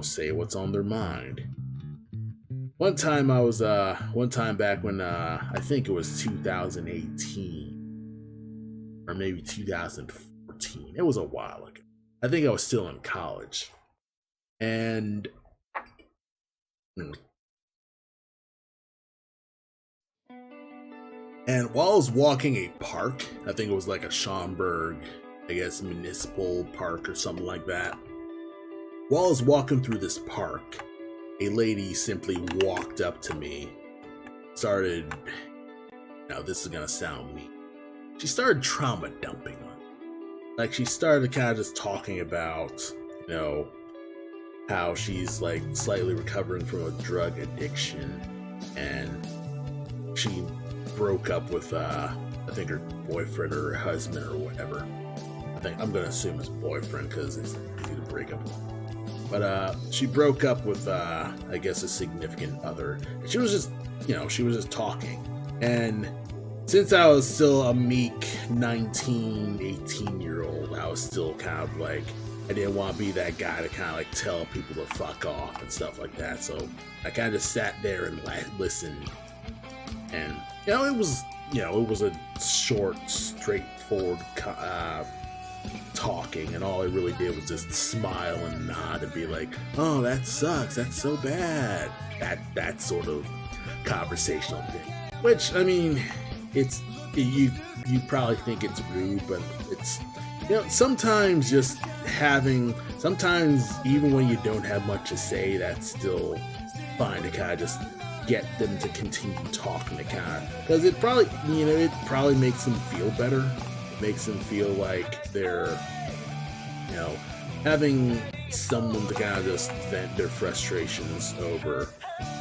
say what's on their mind. One time back when, I think it was 2018, or maybe 2014, it was a while ago. I think I was still in college. And while I was walking a park, I think it was like a Schaumburg, I guess, municipal park or something like that. While I was walking through this park, a lady simply walked up to me, started, now this is gonna sound mean, she started trauma dumping on me. Like, she started kind of just talking about, how she's like slightly recovering from a drug addiction, and she broke up with I think her boyfriend or her husband or whatever. I'm gonna assume it's boyfriend because it's easy to break up with. But she broke up with I guess a significant other. She was just talking. And since I was still a meek 18-year-old, I was still kind of like, I didn't want to be that guy to kind of like tell people to fuck off and stuff like that. So I kind of just sat there and listened. And it was a short, straightforward talking, and all I really did was just smile and nod and be like, "Oh, that sucks. That's so bad." That sort of conversational thing. Which, I mean, you probably think it's rude, but it's sometimes sometimes even when you don't have much to say, that's still find to kind of just get them to continue talking to kind of, because it probably, you know, it probably makes them feel better. It makes them feel like they're, you know, having someone to kind of just vent their frustrations over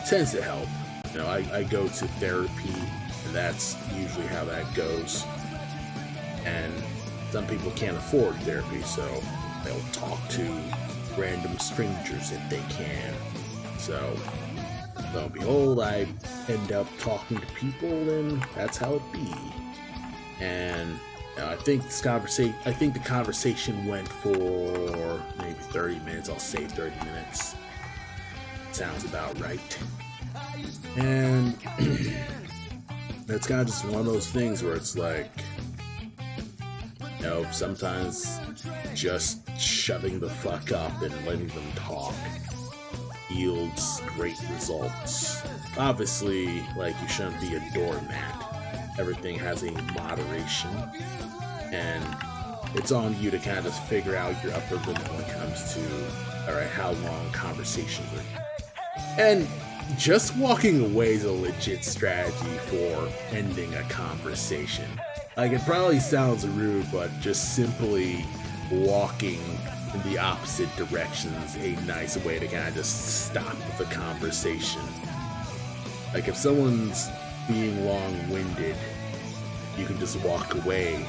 tends to help. You know, I go to therapy, and that's usually how that goes. And some people can't afford therapy, so they'll talk to random strangers if they can. So, lo and behold, I end up talking to people, and that's how it be. And I think the conversation went for maybe 30 minutes. I'll say 30 minutes. Sounds about right. And it's kind of just one of those things where it's like, you know, sometimes just shutting the fuck up and letting them talk yields great results. Obviously, like, you shouldn't be a doormat. Everything has a moderation, and it's on you to kind of just figure out your upper limit when it comes to, alright, how long conversations are. And just walking away is a legit strategy for ending a conversation. Like, it probably sounds rude, but just simply walking in the opposite direction is a nice way to kind of just stop the conversation. Like, if someone's being long-winded, you can just walk away.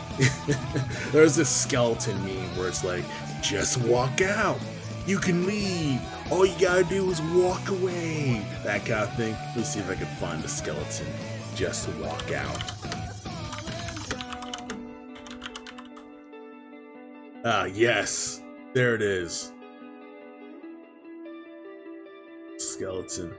There's this skeleton meme where it's like, just walk out. You can leave. All you gotta do is walk away. That kind of thing. Let me see if I can find the skeleton. Just walk out. Ah, yes. There it is. Skeleton.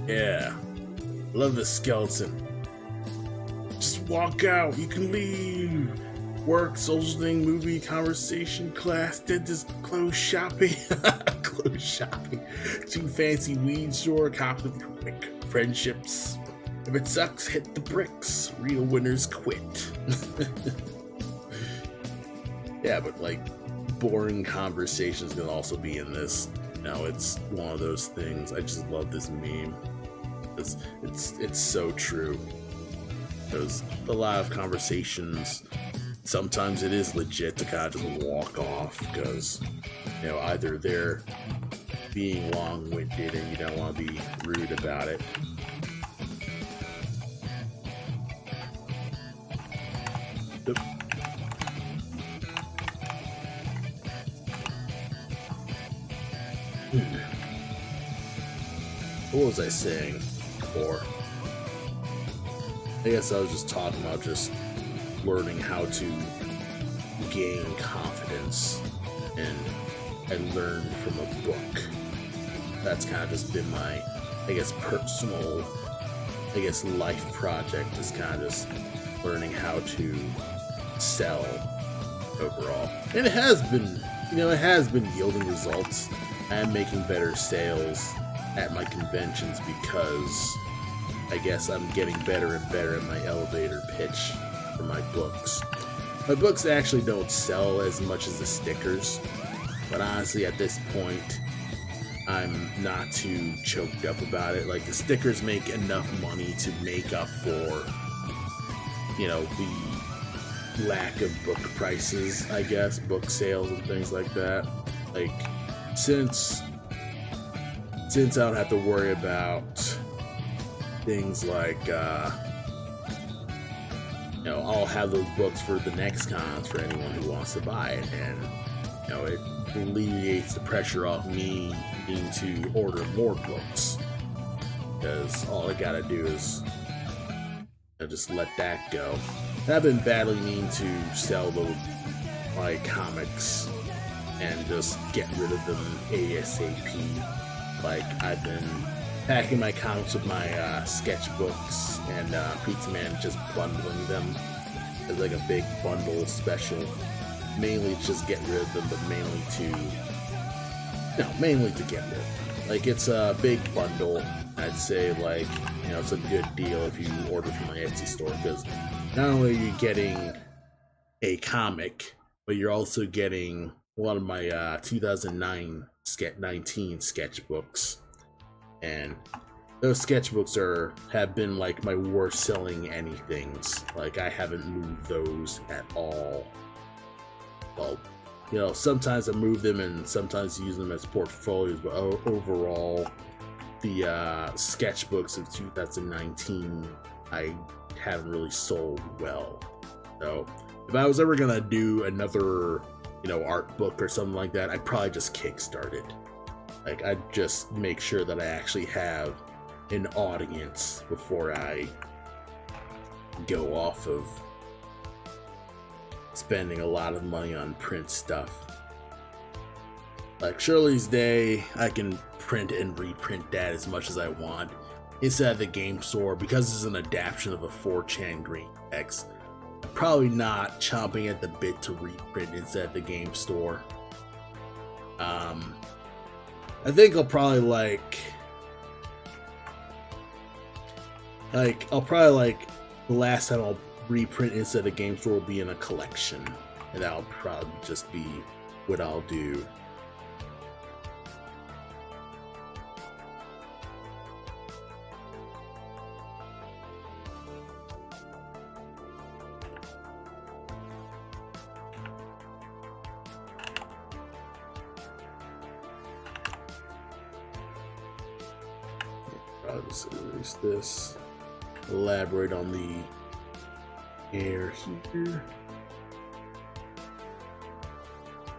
Yeah. Love the skeleton. Just walk out. You can leave. Work, social thing, movie, conversation, class, dentist, clothes shopping. Clothes shopping. Too fancy weed store, cops with quick friendships. If it sucks, hit the bricks. Real winners quit. Yeah, but like, boring conversations can also be in this. You know, it's one of those things. I just love this meme. It's so true. There's a lot of conversations. Sometimes it is legit to kind of just walk off because, you know, either they're being long-winded and you don't want to be rude about it. Oop. What was I saying before? I guess I was just talking about just learning how to gain confidence, and I learned from a book. That's kind of just been my, I guess, personal, I guess, life project, is kind of just learning how to sell overall. And it has been, you know, it has been yielding results. I am making better sales at my conventions because I guess I'm getting better and better at my elevator pitch for my books. My books actually don't sell as much as the stickers, but honestly at this point I'm not too choked up about it. Like, the stickers make enough money to make up for, you know, the lack of book prices, I guess, book sales and things like that. Like, since I don't have to worry about things like, you know, I'll have those books for the next cons for anyone who wants to buy it, and, you know, it alleviates the pressure off me needing to order more books, because all I gotta do is, you know, just let that go. And I've been badly needing to sell my comics and just get rid of them ASAP. Like, I've been packing my comics with my sketchbooks and Pizza Man, just bundling them as like a big bundle special. Mainly to just get rid of them, but mainly to get rid of them. Like, it's a big bundle. I'd say, like, you know, it's a good deal if you order from my Etsy store, because not only are you getting a comic, but you're also getting one of my 2019 sketchbooks, and those sketchbooks have been like my worst selling anythings. Like I haven't moved those at all. Well, sometimes I move them and sometimes use them as portfolios, but overall, the sketchbooks of 2019 I haven't really sold well. So if I was ever gonna do another, art book or something like that, I'd probably just kickstart it. Like I'd just make sure that I actually have an audience before I go off of spending a lot of money on print stuff. Like Shirley's Day, I can print and reprint that as much as I want inside of the game store because it's an adaptation of a 4chan Green X. I'm probably not chomping at the bit to reprint inside the game store. I think I'll probably the last time I'll reprint inside the game store will be in a collection, and that'll probably just be what I'll do. I'll just erase this. Elaborate on the air here.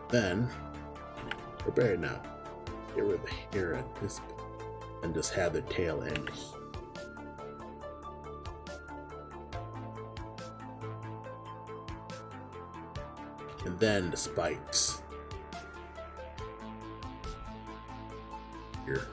Then prepare now. Get rid of the hair at this point and just have the tail end. And then the spikes. Here.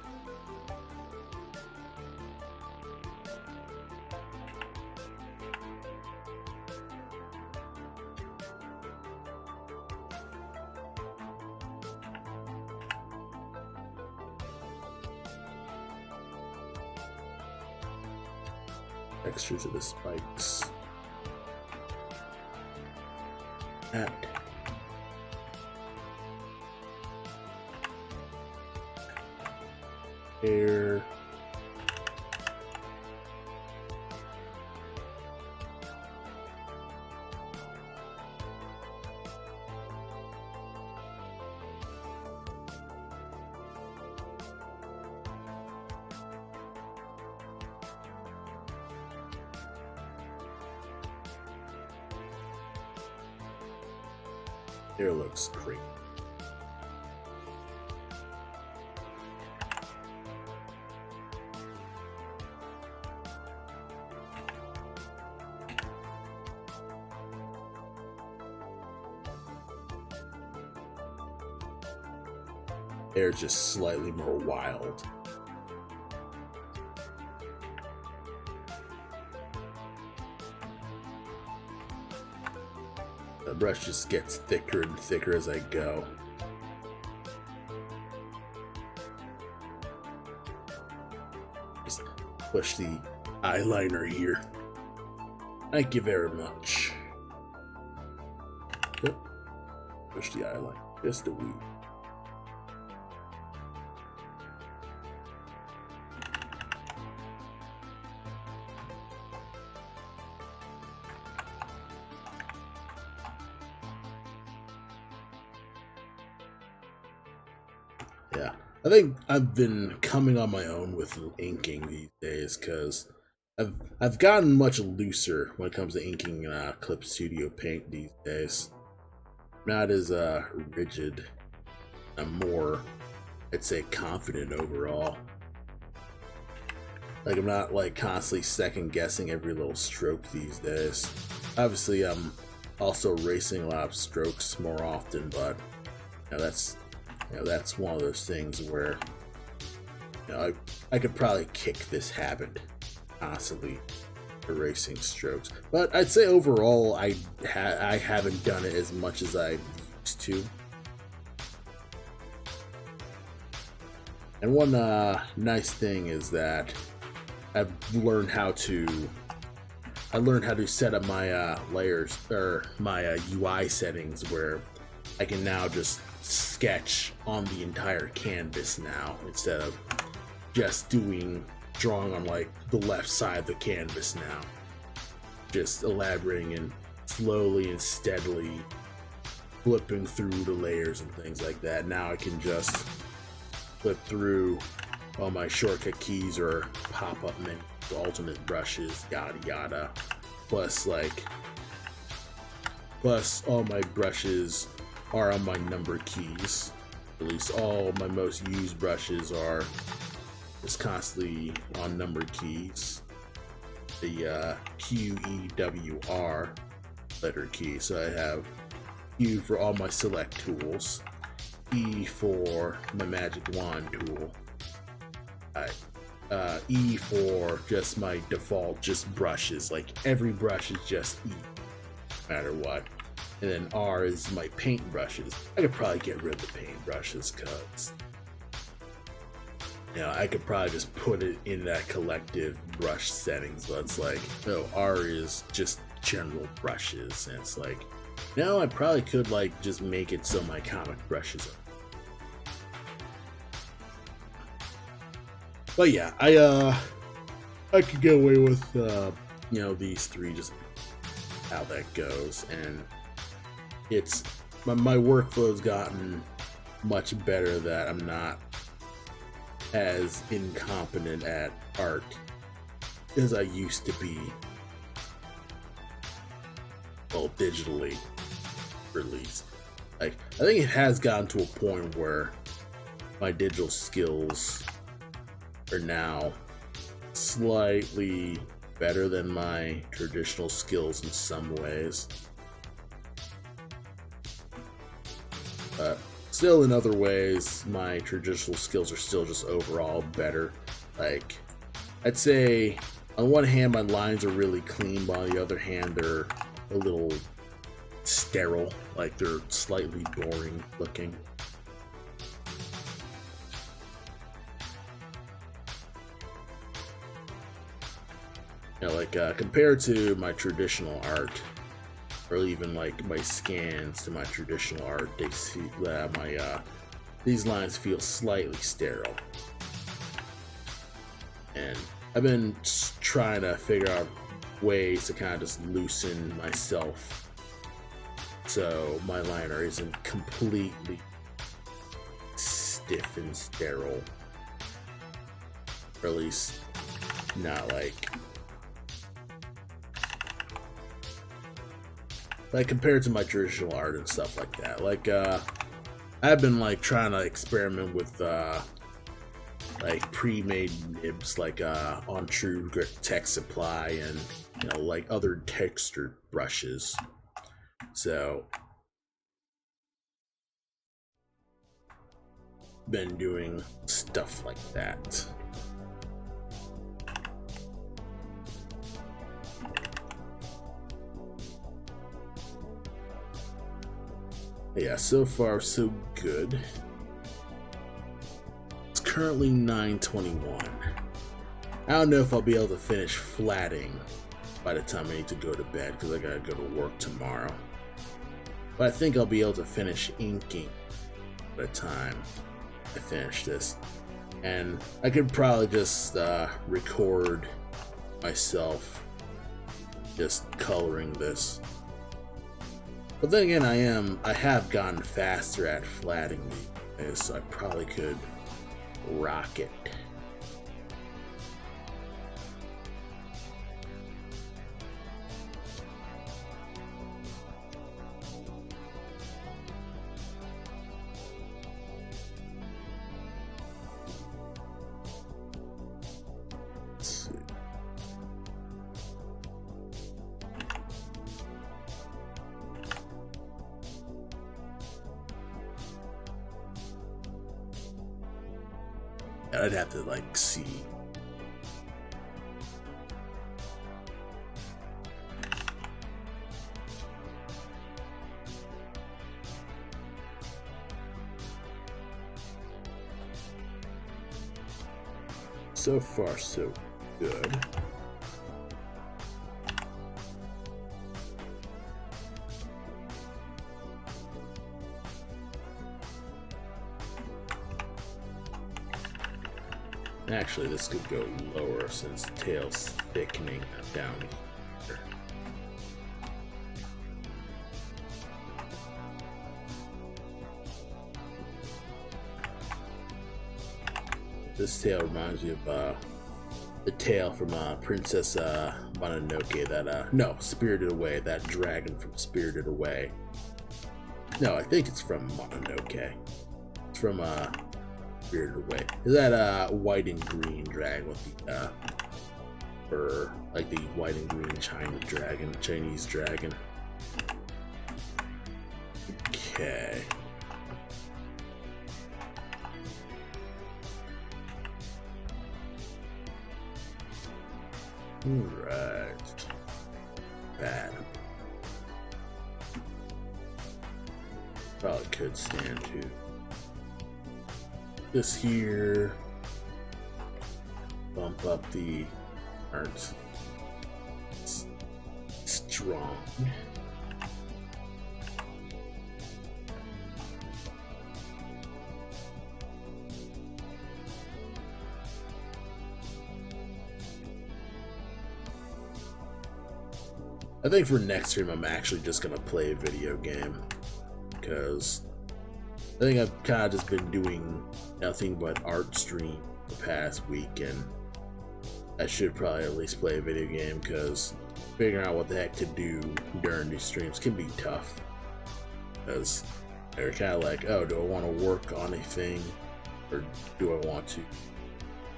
Texture to the spikes. And air. Hair looks great. They're just slightly more wild. The brush just gets thicker and thicker as I go. Just push the eyeliner here. Thank you very much. Push the eyeliner just a wee. Yeah, I think I've been coming on my own with inking these days because I've gotten much looser when it comes to inking Clip Studio Paint these days. Not as rigid. I'm more, I'd say, confident overall. Like I'm not like constantly second guessing every little stroke these days. Obviously, I'm also erasing a lot of strokes more often, but that's one of those things where I could probably kick this habit, constantly erasing strokes. But I'd say overall, I haven't done it as much as I used to. And one nice thing is that I've learned how to I learned how to set up my layers or my UI settings where I can now just sketch on the entire canvas now instead of just drawing on like the left side of the canvas now. Just elaborating and slowly and steadily flipping through the layers and things like that. Now I can just flip through all my shortcut keys or pop-up menus, alternate brushes, yada yada. Plus all my brushes are on my number keys. At least all my most used brushes are just constantly on number keys. The QEWR letter key. So I have Q for all my select tools, E for my magic wand tool, E for just my default just brushes, like every brush is just E no matter what, and then R is my paint brushes. I could probably get rid of the paint brushes because I could probably just put it in that collective brush settings, but it's like, no, R is just general brushes, and it's like, no, I probably could like just make it so my comic brushes are. But yeah, I could get away with these three, just how that goes, and it's my workflow's gotten much better that I'm not as incompetent at art as I used to be. Well, digitally released. Like, I think it has gotten to a point where my digital skills are now slightly better than my traditional skills in some ways. But still, in other ways, my traditional skills are still just overall better. Like, I'd say on one hand my lines are really clean, but on the other hand they're a little sterile, like they're slightly boring looking. Compared to my traditional art, or even like my scans to my traditional art, they see that these lines feel slightly sterile. And I've been trying to figure out ways to kind of just loosen myself so my liner isn't completely stiff and sterile, or at least not like compared to my traditional art and stuff like that. Like I've been like trying to experiment with like pre-made nibs, like on True Grit Tech Supply, and like other textured brushes. So been doing stuff like that. Yeah, so far so good. It's currently 9:21. I don't know if I'll be able to finish flatting by the time I need to go to bed, because I gotta go to work tomorrow. But I think I'll be able to finish inking by the time I finish this. And I could probably just record myself just coloring this. But then again, I have gotten faster at flatting these, so I probably could rock it. Let's see. I'd have to like see. So far, so good. Actually, this could go lower since the tail's thickening down here. This tail reminds me of the tail from Princess Mononoke. That no, Spirited Away. That dragon from Spirited Away. No, I think it's from Mononoke. It's from Spirited Away. Is that white and green dragon with the fur, like the white and green Chinese dragon. Okay. Alright. Bad. Probably could stand to this here. Bump up the art. Strong. I think for next stream I'm actually just gonna play a video game, because I think I've kind of just been doing nothing but art stream the past week, and I should probably at least play a video game, because figuring out what the heck to do during these streams can be tough, because they're kind of like, oh, do I want to work on a thing, or do I want to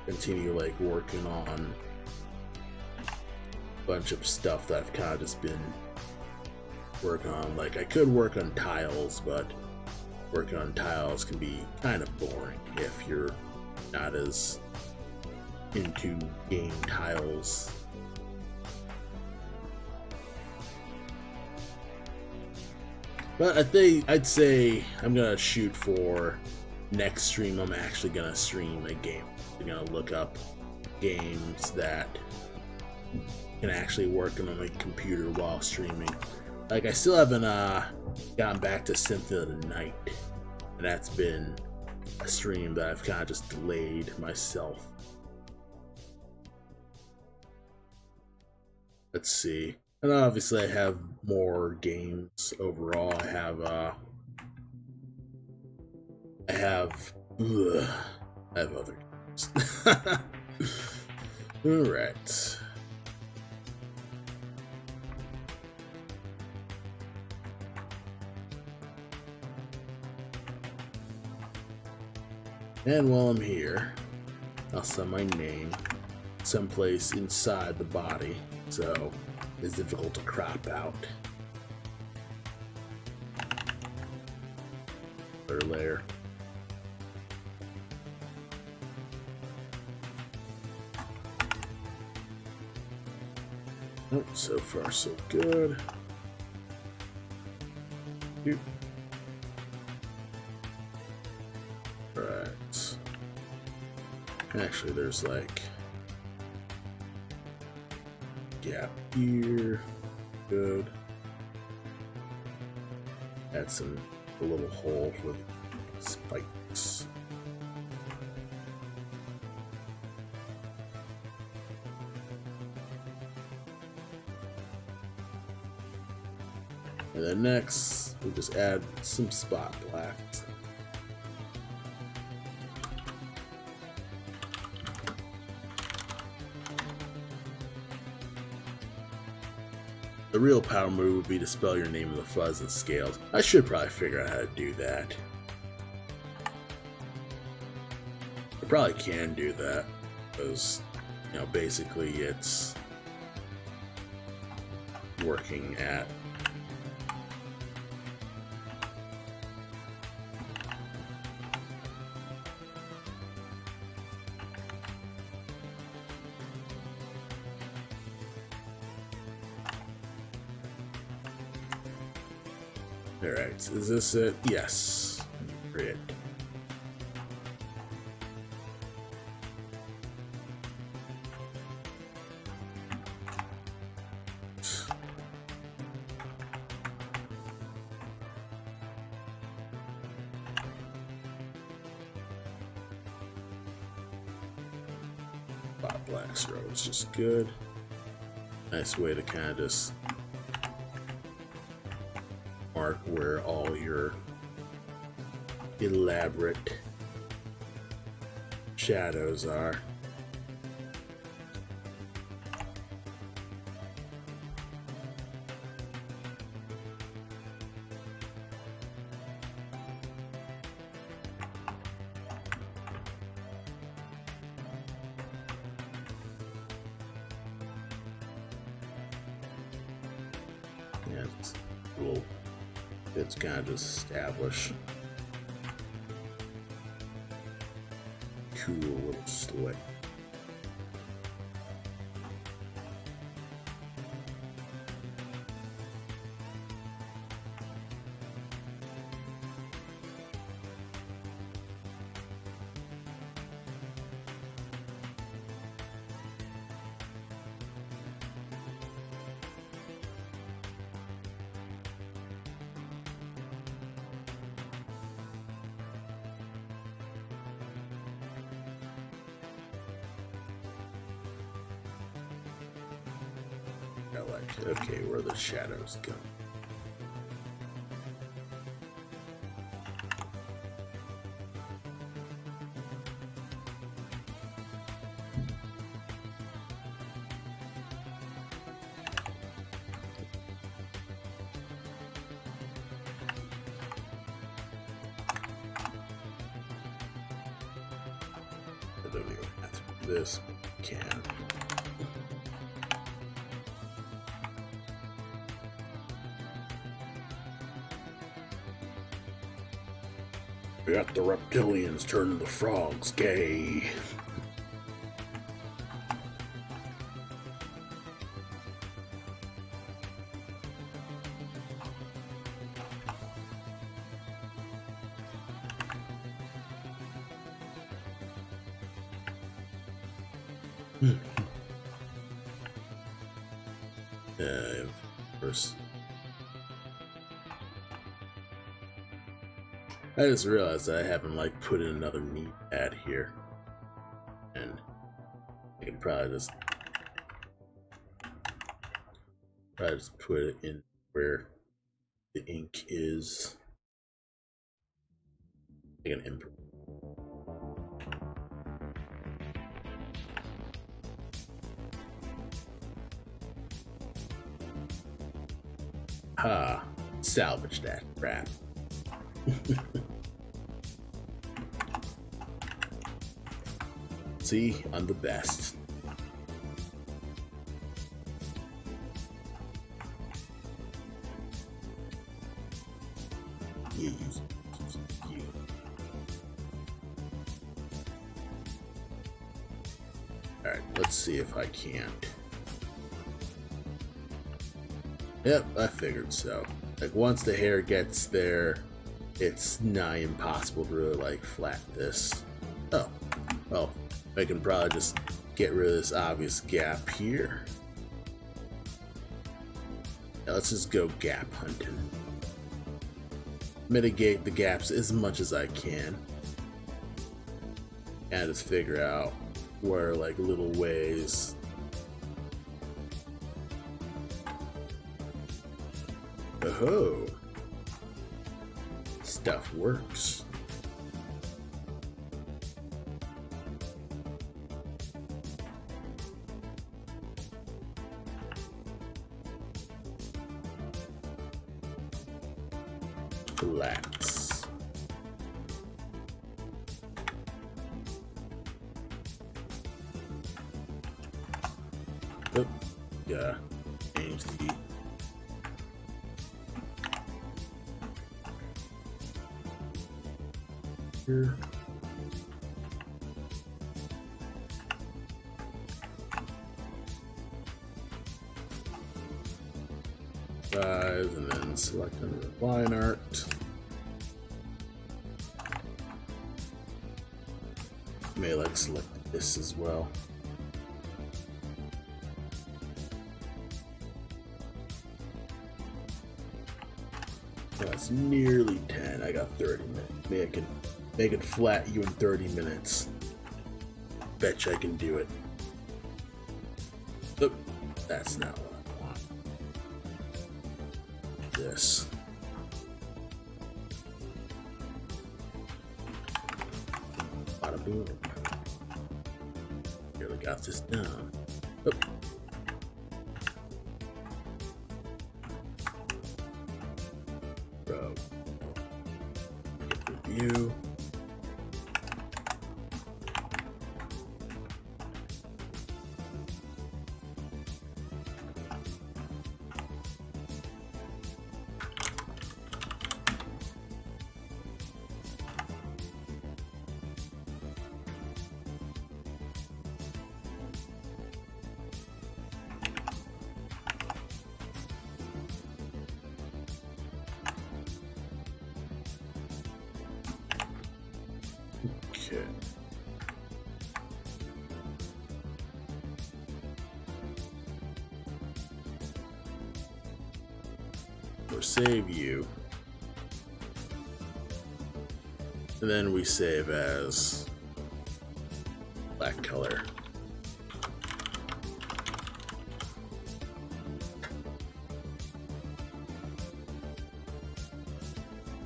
continue like working on bunch of stuff that I've kind of just been working on. Like, I could work on tiles, but working on tiles can be kind of boring if you're not as into game tiles. But I'd say I'm gonna shoot for next stream. I'm actually gonna stream a game. I'm gonna look up games that can actually work on my computer while streaming. Like, I still haven't gotten back to Symphony of the Night, and that's been a stream that I've kind of just delayed myself. Let's see. And obviously I have more games overall. I have other games. Alright. And while I'm here, I'll set my name someplace inside the body, so it's difficult to crop out. Third layer. Oh, so far so good. Doop. Right. Actually, there's like gap here. Good. Add a little hole with spikes. And then next, we'll just add some spot blacks. The real power move would be to spell your name in the fuzz and scales. I should probably figure out how to do that. I probably can do that, because, you know, basically it's working at Alright, is this it? Yes. Great. Spot black stroke is just good. Nice way to kind of just mark where all your elaborate shadows are. Yeah, it's kind of just establish cool little slick. I like, okay, where the shadows go. I don't even have to do this, but can. We got the reptilians turning the frogs gay. Of course. I just realized that I haven't put in another meat pad here, and I can probably just put it in where the ink is. I can improve. Salvage that crap. See, I'm the best. Yeah, use you. Alright, let's see if I can't. Yep, I figured so. Once the hair gets there, it's nigh impossible to really flatten this. Oh, well, I can probably just get rid of this obvious gap here. Now let's just go gap hunting. Mitigate the gaps as much as I can. And just figure out where little ways. Oh, stuff works. Relax. Oh, yeah, change the here. Size, and then select under the line art. May select this as well. That's nearly 10. I got 30 minutes. Maybe I can flat you in 30 minutes. Bet you I can do it. That's not what I want. This. Bada boom. Really got this down. Oh. Bro. Get review. Okay. Or save you. And then we save as black color.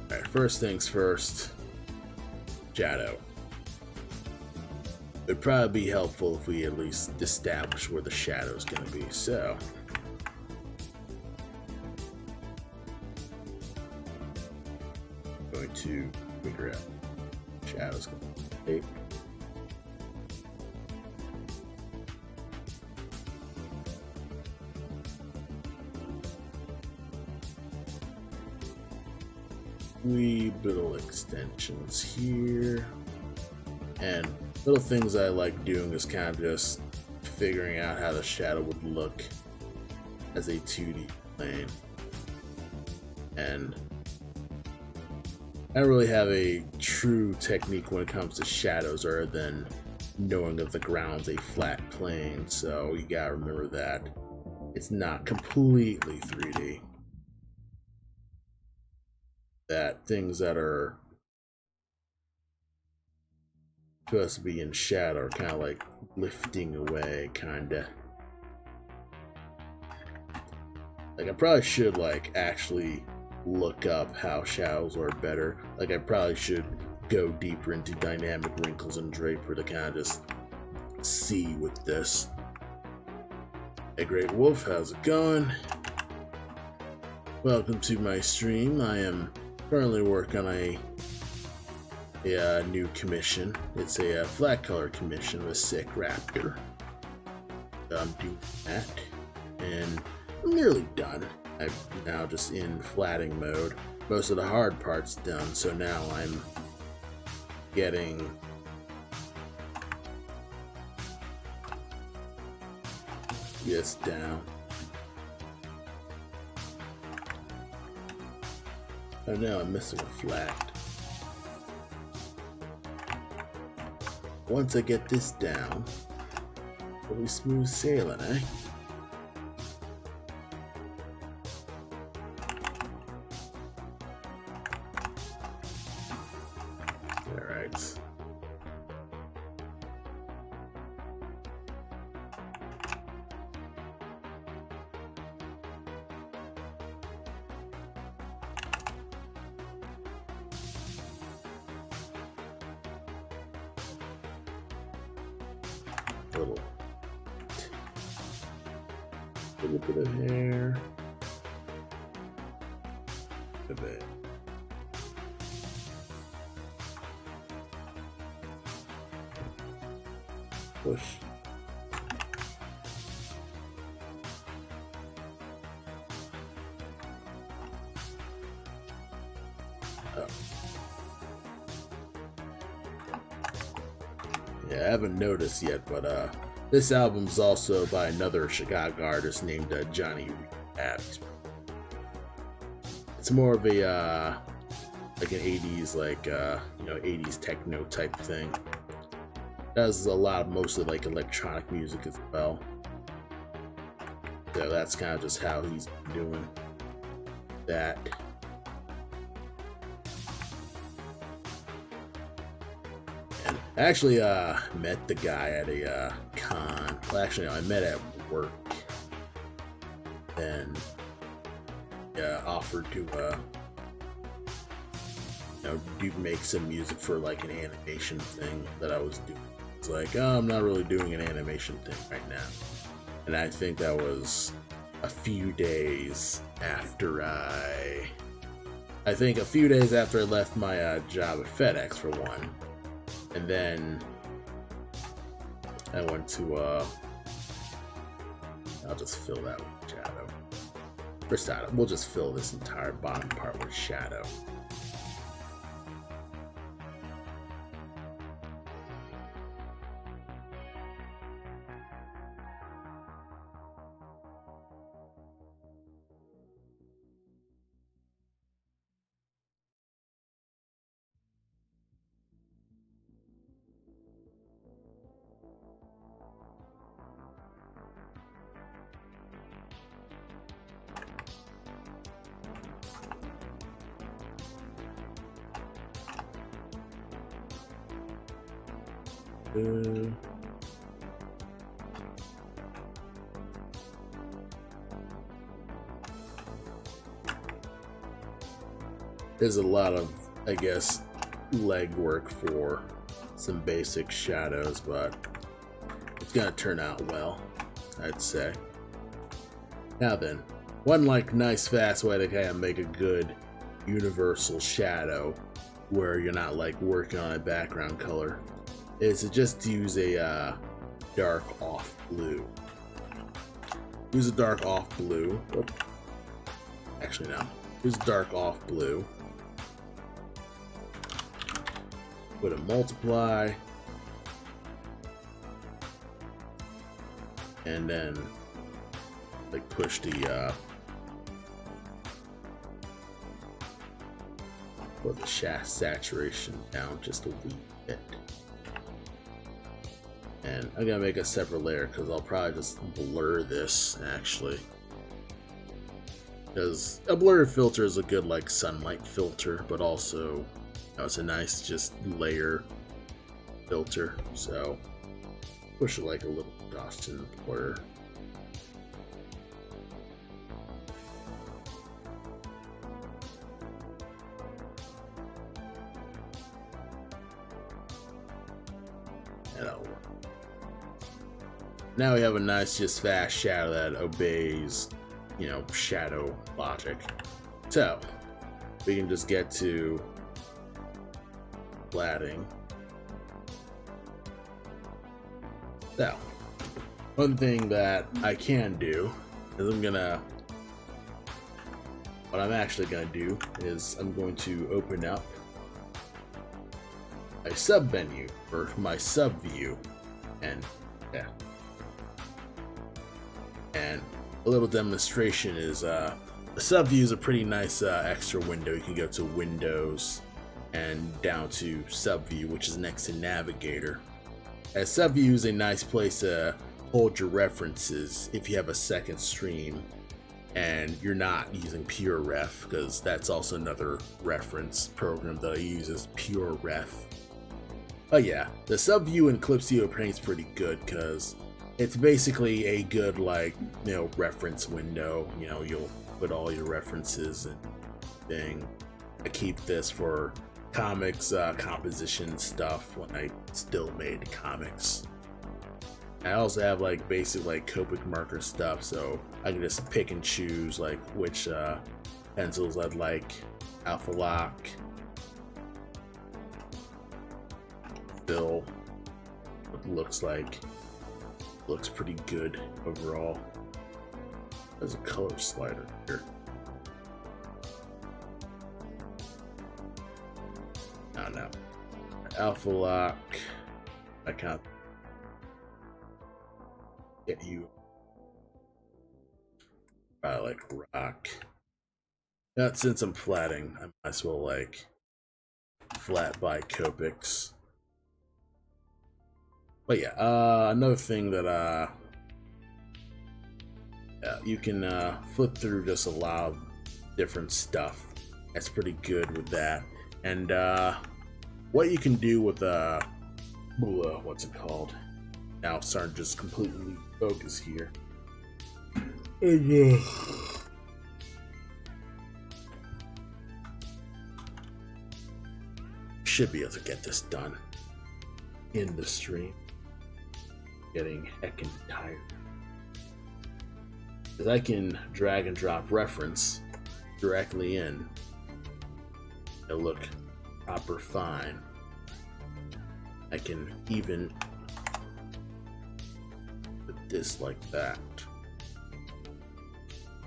Alright, first things first. Shadow. It'd probably be helpful if we at least establish where the shadow is going to be. So, going to figure out shadows going to be. Wee little extensions here, and little things I like doing is kind of just figuring out how the shadow would look as a 2D plane. And I don't really have a true technique when it comes to shadows other than knowing that the ground's a flat plane, so you gotta remember that it's not completely 3D. That things that are supposed to be in shadow are kind of like lifting away, kinda. Like I probably should like actually look up how shadows are better. Like I probably should go deeper into dynamic wrinkles and draper to kind of just see with this. Hey Great Wolf, how's it going? Welcome to my stream. I am currently working on a new commission. It's a flat color commission with Sick Raptor. I'm doing that, and I'm nearly done. I'm now just in flatting mode. Most of the hard parts done, so now I'm getting this down. Oh no, I'm missing a flat. Once I get this down, it'll be smooth sailing, eh? Alright. Little bit of hair. A bit. Push. Oh. Yeah, I haven't noticed yet, but this album's also by another Chicago artist named Johnny Abs. It's more of a like an 80s, like 80s techno type thing. Does a lot of mostly like electronic music as well. So that's kind of just how he's doing that. And I actually met the guy at a con. Well, actually, no, I met at work. then offered to do make some music for like an animation thing that I was doing. It's like, oh, I'm not really doing an animation thing right now. And I think that was a few days after I left my job at FedEx for one. And then I went to I'll just fill that with shadow. First out, we'll just fill this entire bottom part with shadow. There's a lot of, I guess, legwork for some basic shadows, but it's gonna turn out well, I'd say. Now then, one nice fast way to kind of make a good universal shadow where you're not working on a background color is to just use a dark off blue. Use a dark off blue. Oop. Actually, no. Use dark off blue. Put a multiply. And then push the put the saturation down just a wee bit. And I'm gonna make a separate layer because I'll probably just blur this actually. Because a blur filter is a good sunlight filter, but also it's a nice just layer filter. So push it a little Gaussian blur. And that'll work. Now we have a nice just fast shadow that obeys, shadow logic. So we can just get to flatting. Now, one thing that I can do is what I'm actually gonna do is I'm going to open up a sub menu or my sub view, and and a little demonstration is the sub view is a pretty nice extra window. You can go to Windows and down to sub view, which is next to Navigator. And sub view is a nice place to hold your references if you have a second stream and you're not using PureRef, because that's also another reference program that I use is PureRef. Oh yeah, the sub view in Clipsio Paint's pretty good because it's basically a good reference window. You'll put all your references and thing. I keep this for comics, composition stuff when I still made comics. I also have basic Copic marker stuff, so I can just pick and choose which pencils I'd like. Alpha Lock, Bill. Looks pretty good overall. There's a color slider here. No. Alpha Lock. I can't get you. I rock. Not since I'm flatting, I might as well flat by Copics. But yeah, another thing that you can flip through just a lot of different stuff. That's pretty good with that. And what you can do with what's it called? Now I'm starting to just completely focus here. And, should be able to get this done in the stream. Getting heckin' tired. Because I can drag and drop reference directly in. It'll look proper fine. I can even put this like that.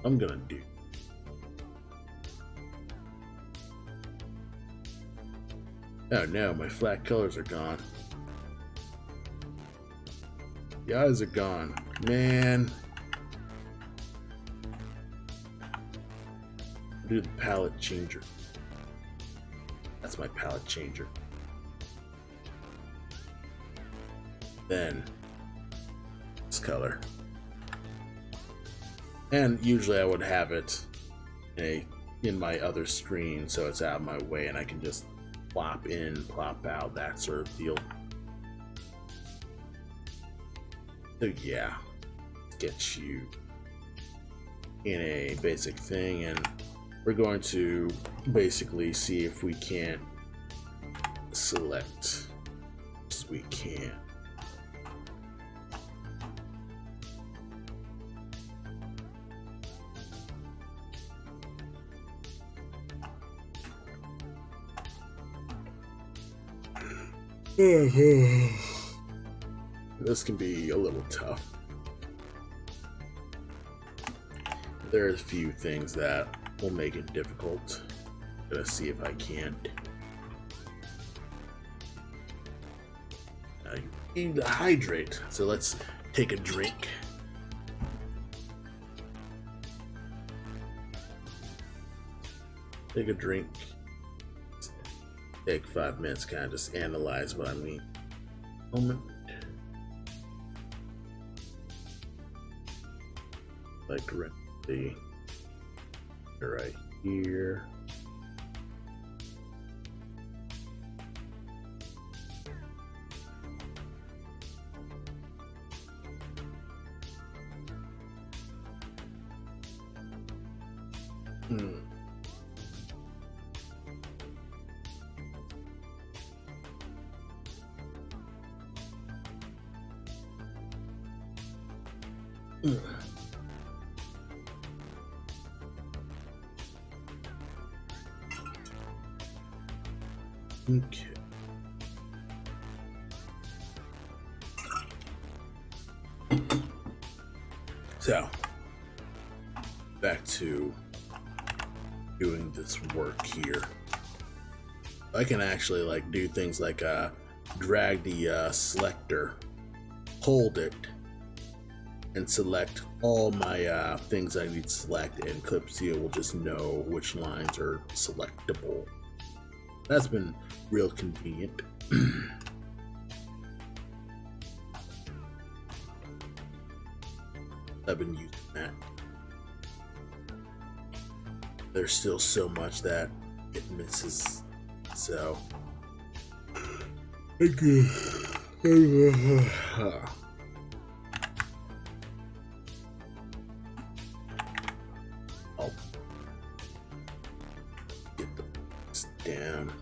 I'm gonna do. Oh no, my flat colors are gone. The eyes are gone. Man. Do the palette changer. That's my palette changer. Then this color. And usually I would have it in my other screen so it's out of my way and I can just plop in, plop out, that sort of deal. So yeah, get you in a basic thing, and we're going to basically see if we can't select as we can. This can be a little tough. There are a few things that will make it difficult. Gonna see if I can't. I need to hydrate, so let's take a drink. Take a drink. Take 5 minutes, kind of just analyze what I mean. Moment. Like directly right here. Okay. So, back to doing this work here. I can actually like do things like drag the selector, hold it, and select all my things I need to select, and Clipsea will just know which lines are selectable. That's been real convenient. I've been using that. There's still so much that it misses, so I'll get this down.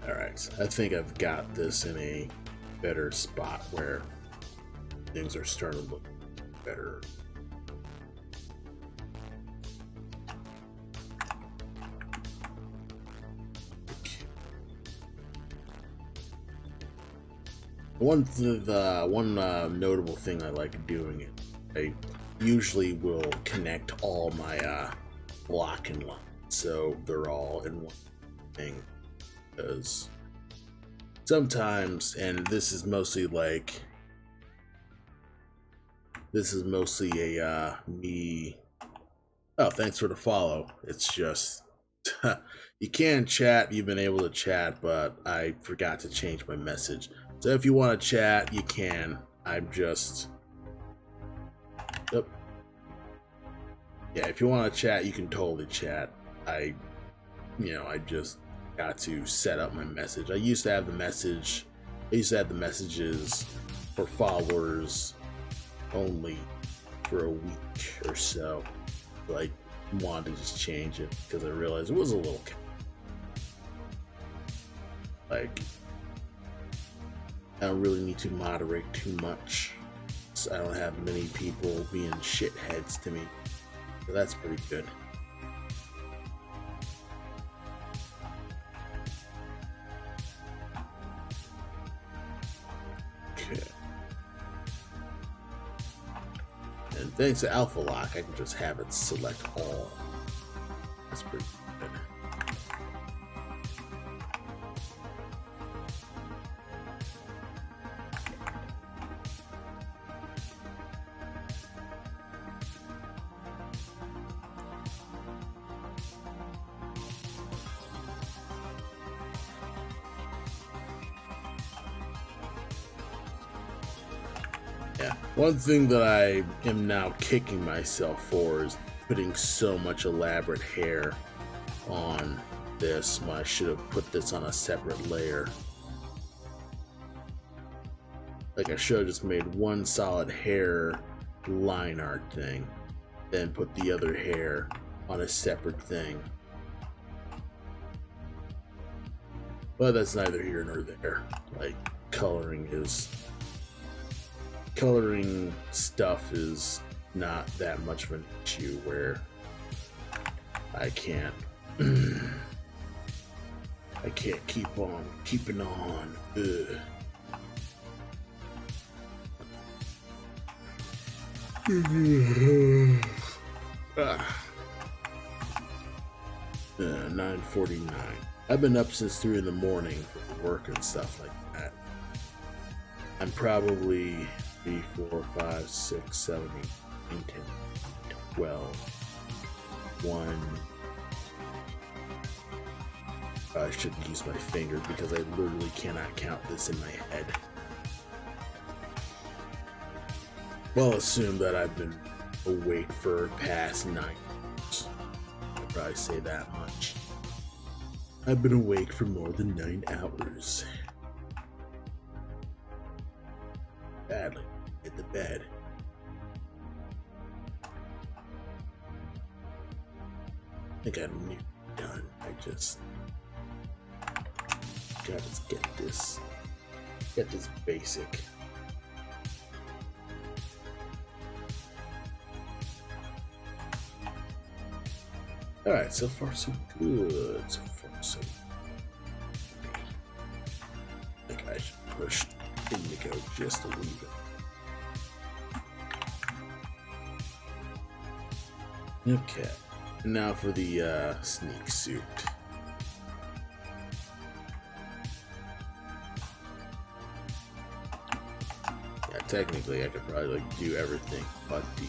Alright, I think I've got this in a better spot where things are starting to look better. One notable thing I like doing is I usually will connect all my blocking lines so they're all in one thing, because sometimes, and this is mostly a me. Oh, thanks for the follow. It's just you can chat. You've been able to chat, but I forgot to change my message. So if you want to chat, you can. I'm just... Yep. Yeah, if you want to chat, you can totally chat. I just got to set up my message. I used to have the message I used to have the messages for followers only for a week or so. Like, wanted to just change it because I realized it was a little like I don't really need to moderate too much. So I don't have many people being shitheads to me. So that's pretty good. Okay. And thanks to Alpha Lock, I can just have it select all. That's pretty good. Yeah, one thing that I am now kicking myself for is putting so much elaborate hair on this when I should have put this on a separate layer. Like, I should have just made one solid hair line art thing, then put the other hair on a separate thing. But that's neither here nor there. Like, coloring stuff is not that much of an issue where I can't keep on keeping on. Ugh. 9:49. I've been up since 3 in the morning for work and stuff like that. I'm probably 3, 4, 5, 6, 7, 8, 9, 10, 12, 1. I shouldn't use my finger because I literally cannot count this in my head. Well, assume that I've been awake for past 9 hours. I'd probably say that much. I've been awake for more than 9 hours. Badly. Hit the bed. I think I'm nearly done. I just gotta get this basic. Alright, so far so good. So far so good. I think I should push Indigo just a little bit. Okay, and now for the sneak suit. Yeah, technically I could probably like do everything but the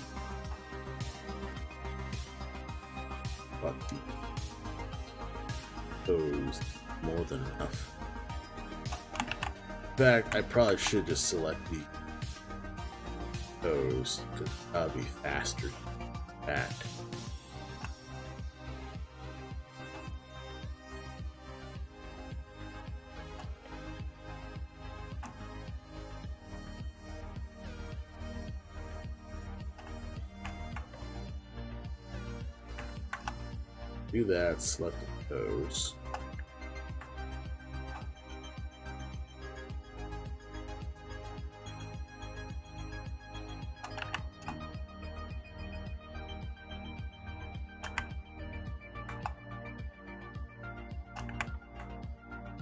those more than enough. In fact, I probably should just select the those because that'll be faster than that. Do that, select those.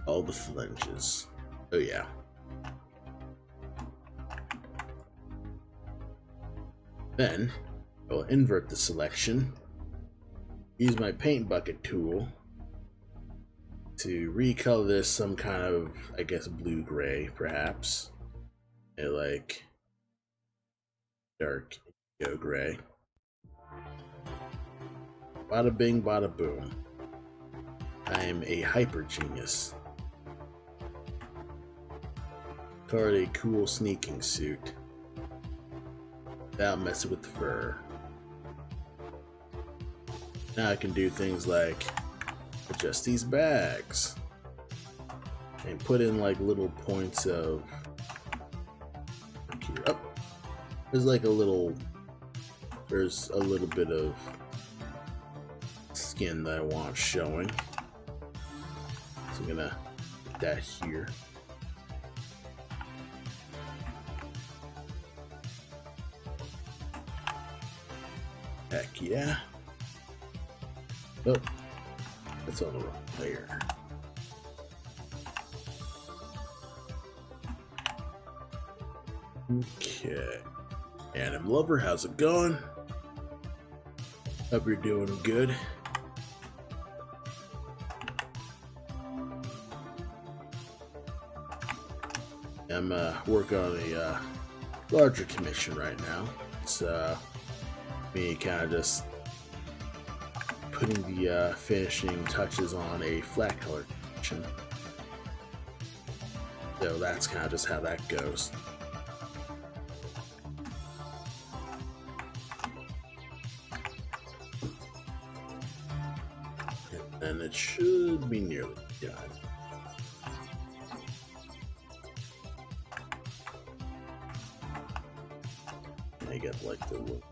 All the flanges. Oh yeah. Then I'll invert the selection. Use my paint bucket tool to recolor this some kind of, I guess, blue-gray, perhaps. Like dark indigo gray. Bada bing, bada boom. I am a hyper genius. Colored a cool sneaking suit without messing with the fur. Now I can do things like adjust these bags and put in like little points of here. Oh, there's like a little bit of skin that I want showing, so I'm gonna put that here. Heck yeah. Oh, that's on the wrong layer. Okay. Anim Lover, how's it going? Hope you're doing good. I'm working on a larger commission right now. It's me kind of just putting the finishing touches on a flat color commission. So that's kind of just how that goes. And it should be nearly done. I got like the little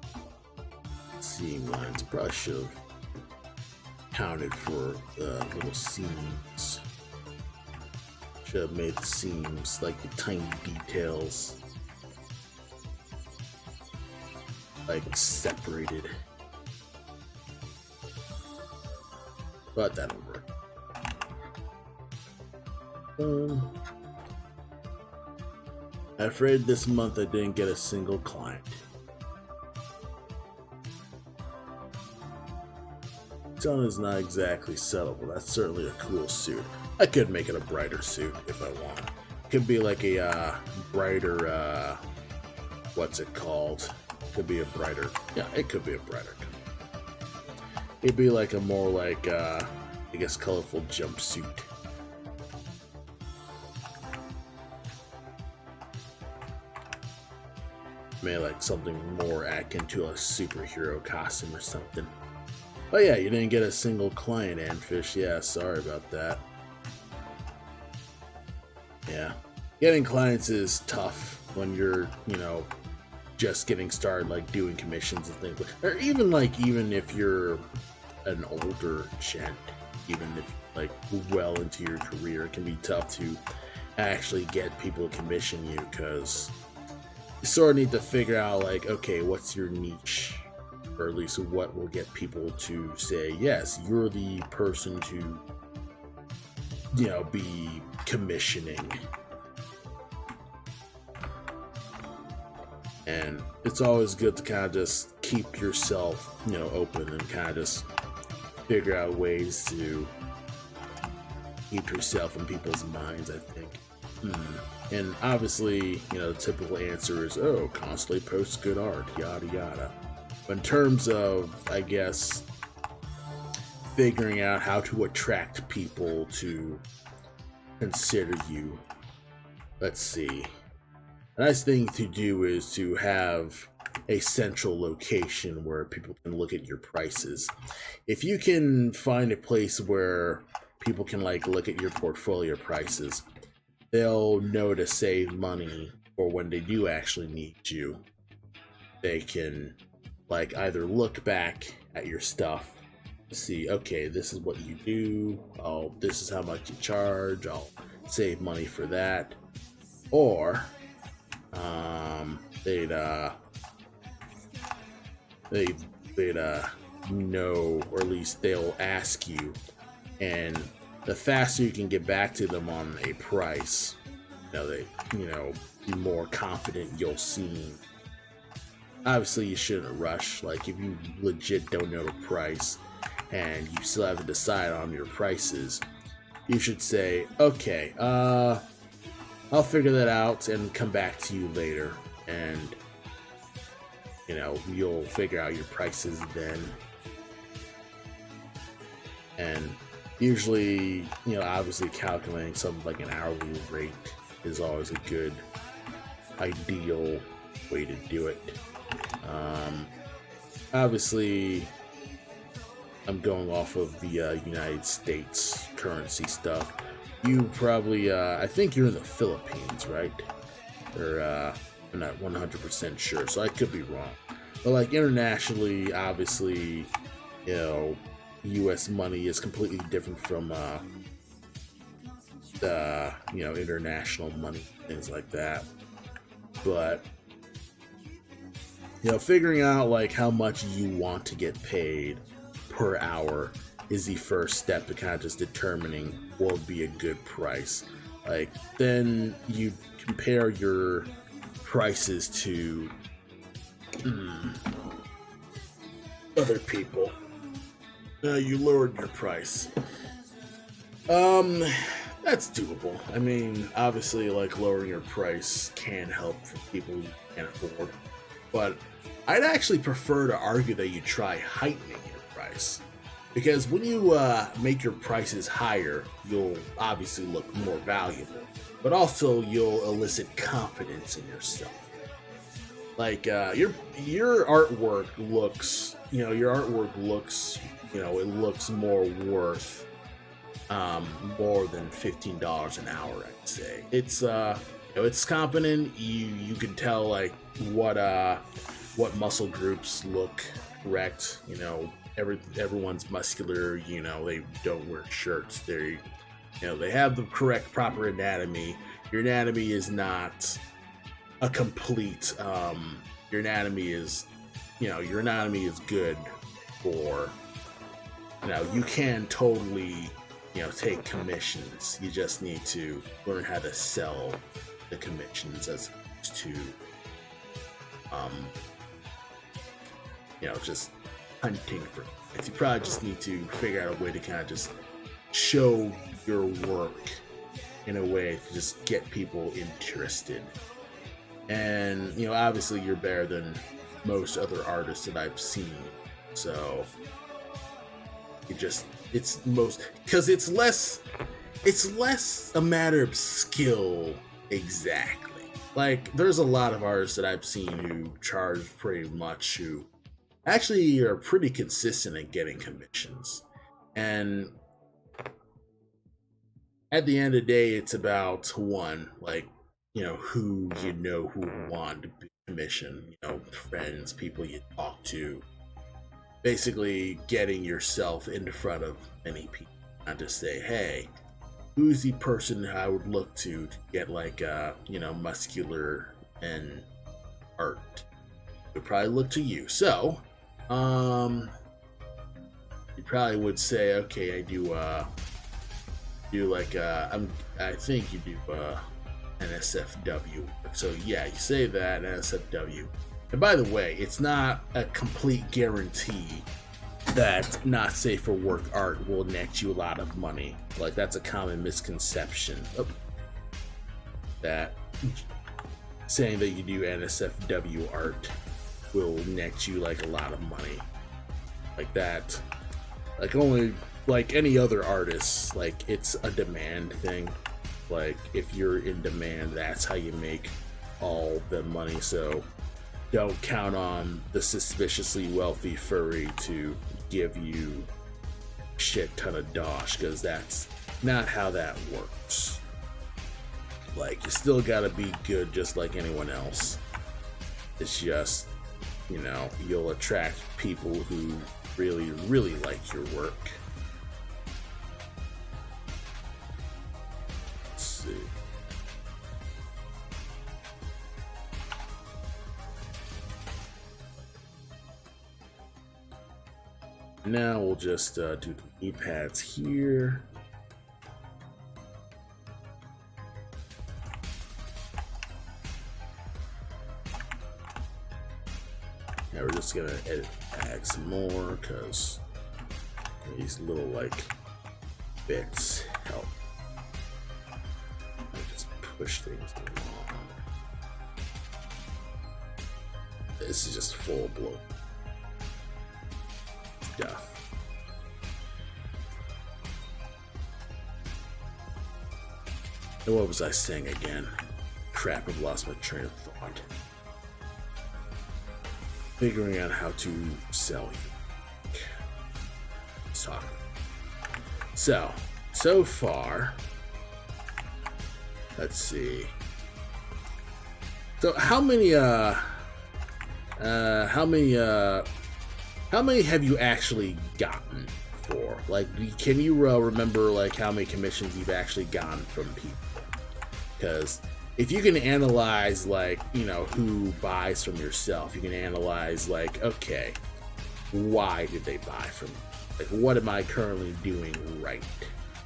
seam lines. Probably should have counted for the little seams. Should have made the seams like the tiny details like separated. But that'll work. I'm afraid this month I didn't get a single client. Sun is not exactly subtle, but that's certainly a cool suit. I could make it a brighter suit if I want. It could be like a brighter, what's it called? Could be a brighter, yeah, it could be a brighter. It'd be like a more like, I guess, colorful jumpsuit. Maybe like something more akin to a superhero costume or something. Oh yeah, you didn't get a single client, Anfish. Yeah, sorry about that. Yeah, getting clients is tough when you're, you know, just getting started, like doing commissions and things. Or even if you're an older gent, even if like well into your career, it can be tough to actually get people to commission you, because you sort of need to figure out like, okay, what's your niche, or at least what will get people to say yes, you're the person to, you know, be commissioning. And it's always good to kind of just keep yourself, you know, open and kind of just figure out ways to keep yourself in people's minds, I think. And obviously, you know, the typical answer is, oh, constantly post good art, yada yada. But in terms of, I guess, figuring out how to attract people to consider you, let's see. A nice thing to do is to have a central location where people can look at your prices. If you can find a place where people can like look at your portfolio prices, they'll know to save money, or when they do actually need you, they can like either look back at your stuff, see, okay, this is what you do, oh, this is how much you charge, I'll save money for that, or they'd know, or at least they'll ask you, and the faster you can get back to them on a price, you know, they, you know, be more confident you'll see. Obviously, you shouldn't rush. Like, if you legit don't know the price and you still have to decide on your prices, you should say, okay, I'll figure that out and come back to you later, and you know, you'll figure out your prices then. And usually, you know, obviously calculating something like an hourly rate is always a good ideal way to do it. Obviously, I'm going off of the United States currency stuff. you probably, I think you're in the Philippines, right? Or, I'm not 100% sure, so I could be wrong. But like internationally, obviously, you know, U.S. money is completely different from the international money, things like that. But figuring out like how much you want to get paid per hour is the first step to kind of just determining what would be a good price. Like then you compare your prices to other people. You lowered your price. That's doable. I mean, obviously, like lowering your price can help for people who can't afford, but I'd actually prefer to argue that you try heightening your price, because when you make your prices higher, you'll obviously look more valuable, but also you'll elicit confidence in yourself. Like your artwork looks, it looks more worth more than $15 an hour. I'd say it's competent. You can tell like what muscle groups look correct. Everyone's muscular. They don't wear shirts. They have the correct proper anatomy. Your anatomy is not a complete. Your anatomy is good for. You can totally take commissions. You just need to learn how to sell the commissions as opposed to just hunting for clients. You probably just need to figure out a way to kind of just show your work in a way to just get people interested. And obviously you're better than most other artists that I've seen, so it's less a matter of skill exactly. Like there's a lot of artists that I've seen who charge pretty much, who actually are pretty consistent at getting commissions. And at the end of the day, it's about one, like, who who want to be commissioned, friends, people you talk to. Basically getting yourself in front of many people, not just say, hey, who's the person I would look to get like muscular and art? Would probably look to you. So you probably would say, okay, I think you do NSFW. So yeah, you say that NSFW. And by the way, it's not a complete guarantee that not safe for work art will net you a lot of money. Like that's a common misconception. That saying that you do NSFW art will net you like a lot of money. Like that. Like only like any other artist, like it's a demand thing. Like if you're in demand, that's how you make all the money. So don't count on the suspiciously wealthy furry to give you a shit ton of dosh, because that's not how that works. Like you still gotta be good just like anyone else. It's just, you'll attract people who really, really like your work. Let's see. Now we'll just do the knee pads here. Now we're just gonna add some more because these little like bits help. Just push things along. This is just full blow stuff. And what was I saying again? Crap, I've lost my train of thought. Figuring out how to sell you. Let's talk. So far, let's see. So how many have you actually gotten for? Like, can you remember like how many commissions you've actually gotten from people? Because if you can analyze like, you know, who buys from yourself, you can analyze like, okay, why did they buy from me? Like, what am I currently doing right?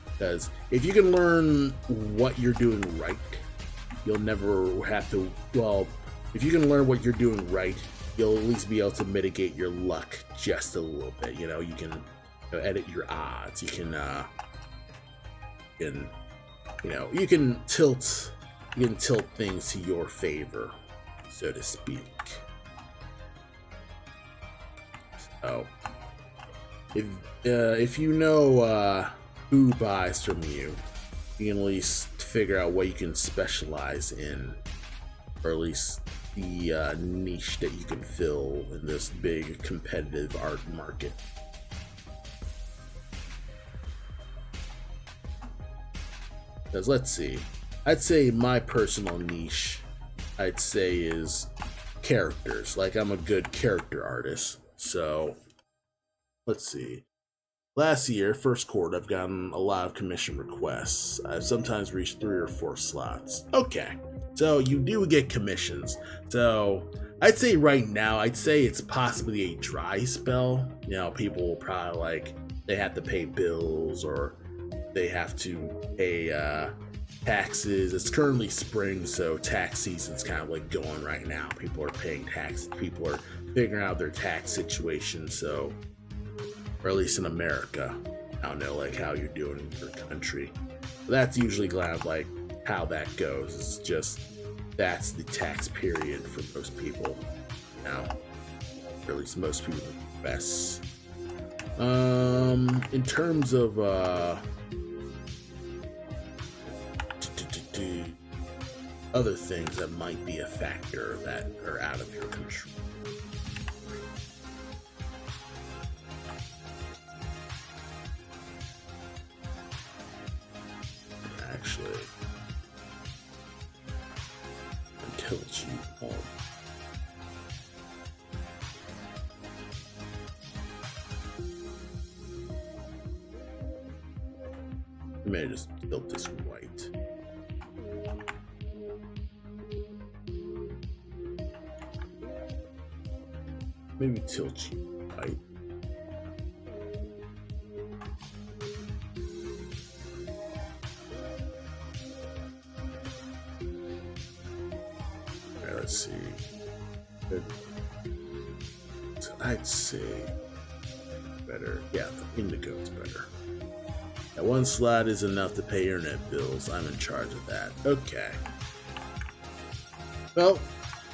Because if you can learn what you're doing right, you'll never have to, well, if you can learn what you're doing right, you'll at least be able to mitigate your luck just a little bit. You know, you can edit your odds. You can you can tilt things to your favor, so to speak. So if you know who buys from you, you can at least figure out what you can specialize in, or at least the niche that you can fill in this big competitive art market. Because let's see, I'd say my personal niche, I'd say, is characters. Like, I'm a good character artist. So let's see. Last year, first quarter, I've gotten a lot of commission requests. I've sometimes reached 3 or 4 slots. Okay, so you do get commissions. So I'd say right now, I'd say it's possibly a dry spell. You know, people will probably like, they have to pay bills or they have to pay taxes. It's currently spring, so tax season's kind of like going right now. People are paying taxes. People are figuring out their tax situation. So, or at least in America, I don't know like how you're doing in your country. But that's usually kind of like how that goes. It's just that's the tax period for most people now, or at least most people in the US. In terms of other things that might be a factor that are out of your control. Actually, until you home. I may have just built this white. Maybe tilt you right. Alright, let's see. Good. So I'd say better. Yeah, the indigo is better. That one slot is enough to pay internet bills. I'm in charge of that. Okay. Well,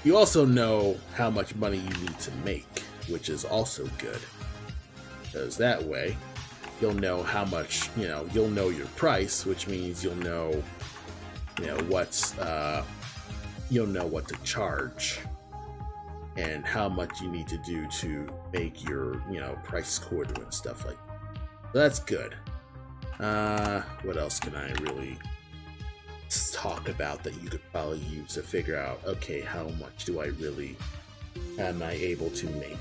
you also know how much money you need to make, which is also good. Because that way, you'll know how much, you'll know your price, which means you'll know what to charge and how much you need to do to make your, price quarter and stuff like that. So that's good. What else can I really talk about that you could probably use to figure out, okay, how much am I able to make?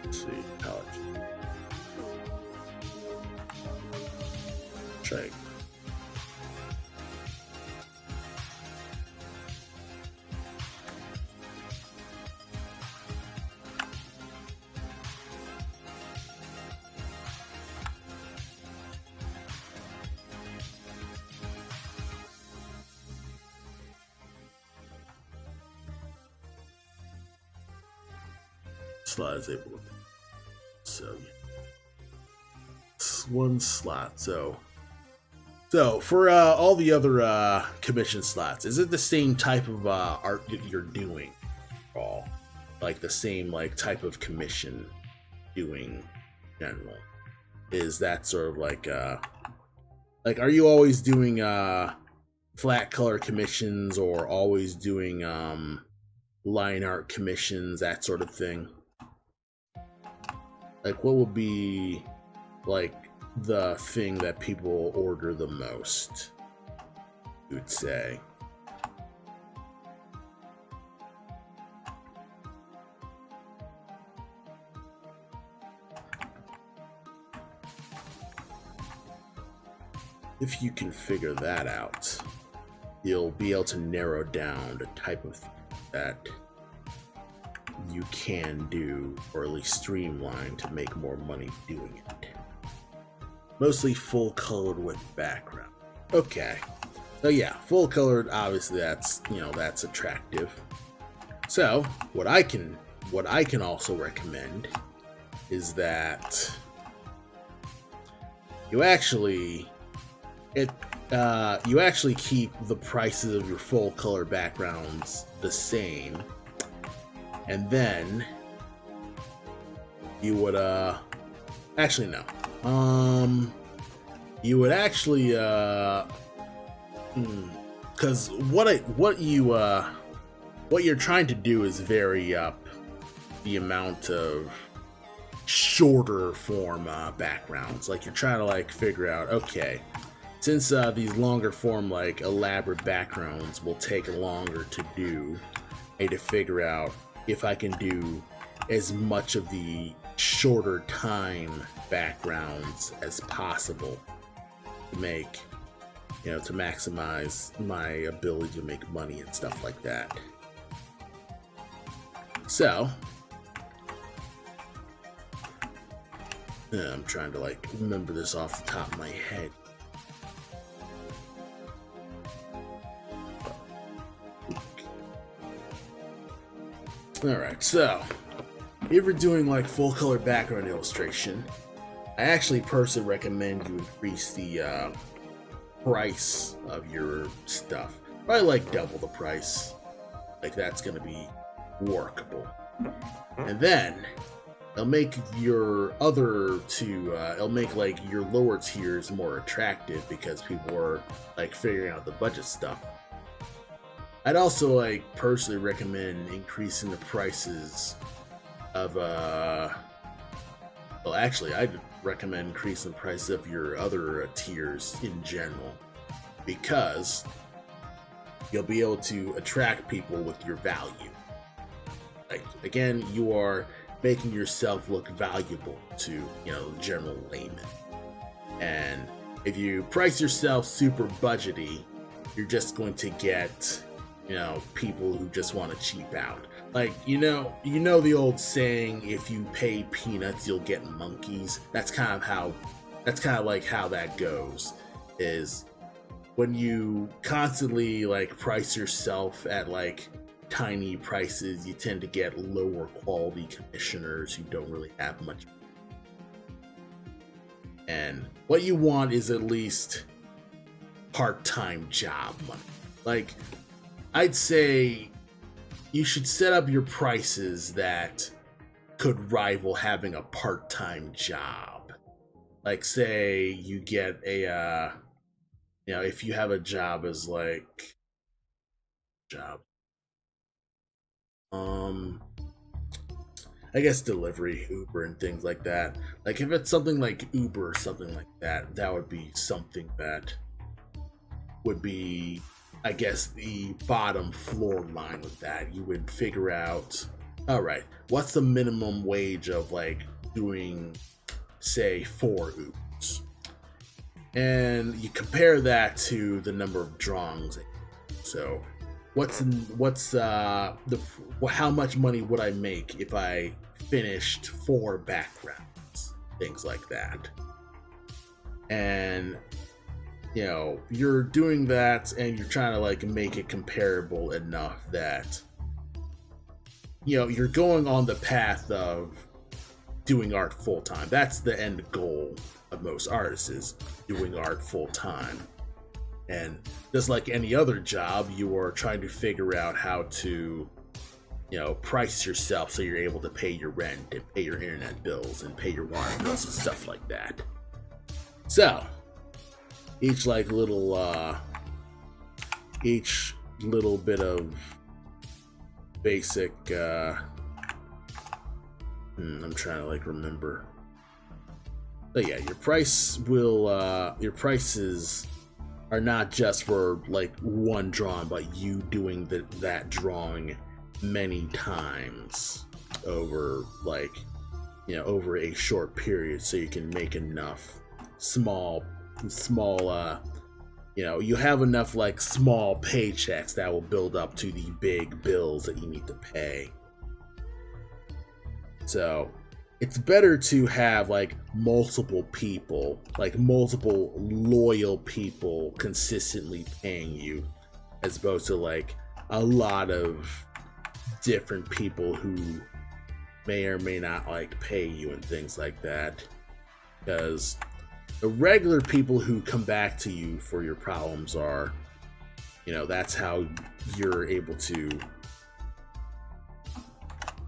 Let's see, how much? Try. Slot is able to, so yeah. It's one slot. So for all the other commission slots, is it the same type of art that you're doing? All like the same type of commission doing general? Is that sort of like are you always doing flat color commissions, or always doing line art commissions, that sort of thing. Like, what would be like the thing that people order the most, you would say? If you can figure that out, you'll be able to narrow down the type of thing that you can do, or at least streamline to make more money doing it. Mostly full colored with background. Okay. So yeah, full colored, obviously that's, that's attractive. So what I can also recommend is that you actually keep the prices of your full color backgrounds the same, and then you would actually no, you would actually because what you're trying to do is vary up the amount of shorter form backgrounds. Like, you're trying to like figure out, okay, since these longer form, like, elaborate backgrounds will take longer to do, I need to figure out if I can do as much of the shorter time backgrounds as possible to make, to maximize my ability to make money and stuff like that. So, I'm trying to like remember this off the top of my head. Alright, so if you're doing like full color background illustration, I actually personally recommend you increase the price of your stuff. Probably like double the price. Like, that's gonna be workable. And then it'll make your other two, it'll make like your lower tiers more attractive because people are like figuring out the budget stuff. I'd also like personally recommend increasing the prices of well, actually I'd recommend increasing the price of your other tiers in general, because you'll be able to attract people with your value. Like, again, you are making yourself look valuable to, the general layman. And if you price yourself super budgety, you're just going to get, people who just want to cheap out. Like, you know the old saying, if you pay peanuts, you'll get monkeys. That's kind of like how that goes, is when you constantly like price yourself at like tiny prices, you tend to get lower quality commissioners who don't really have much. And what you want is at least part-time job money. Like, I'd say you should set up your prices that could rival having a part-time job. Like, say you get a, if you have a job as like, I guess delivery, Uber and things like that. Like, if it's something like Uber or something like that, that would be something that would be, I guess, the bottom floor line with that. You would figure out, all right, what's the minimum wage of like doing, say, 4 Ubers, and you compare that to the number of drawings. So, how much money would I make if I finished 4 backgrounds, things like that. And you're doing that and you're trying to like make it comparable enough that you're going on the path of doing art full time. That's the end goal of most artists, is doing art full time. And just like any other job, you are trying to figure out how to price yourself so you're able to pay your rent and pay your internet bills and pay your water bills and stuff like that. So each little bit of basic. I'm trying to like remember. But yeah, your prices are not just for like one drawing, but you doing that drawing many times over like, you know, over a short period, so you can make enough small you know, you have enough like small paychecks that will build up to the big bills that you need to pay. So it's better to have like multiple people, like multiple loyal people consistently paying you, as opposed to like a lot of different people who may or may not like pay you and things like that. Because the regular people who come back to you for your problems are, you know, that's how you're able to,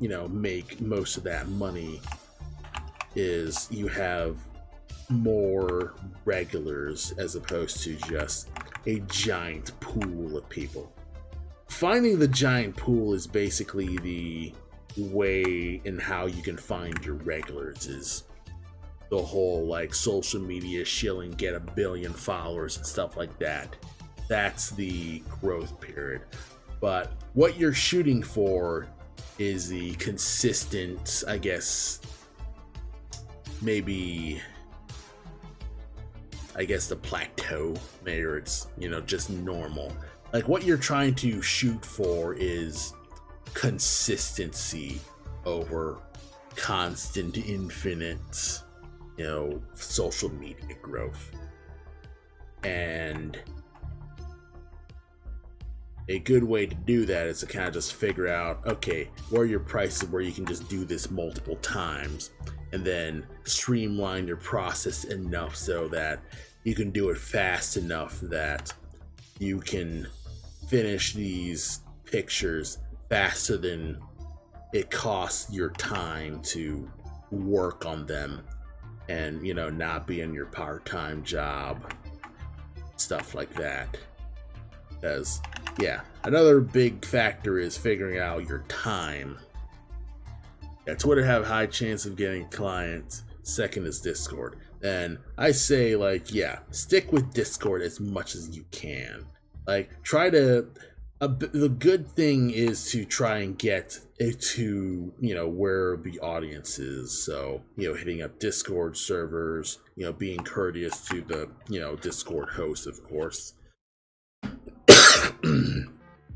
you know, make most of that money, is you have more regulars as opposed to just a giant pool of people. Finding the giant pool is basically the way in how you can find your regulars. Is the whole like social media shilling, get 1 billion followers and stuff like that. That's the growth period. But what you're shooting for is the consistent, I guess, maybe, I guess the plateau, maybe it's, you know, just normal. Like what you're trying to shoot for is consistency over constant, infinite, you know, social media growth. And a good way to do that is to kind of just figure out, okay, where are your prices where you can just do this multiple times, and then streamline your process enough so that you can do it fast enough that you can finish these pictures faster than it costs your time to work on them, and, you know, not be in your part-time job, stuff like that. Because, yeah, another big factor is figuring out your time. Yeah, Twitter have a high chance of getting clients. Second is Discord. And I say, like, yeah, stick with Discord as much as you can. Like, try to... the good thing is to try and get it to, you know, where the audience is. So, you know, hitting up Discord servers, you know, being courteous to the, you know, Discord host, of course.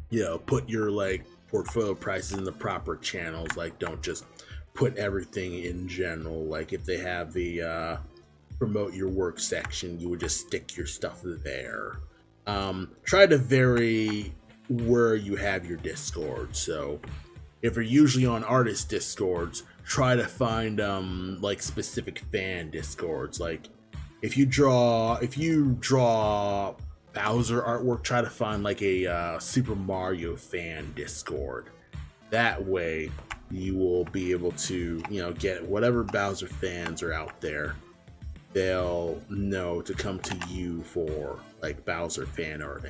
You know, put your, like, portfolio prices in the proper channels. Like, don't just put everything in general. Like, if they have the promote your work section, you would just stick your stuff there. Try to vary where you have your Discord. So if you're usually on artist Discords, try to find like specific fan Discords. Like if you draw Bowser artwork, try to find like a Super Mario fan Discord. That way you will be able to, you know, get whatever Bowser fans are out there. They'll know to come to you for like Bowser fan art.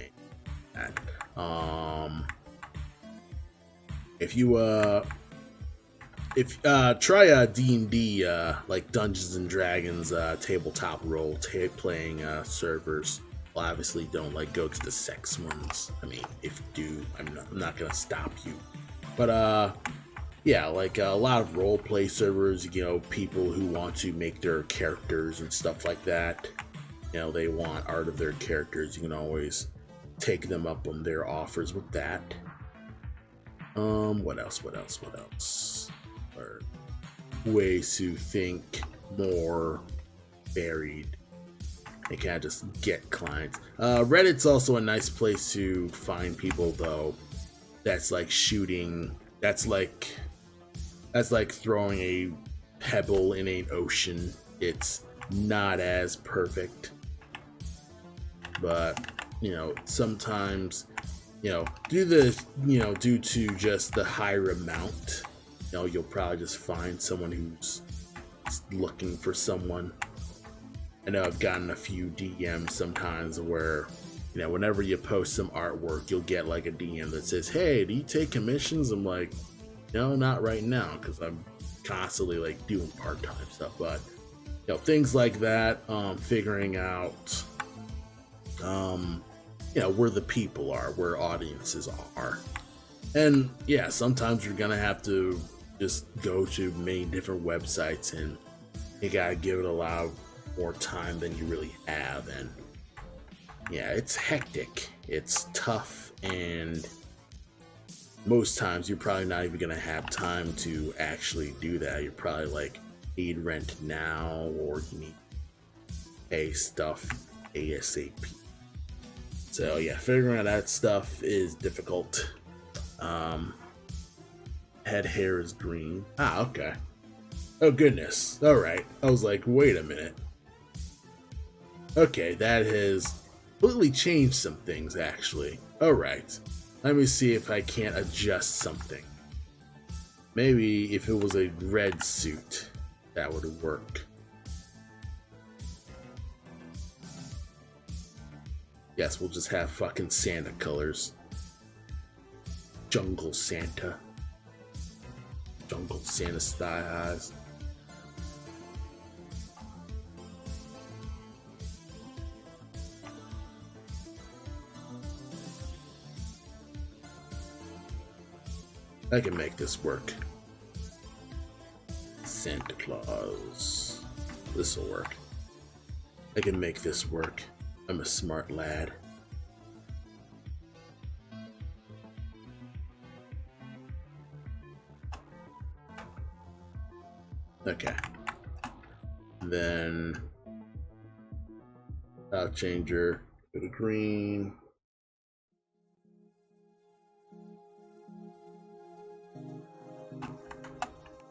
If try a D&D like Dungeons and Dragons tabletop role playing servers. Well, obviously don't like go to the sex ones. I mean, if you do, I'm not gonna stop you. But yeah, like a lot of role play servers, you know, people who want to make their characters and stuff like that. You know, they want art of their characters. You can always take them up on their offers with that. What else? Or ways to think more varied and kind of just get clients. Reddit's also a nice place to find people, though. That's like shooting. That's like throwing a pebble in an ocean. It's not as perfect, but you know, sometimes, you know, due to just the higher amount, you know, you'll probably just find someone who's looking for someone. I know I've gotten a few DMs sometimes where you know, whenever you post some artwork, you'll get like a DM that says, "Hey, do you take commissions?" I'm like, "No, not right now," because I'm constantly like doing part-time stuff. But you know, things like that, figuring out, you know, where the people are, where audiences are, and yeah, sometimes you're gonna have to just go to many different websites, and you gotta give it a lot more time than you really have, and yeah, it's hectic, it's tough, and most times you're probably not even gonna have time to actually do that. You're probably like, need rent now, or you need to pay stuff ASAP. So yeah, figuring out that stuff is difficult. Head hair is green. Ah, okay. Oh goodness. Alright. I was like, wait a minute. Okay, that has completely changed some things, actually. Alright. Let me see if I can't adjust something. Maybe if it was a red suit, that would work. Yes, we'll just have fucking Santa colors. Jungle Santa. Jungle Santa style eyes. I can make this work. Santa Claus. This'll work. I can make this work. I'm a smart lad. Okay. Then style changer, go to green.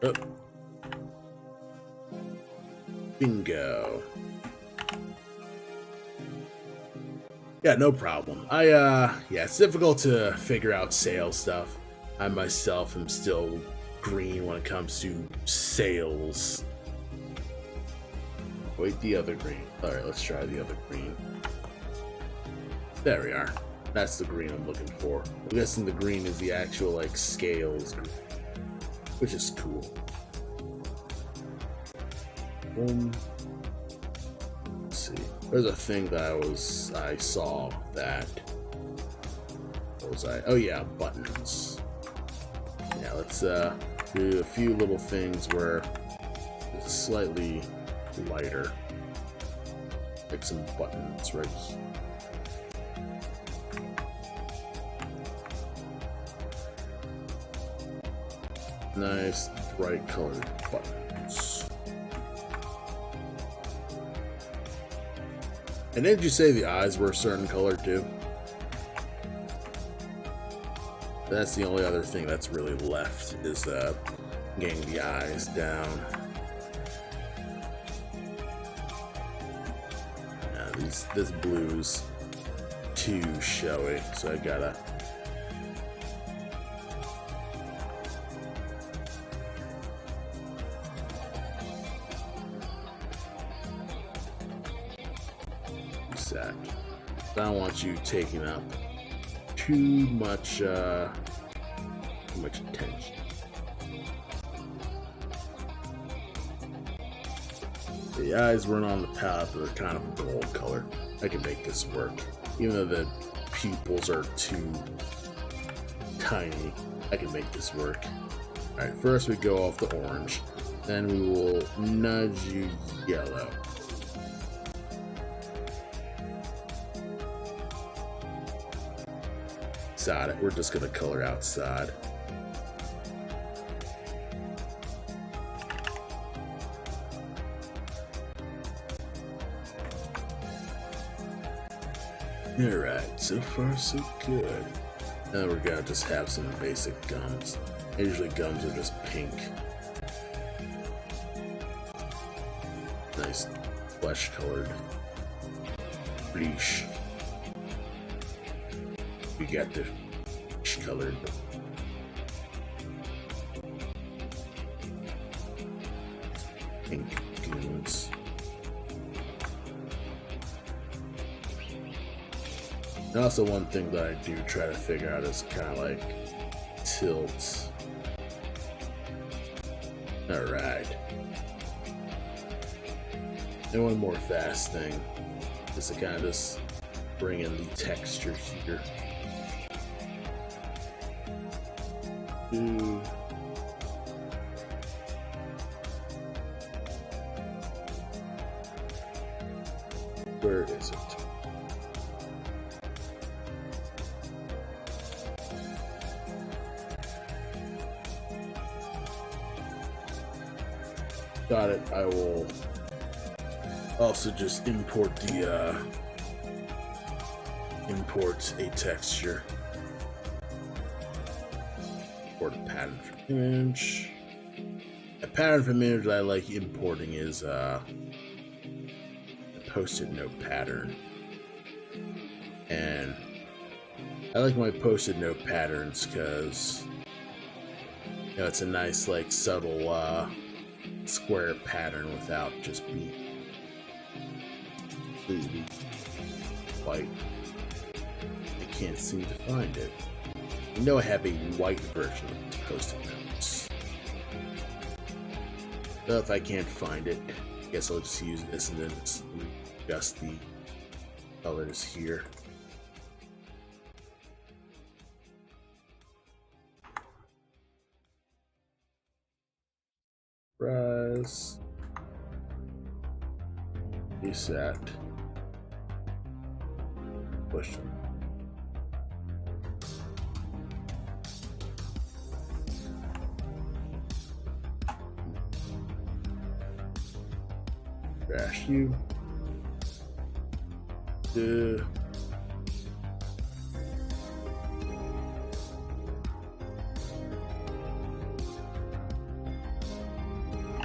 Oh. Bingo. Yeah, no problem. Yeah, it's difficult to figure out sales stuff. I myself am still green when it comes to sales. Wait, the other green. Alright, let's try the other green. There we are. That's the green I'm looking for. I'm guessing the green is the actual, like, scales green, which is cool. Let's see. There's a thing that I saw that. What was I? Oh yeah, buttons. Yeah, let's do a few little things where it's slightly lighter, like some buttons, right? Nice bright colored buttons. And didn't you say the eyes were a certain color too? That's the only other thing that's really left, is getting the eyes down. Yeah, this blue's too showy, so I gotta. I don't want you taking up too much attention. The eyes weren't on the palette, but they're kind of a gold color. I can make this work. Even though the pupils are too tiny, I can make this work. Alright, first we go off the orange. Then we will nudge you yellow. It. We're just gonna color outside. Alright, so far so good. Now we're gonna just have some basic gums. Usually gums are just pink. Nice flesh colored bleach. We got the colored pink goons. And also one thing that I do try to figure out is kind of like tilt. Alright. And one more fast thing is to kind of just bring in the texture here. Where is it? Got it. I will also just import the import a texture. Import a pattern from image. A pattern from image that I like importing is a post-it note pattern. And I like my post-it note patterns because you know it's a nice like subtle square pattern without just being completely white. I can't seem to find it. I know I have a white version of the post-it notes. So if I can't find it, I guess I'll just use this and then adjust the colors here. Rise. Reset. Push. Crash you.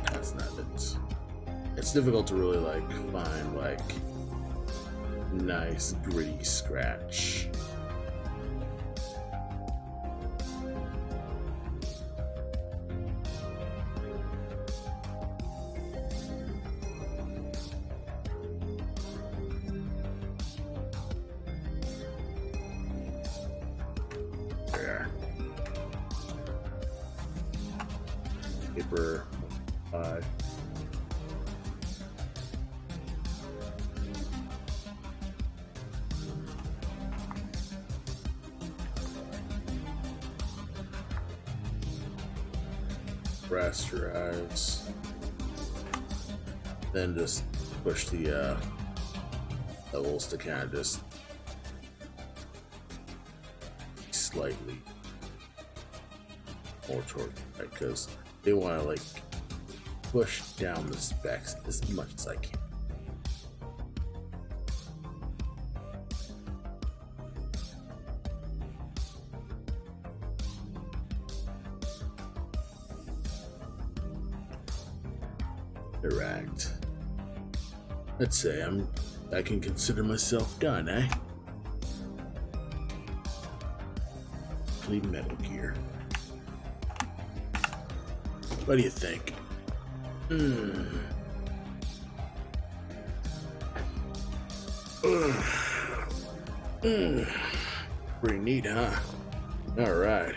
That's not it. It's difficult to really like find like nice gritty scratch. Paper 5. Rasterize. Then just push the levels to kind of just slightly more toward right, because they want to like push down the specs as much as I can. Correct. Let's say I can consider myself done, eh? Clean Metal Gear. What do you think? Pretty neat, huh? Alright.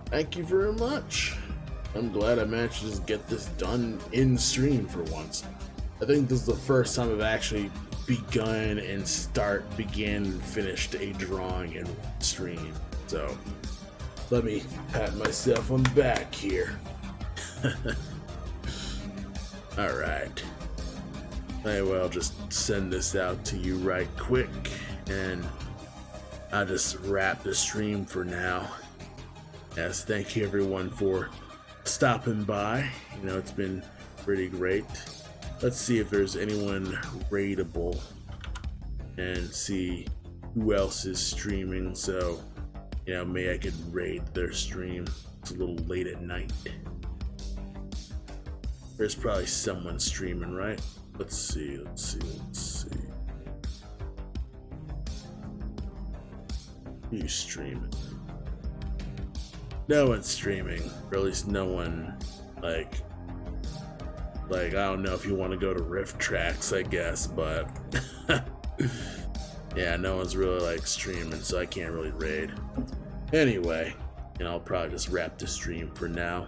Thank you very much. I'm glad I managed to just get this done in stream for once. I think this is the first time I've actually begun and finished a drawing in stream. So let me pat myself on the back here. Alright. I will just send this out to you right quick, and I'll just wrap the stream for now. Yes, thank you everyone for stopping by. You know, it's been pretty great. Let's see if there's anyone raidable and see who else is streaming. So, you know, maybe I could raid their stream. It's a little late at night. There's probably someone streaming, right? Let's see. Who's streaming? No one's streaming, or at least no one, like, Like, I don't know if you want to go to Rift Tracks, I guess, but yeah, no one's really like streaming, so I can't really raid. Anyway, I'll probably just wrap the stream for now.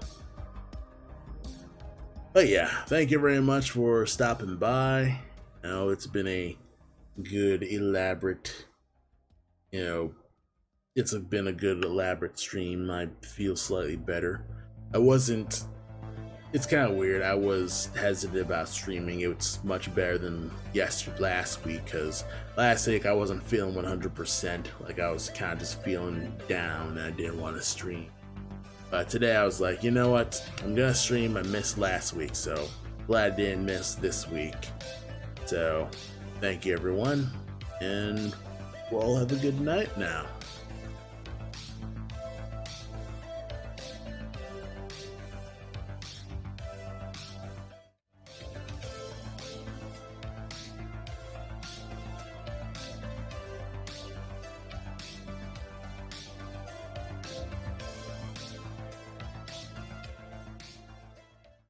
But yeah, thank you very much for stopping by. It's been a good, elaborate, it's been a good, elaborate stream. I feel slightly better. It's kind of weird. I was hesitant about streaming. It's much better than last week, because last week I wasn't feeling 100%. Like, I was kind of just feeling down and I didn't want to stream. But today I was like, you know what? I'm going to stream. I missed last week, so glad I didn't miss this week. So, thank you everyone, and we'll all have a good night now.